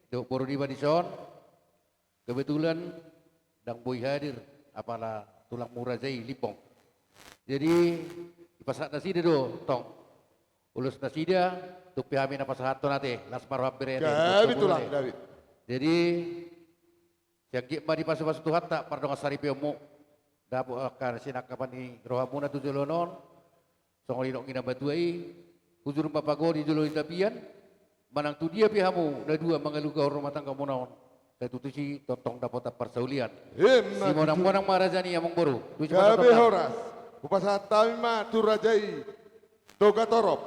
doh poro di badison kebetulan dang boy hadir apalah tulang murazai lipong. Jadi ipasak nasida do tong ulus nasida tuk pihami na pasahato nate lasmar hapere.
Gabi tulang gabi.
Jadi siang kiap di pasu-pasu Tuhan tak pardong asari piomo dapo akar sinak kapan ni rohamuna tu jolonon songoli nok ngina batuai hujur papago di jolo itapian manang tu dia pihamu na dua mangaluga rumah tangga munaon satu tu si totong dapat persaulian si monang-monang marajani among boru
gabe horas upasa tamima tu rajai toga torop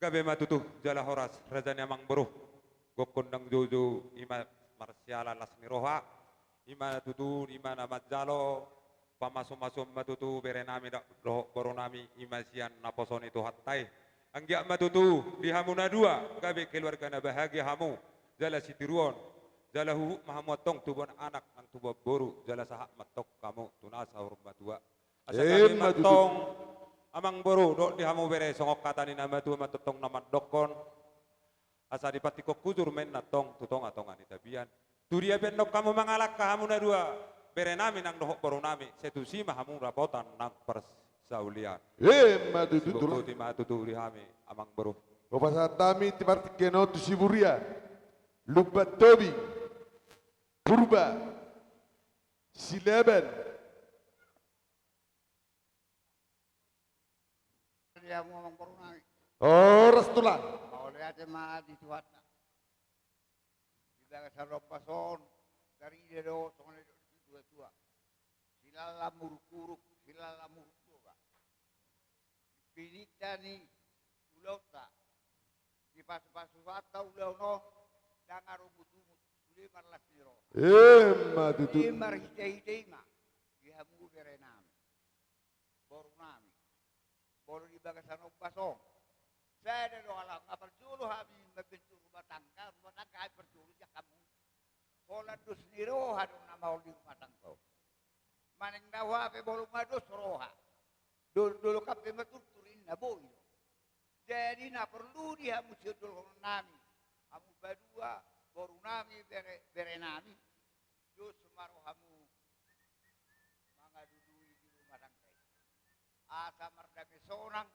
gabe matutu jala horas rajani amang boru gokondang jojo ima marsiala lasmiroha ima tutu ima nama jalo pamasum-masum matutu berenami dak roh boronami ima sian naposoni tu hattai anggia matutu di hamuna dua gabe keluarga na bahagia hamu jala sitiruon jala hu mahamotong tubon anak nang tubo boru jala sahak matok kamu tunasa hormat dua asa kami matong amang boru dok di hamu bere songok katani nama tu matotong nama dokon asa dipati kok kujur men natong tutong atong anitabian turia benok kamu mangalak kamu na dua berenami nang dohok baru nami setusi mahamu rapotan nang persaulian
matutu tulang
matutu rihami amang baru
upasa tami timarti keno tu siburia lubat tobi purba silaban
dia ngomong baru nami
horas tulang
lihat mah di tuhatna tidak sarok pason dari dia do songone dua tua silala murkuruk silala murkuga pilitani ulota di pasu-pasu wata ulono dangar umut-umut sule marlas niro
matutu
mar hidei ma dihamu berenami boru nami boru di bagasan pasong saya do alam ngapal julu habi membentuk rumah tangga hai perjulu ya kamu kola dus niroha dong nama di rumah tangga maneng dawa pe bolu madus roha dulu kape metuturin na boy jadi na perlu dia muncul nami amu badua boru nami bere nami dus maroh hamu mangadudui di rumah tangga asa mardame sonang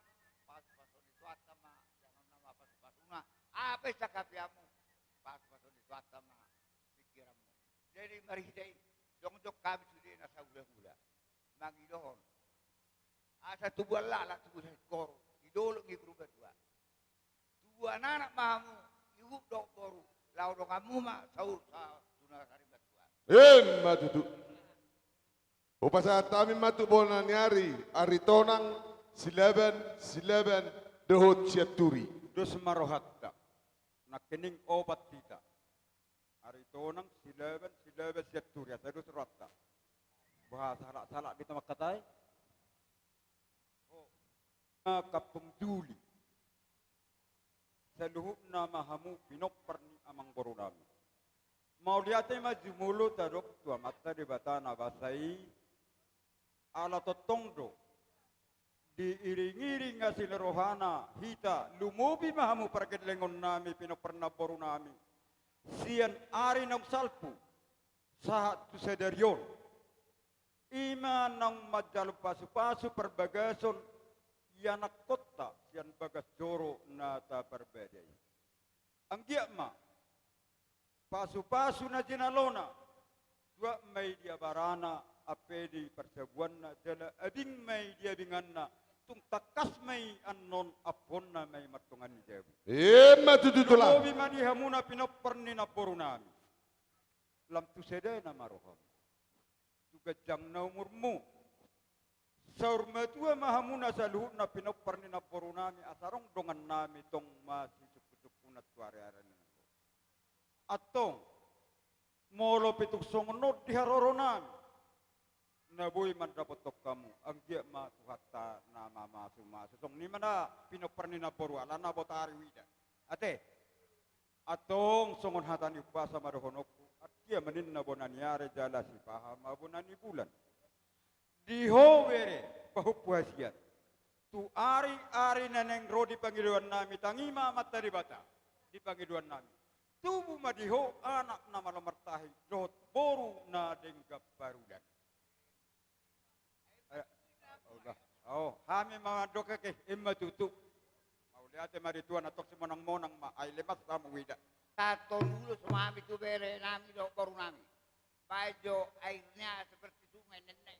atama jangan nama pas-pasuna apa sakapiamu pas-pasun itu atama pikiranmu jadi mari dei jong-jong kami sudah nasa hula-hula mangidohon asa tubuh lala tubuh koro idolo ngi gruba dua anak mahamu ibu dok boru lau dong kamu mah saur tuna karibat dua
matutu upasa tami matu bona nyari aritonang silaban dohot siaturi
dos marohatta nakening obat tita aritonang silaban siaturi asa dos ratta bahasa salah di tempat katai kapung juli seluhuk nama hamu pinok perni amang borunami mau lihatnya maju mulu taruk tua mata di batana basai ala totongdo diiring-iring ngasil rohana hita lumubi mahamu perkedelengon nami pinok pernah boru nami sian ari nang salpu saat tu sedarion ima nang majal pasu-pasu perbagason yanak kota sian bagas joro nata perbedai anggiak ma pasu-pasu na jinalona dua mei dia barana apedi persebuanna jala ading mei dia binganna tung takas mei anon aponna mei matungan jebu
matututulang
lobi mani hamuna pinoperni na porunami lam tu sede na maroham tu gajang na umurmu saur matua mahamuna saluhut na pinoperni na porunami asarong dongan nami tong masih cukup-cukunat tuare-are atong molo pituk songonot diharoronami naboy man dapat tok kamu anggia ma tuhata nama masu song ni mana pinoperni na boru ala na botari wida ate Atong songon hatani upasa marohonoku. Atia meninna bonaniare jala si pahama bonani bulan. Dihowere pahupuasiat. Tu ari-ari neneng rodi panggiluan nami tangima matari bata di panggiluan nami. Tubuh madiho anak nama lemertahi rot boru na denggap barudan. Oh, kami mga dokake imma tutu. Mau lihat mari tuan atok si monang-monang ma ay lemat sama wida.
Satu dulu semami tu bere nami do baru nami. Baju airnya seperti sungai nenek.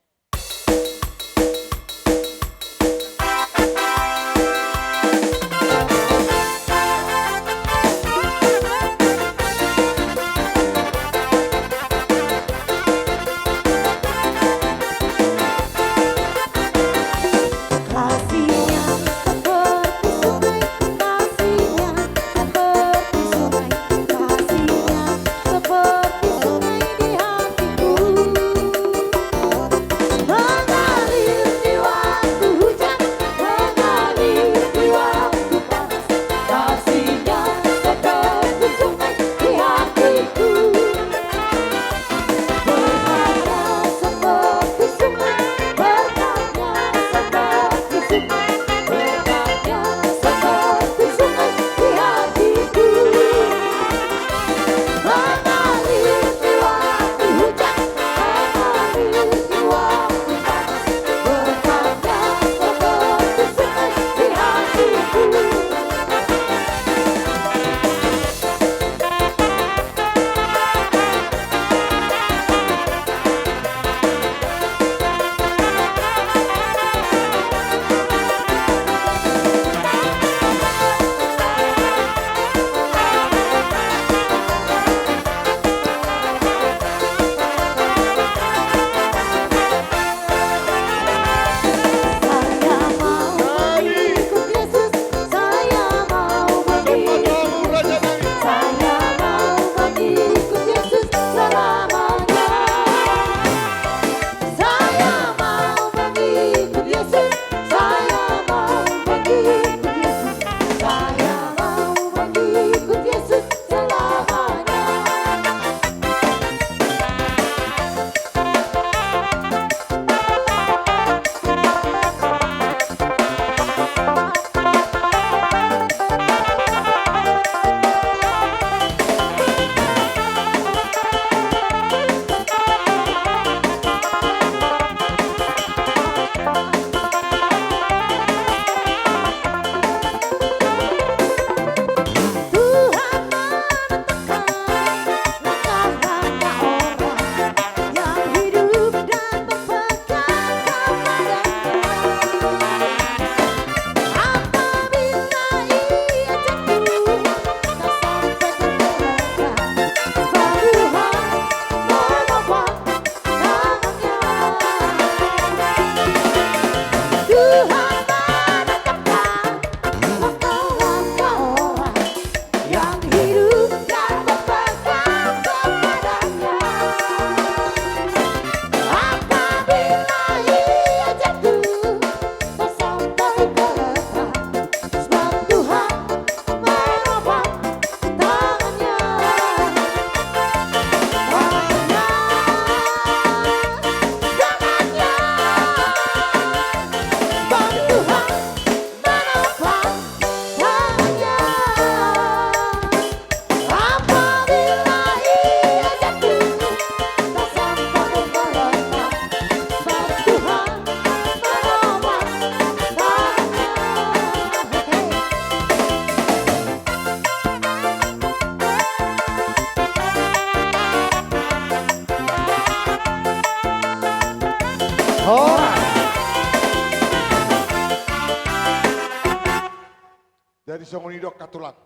Dari songonidok katulang.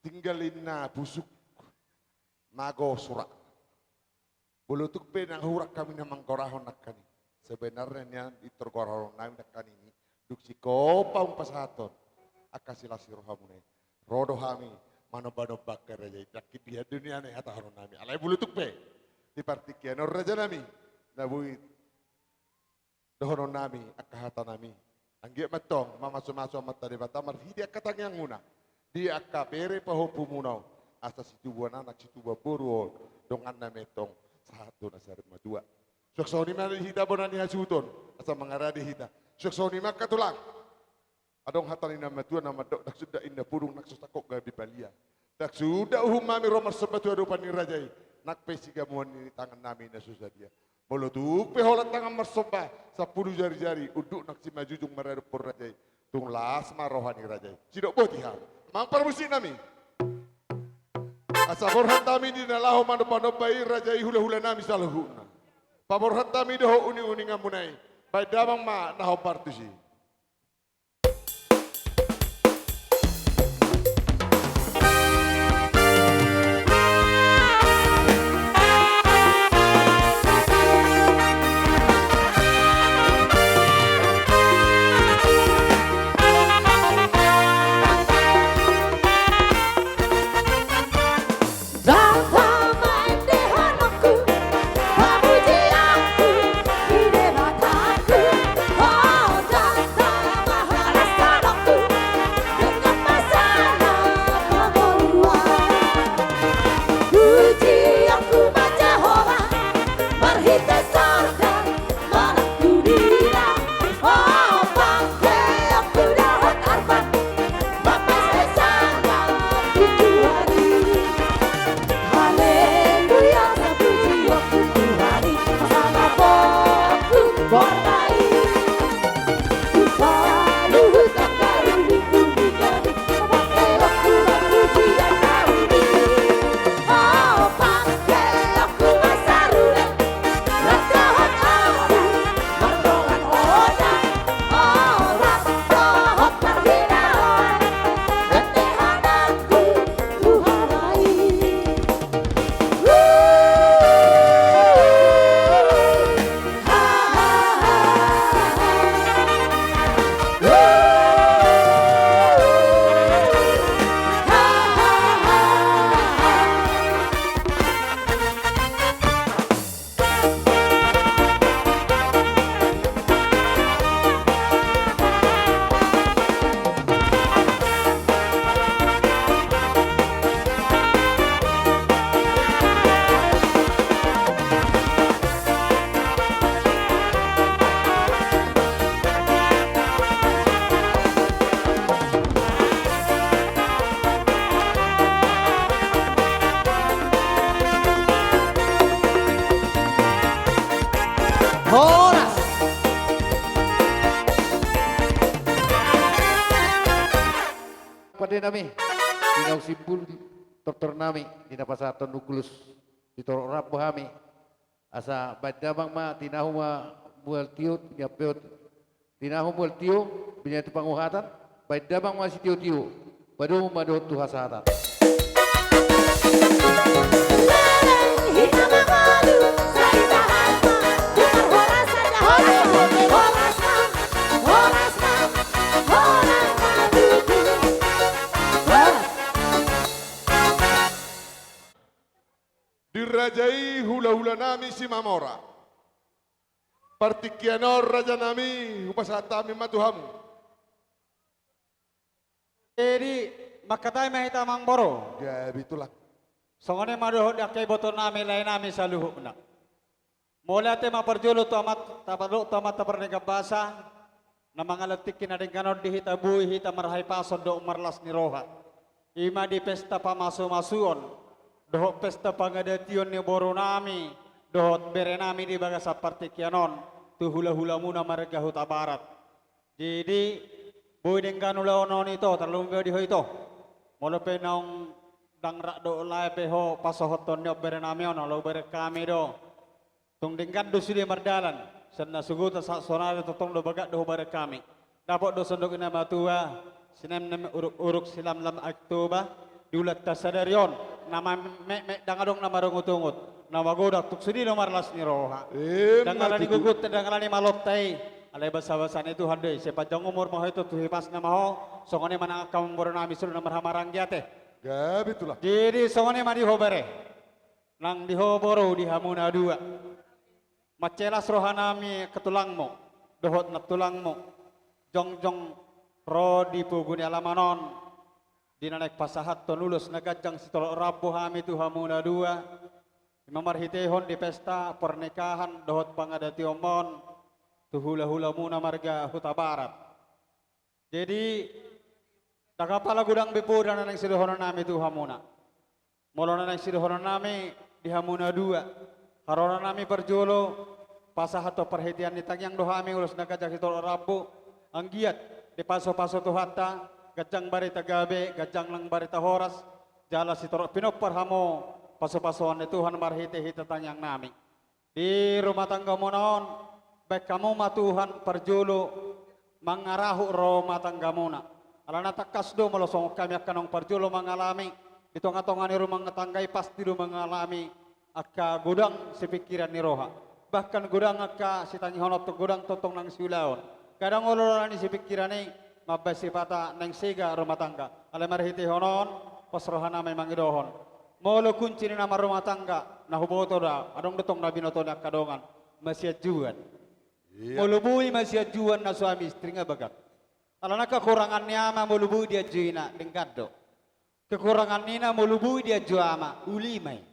Tinggalin na busuk. Mago surak. Bulutuk pe nang hurak kami namang korahon nakani. Sebenarnya niya itorkorahon namin nakani ini. Duksi kopang pasaton. Akasila sirohamune. Rodo hami. Mano-bano bakar aja. Yakit dia dunia nih hataharon nami. Alay bulutuk pe. Di partikian raja nami. Nabuit. Dohonon nami. Akahata nami. Anggi matong, mamaso-maso mata di bata, marhidia katang yang muna. Dia kabere pahopu munau. Asa situ buan anak situ baburu dongan na metong satu nasari madua. Suksoni mana hita bonani hasuton. Asa mengaradi hita. Suksoni maka tulang. Adong hatani nama tua nama dok dak sudah indah purung nak sustakok gabi balia. Dak sudah umami romar sebatu adupani rajai. Nak pesiga muan ini tangan nami na susah dia. Molotuk peholat tangan mersoba 10 jari-jari uduk nak si majujung meradu por rajai. Tung lasma rohani rajai. Sidok botihan. Mang permusi nami. Asa borhan tami di nalahu manupano bayi rajai hula-hula nami saluhuna. Paborhan tami doho uni-uni ngamunai. Baik damang ma naho partusi.
Horas.
Pada nami, tinau simpul dokter nami, tina pasatan nukulus, ditorok rapo hami, asa badamang ma tinahu ma mual tiut, nyapeut, tinahu mual tiu, binyatu panguhatan, badamang ma si tiu, badu madot tuhasatan.
Dirajai hula-hula nami si Mamora. Partikianor raja nami upasatami matuhamu.
Jadi makatay mahita mang boro.
Gabi itulah.
Songone maduhod akay boto nami lain nami sa luhok na. Mula te maparjulo to amat tabalo to amat taparniga basa na mga latikin na rin ganon di hita buhi hita marhay pason do marlas ni Roha. Ima di pesta pamaso-masuon. Dohot pesta pangadation ni boro nami. Dohot bere nami di baga sa partikianon. Tu hula-hula muna marga huta barat. Jadi buhi din ganula ono nito terlumbi di ho ito. Mula pe naong dangrak do lai pe ho pasohoton nyo bere nami ono lo bere kami do. Tung dingkan do sudi mardalan. Sana suguta sa sonare totong do bagat do bare kami. Dapat do sondok ina matua. Sinem uruk silam lam aktuba. Diulat tasadarion. Nama mek dangadong nama rungut-ungut. Nama godak tuk sudi no marlas ni Roha. Dangala ni gugut dangala ni malotay. Alay basa-basan itu handai. Sepanjang umur mau itu tuh pas nama ho. Songone mana kamu baru nami suruh nama hamarang giate.
Gabi itulah.
Jadi songone madi ho bare. Nang di ho boro di hamuna dua. Macelas rohanami ketulangmu, dohot na tulangmu, jong ro di puguni alamanon,
dinanek pasahat tonulus nagajang sitol rabu hami tu hamuna dua imamarhitehon di pesta pernikahan dohot pangadati omon tu hula-hula muna marga huta barat. Jadi nakapala gudang bipo dan nang sidohonon nami tu hamuna. Molo nang sidohonon nami di hamuna dua. Harona nami perjolo pasahat to perhitian di tangyang dohami ulus nagajang sitol rabu anggiat di paso-paso tu hatta gajang barita gabe, gajang lang barita horas, jala si torok pinopar hamo, paso-pasoan ni Tuhan marhiti-hita tanyang nami. Di rumah tangga mo noon, baik kamu matuhan perjulu, mangarahu rumah tangga mo na. Alana takas do malosong kami akan perjulu mengalami, di tonga-tonga ni rumah tanggay pasti do mengalami, akka gudang si pikiran ni roha. Bahkan gudang akka si tanyihonot to gudang totong nang siulaon. Kadang uluran ni si pikiran ni, mabasi pata neng siga rumah tangga. Ale marhiti honon, pasrohana memang idohon. Molo kunci ni nama rumah tangga, nahuboto da, adong detong na binoto na kadongan, masih juan. Molo bui masih juan na suami istri nga bagat. Alana kekurangan niama molo bui dia juina dengkado. Kekurangan nina molo bui dia juama ulimai.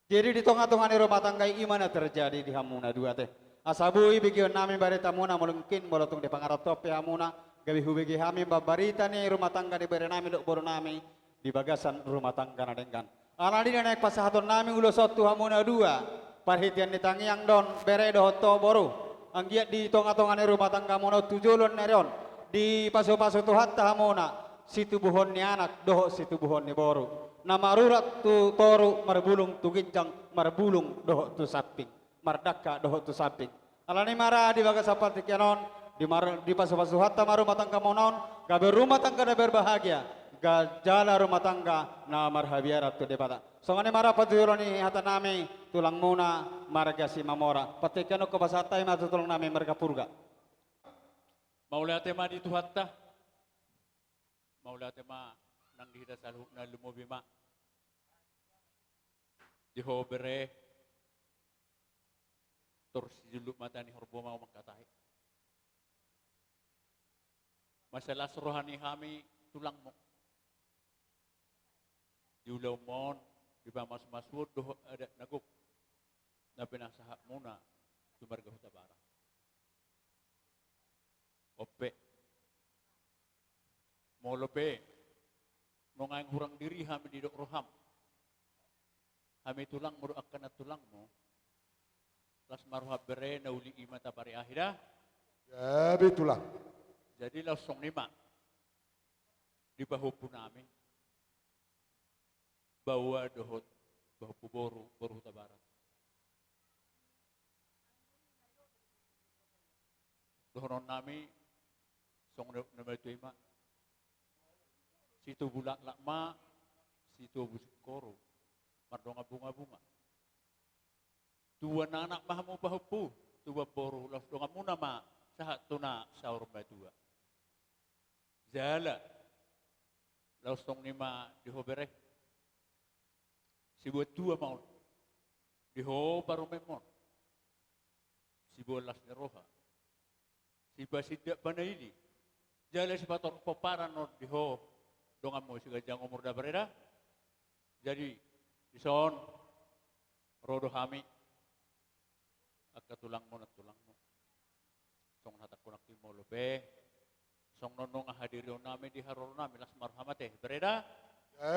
Jadi di tengah-tengah ni rumah tangga imana terjadi di hamuna dua teh. Asabui bigion nami barita muna mungkin molotong di pangarap tope hamuna. Gabi hubigi hami babarita ni rumah tangga di bere nami dok boro nami di bagasan rumah tangga na dengkan. Alani na naik pasahaton nami ulo sotu hamuna dua. Parhitian di tangiang don bere dohoto boru. Anggiat di tonga-tonga ni rumah tangga muna tujulon nerion. Di paso-paso tu hatta hamuna situ buhon ni anak doho situ buhon ni boru. Nama rurat tu toru marbulung tu ginjang marbulung doho tu saping. Mardaka doho tu saping. Alani marah di bagas seperti kianon. Di pasu-pasu hatta rumah tangga monon, gabe rumah tangga na berbahagia, gajala rumah tangga na marhabiara tu debata. Songane mara patuyuro ni hata nami tulang muna marga si mamora. Patikano ko basatay matutulong nami marga purga.
Maula tema di tuhatta, maula tema nang dihida salhuk na lumubima, di hobere, torsi juluk mata ni horbo mau mengkatai. Masalah rohani kami tulang mo. Di ulaw mon, di ba mas-masud, doho ada naguk. Na pinasahak muna, tumarga huta bara. Ope. Molope. Nungayang hurang diri kami di dok roham. Kami tulang mo akan na tulang mo. Las maruha bere na uli imata pari akhirah.
Gabi tulang.
Jadi langsung lima di bahu punami bawa dohot bahu boru huta barat dohonon nami song nama itu ima situ bulak lakma situ busik koro mardonga bunga-bunga dua anak mahamu bahu pu dua boru las donga muna ma sahat tuna saur badua Jala, langsung nima dihobere, si buat dua mau, diho baru memon, si bolas neroha, si basidak bana ini, jala si pator peparan no diho, dongan mo si gajang umur dah bereda, jadi dison, rodo hami, akka tulang mo, song hatak kunak timo lobe. Song nonong hadirin nami di haror nami las marhamate bereda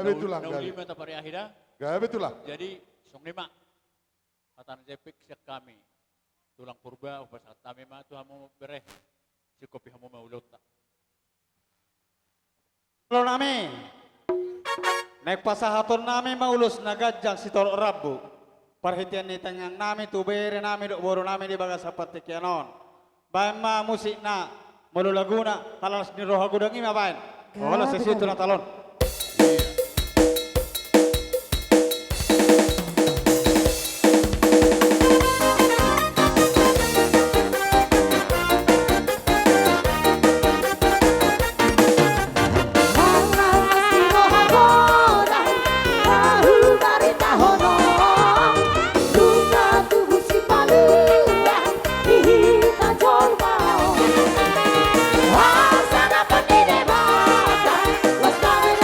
betul lah
lima tapari akhirah
betul lah
jadi song lima hatan jepik siak kami tulang purba upas kami ma tu hamu bereh si kopi hamu maulot tak
Lo nami naik pasahaton nami maulus nagajang sitol rabu perhitian ni tangang nami tu bere nami dok boru nami di bagas seperti kianon bama musik na Malu laguna, kalau di roha gudang ini apain? Kalau sesitu na talon.
Sana pandine mata, was coming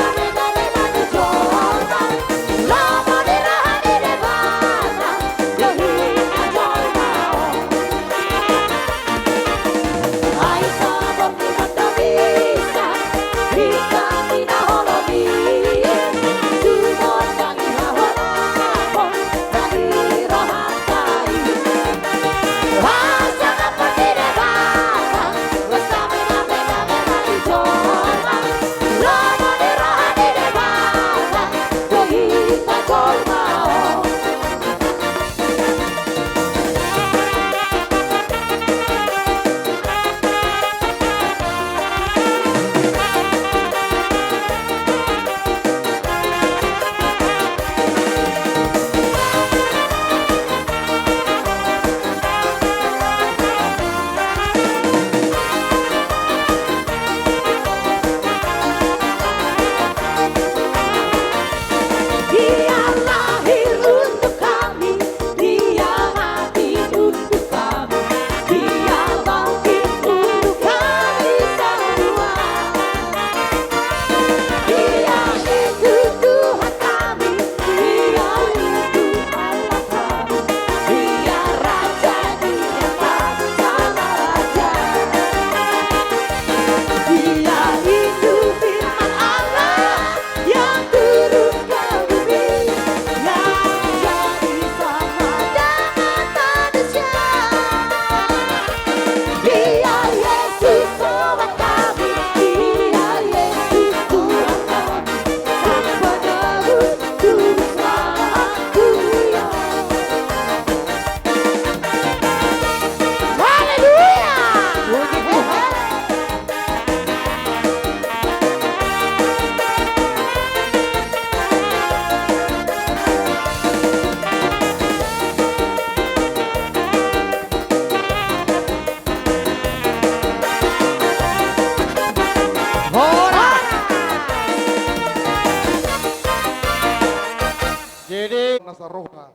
roha.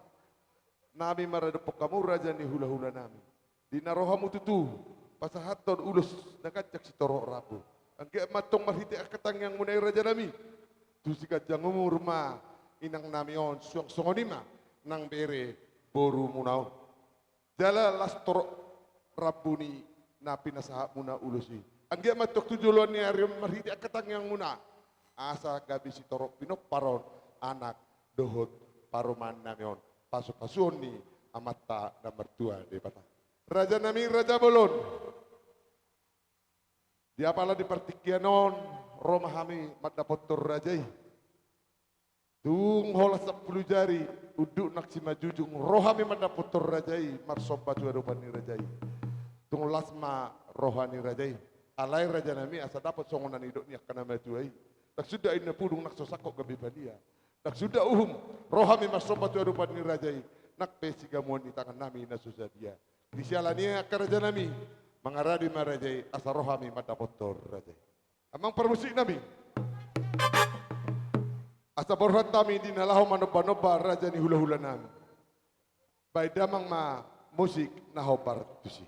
Nami maradepok kamu raja ni hula-hula nami. Dina rohamu tutu pasahaton ulus nakacak si torok rabu. Angke matong marhiti akatang yang munai raja nami. Tu si kajang umur ma inang nami on suang songonima nang bere boru munaon. Jala las torok rabu ni napi nasahak muna ulusi. Angke matok tujuan ni arium marhiti akatang yang muna. Asa gabi si torok pinok paron anak dohot paruman namion pasu-pasuon ni amata na mertua di pata. Raja nami raja bolon. Dia pala di partikianon Roma hami madapotor rajai. Tung hola 10 jari uduk nak si majujung rohami madapotor rajai marsoba tu rupani rajai. Tung lasma rohani rajai. Alai raja nami asa dapat songonan hidup ni akan majuai. Tak sudah ina pudung nak sosakok gabi balia. Tak sudah rohami marsoba tu rupani rajai. Nak pesi gamuan di tangan nami na susah dia. Di sialania ke raja nami mengaradi marajai asa rohami madapotor rajai. Amang permusik nami. Asa borhat kami di nalahu manoba-noba raja ni hula-hula nami. Baik damang ma musik naho partusi.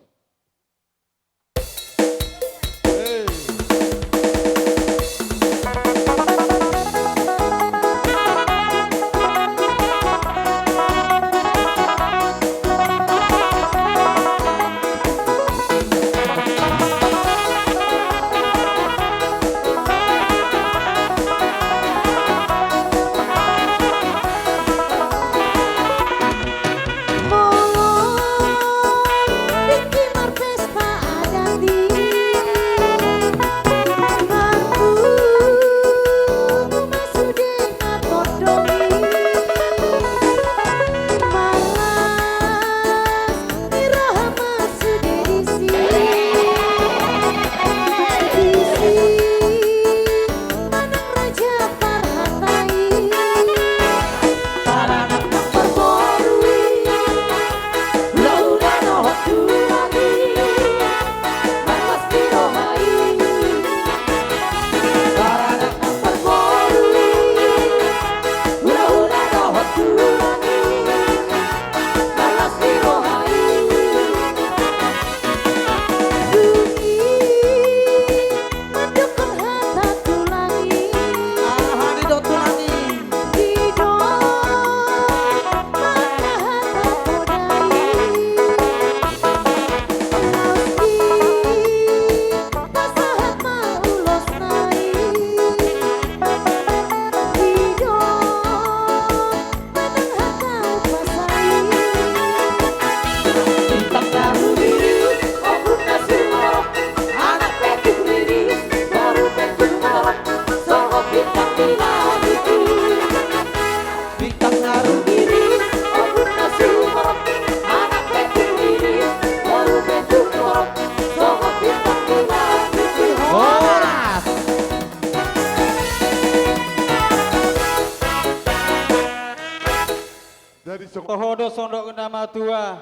Tohodo sondok nama tua,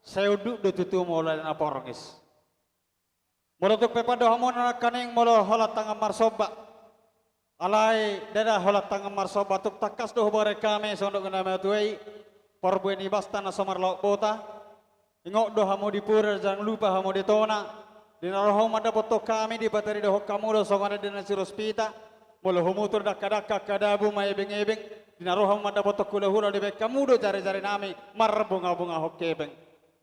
saya uduk do tutu mulai apa orangis. Molotuk pepada hamon kaning molo holat tangan marsoba. Alai dada holat tangan marsoba tuk takas do bare kami sondok nama tuai. Porbueni basta na somar lauk bota. Ingok do hamu dipura jangan lupa hamu ditona. Dinaroh mada foto kami di bateri do kamu do songana dina sirospita. Molo humutur dakadaka kadabu mai ebeng-ebeng. Dinaroh mada foto kula-hula di bek kamu do jari-jari nami mar bunga-bunga hokebeng.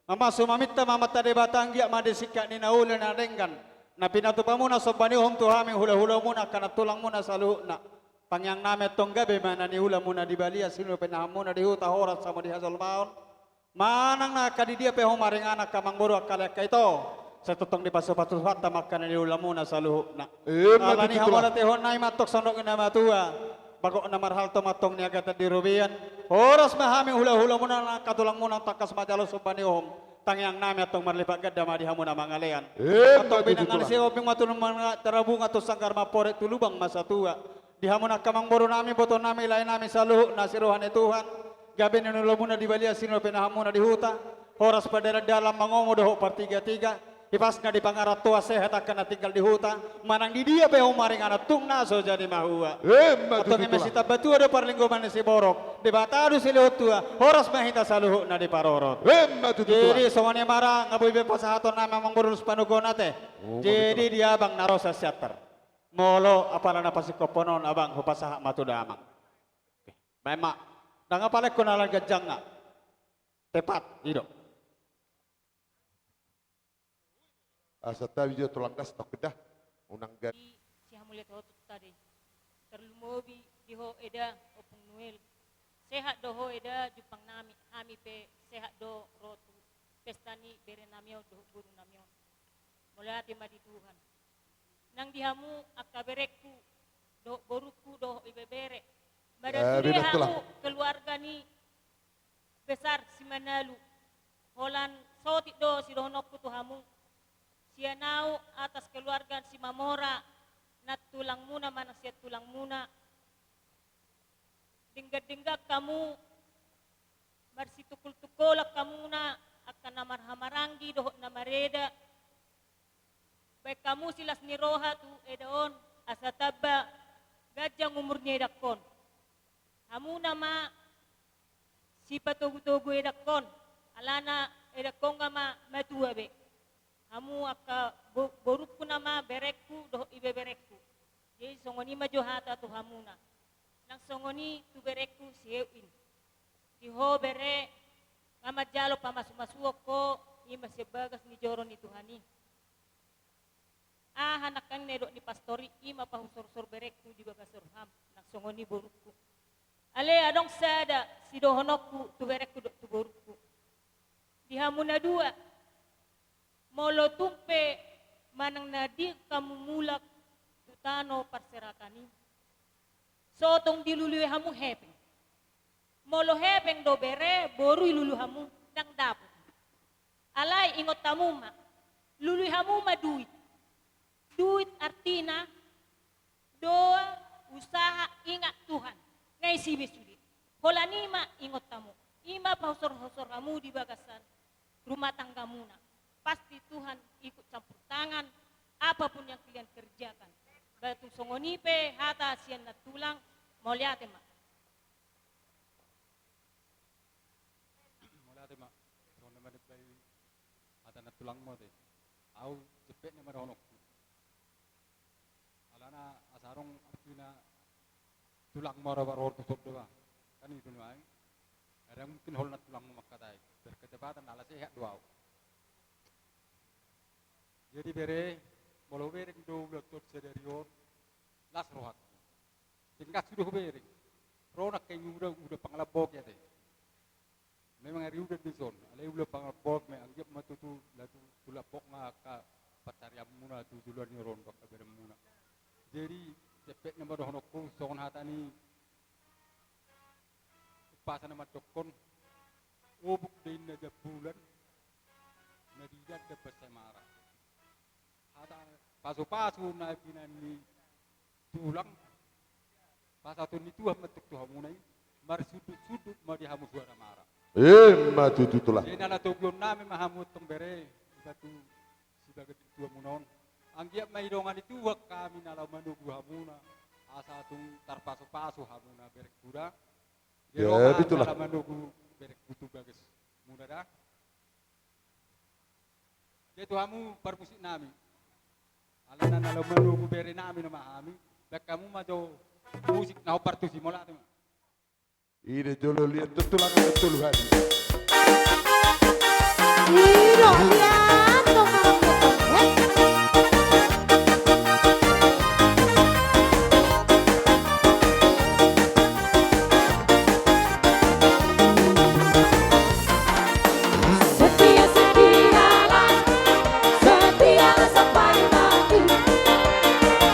Mama sumamita mama tade batanggia made sikak ni naule na denggan. Na pinatu pamuna sobani hom tu hami hula-hula muna kana tulang muna saluhna. Pangyang name tonggabe mana ni hula muna di balia sinu penahamuna di huta horat sama di hazal maun. Manang na kadidia pe hom maring anak kamang buru akalek kaito. Setutong di pasu-pasu hatta makan ni hula muna saluhna. Alani hamura tehon nai matok sondok na matua. Bagok na marhal to matong ni agata di rubian. Horas mahami hula-hula muna na katulang muna takas majalo sobani hom. Tangyang nami atong marlipat gada madi hamuna mangalean. Atong binangan si obing matulong mga tarabunga to sangkar mapore tulubang masa tua. Di hamuna kamang boro nami boto nami lain nami saluh nasiruhan ni Tuhan. Gabi ni nulo muna di balia sino penahamuna di huta. Horas padera dalam mangomo doho par tiga-tiga.
Ipasna di pangaratua sehat akan tinggal di huta. Manang di dia pe umaring anak tung naso jadi mahua. Atau mesita batu ada parlinggo mana si borok. Di batadu si tua horas mahita saluhu na di parorot. Jadi semuanya marang ngabuy be pasahaton nama mangurus panugon ate. Jadi dia abang narosa siater. Molo apala na pasikoponon abang hupasaha matuda amang. Memang nangapalek ko nalang gajang nga. Tepat hidup.
Asa tabi dia tulang gas tok kedah unang gan.
Si hamulia totot tadi. Terlumobi diho eda opung Noel. Sehat doho eda jupang nami ami pe sehat do rotu. Pestani bere namio do guru namio. Mulai tema di Tuhan. Nang dihamu akaberekku do boruku do ibebere. Badan hamu keluarga ni besar si Manalu. Holan sotik do si dohonokku tuhamu. Sianau atas keluarga si Mamora nat tulang muna mana siya tulang muna dinggag kamu marsitukul-tukulak kamu na akan namarhamarangi dohok namareda baik kamu silas ni roha tu edaon asa taba gajang umurnya edakon kamu nama si patugu-tugu edakon alana edakon ma matua be kamu aka borukku nama berekku doh ibe berekku. Jadi songoni maju hata tu hamuna. Nang songoni tu berekku siewin. Diho bere ngamat jalo pamasu-masuok ko ima sebagas ni joron ni Tuhani. Hanakan nedok ni pastori ima pahusor-sor berekku di bagasor ham. Nang songoni borukku. Ale adong sada si dohonokku tu berekku do tu borukku. Di hamuna dua. Molo tumpe manang nadi kamu mulak tutano parserakani. Sotong dilului hamu hepeng. Molo hepeng do bere boru ilulu hamu dang dapot. Alai ingot tamu ma. Lului hamu ma duit. Duit artina doa usaha ingat Tuhan. Ngai sibe sudi. Holani ma ingot tamu. Ima pausor-hosor hamu di bagasan rumah tanggamu na. Pasti Tuhan ikut campur tangan apapun yang kalian kerjakan. Batu songonipe hata sian na tulang mau lihat mak.
Mau lihat mak. Soalnya mana play hata na tulang mau deh. Au cepet ni mana honok. Alana asarong artina tulang mau rawar tutup doa. Kan itu nuai. Ada mungkin hol na tulang mau makatai. Berkecepatan ala sehat doa. Jadi bere molo bereng do lotot sederior las rohat. Tingkat sudah bereng. Ronak kayak udah pangalabok ya teh. Memang hari udah dison. Ale udah pangalabok me anggap matutu latu tulapok ngaka pacariam muna tu duluan nyoron bak berem muna. Jadi cepet nama dohonokku songon hatani pasan nama dokon obuk dein naja bulan nadidat dapat semara. Ada pasu-pasu na pinani tulang pasatun itu metuk tu hamunai mar sudut-sudut mari hamu suara marah
Matu tutulah
nala toglon nami mahamut tong bere batu sebagai tua munon anggiap mai dongan itu kami nala manugu hamuna asatung tar pasu-pasu hamuna berek kuda
ya itulah
manugu berek butu bagus muda dah dia tu hamu permusik nami alana nalo menunggu beri nami nama kami, bek kamu majo musik nau partusi mola tu.
Ini dulu lihat tulang betul hari.
Iro lihat dong
Setialah sampai mati.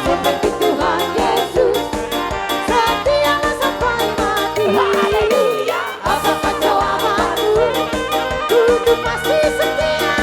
Seperti Tuhan Yesus. Setialah sampai mati. Haleluya. Apapun jawabanmu, Tuhan pasti setia.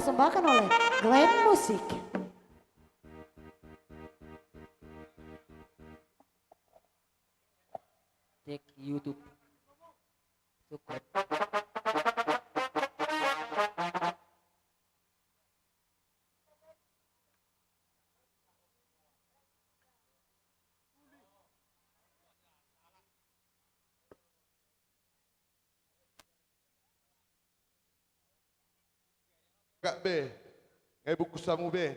dipersembahkan oleh Glenn Music.
Cek YouTube. Cukup.
Kak B, ngai buku samu B.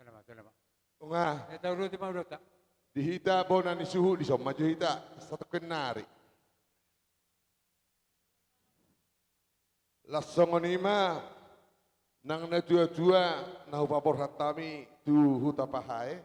Salamat.
Nga,
Tahu dulu timah dulu tak?
dihita bona ni suhu di som maju hita satu kenari. Lasong onima nang na tua na upapor hatami tu huta pahae.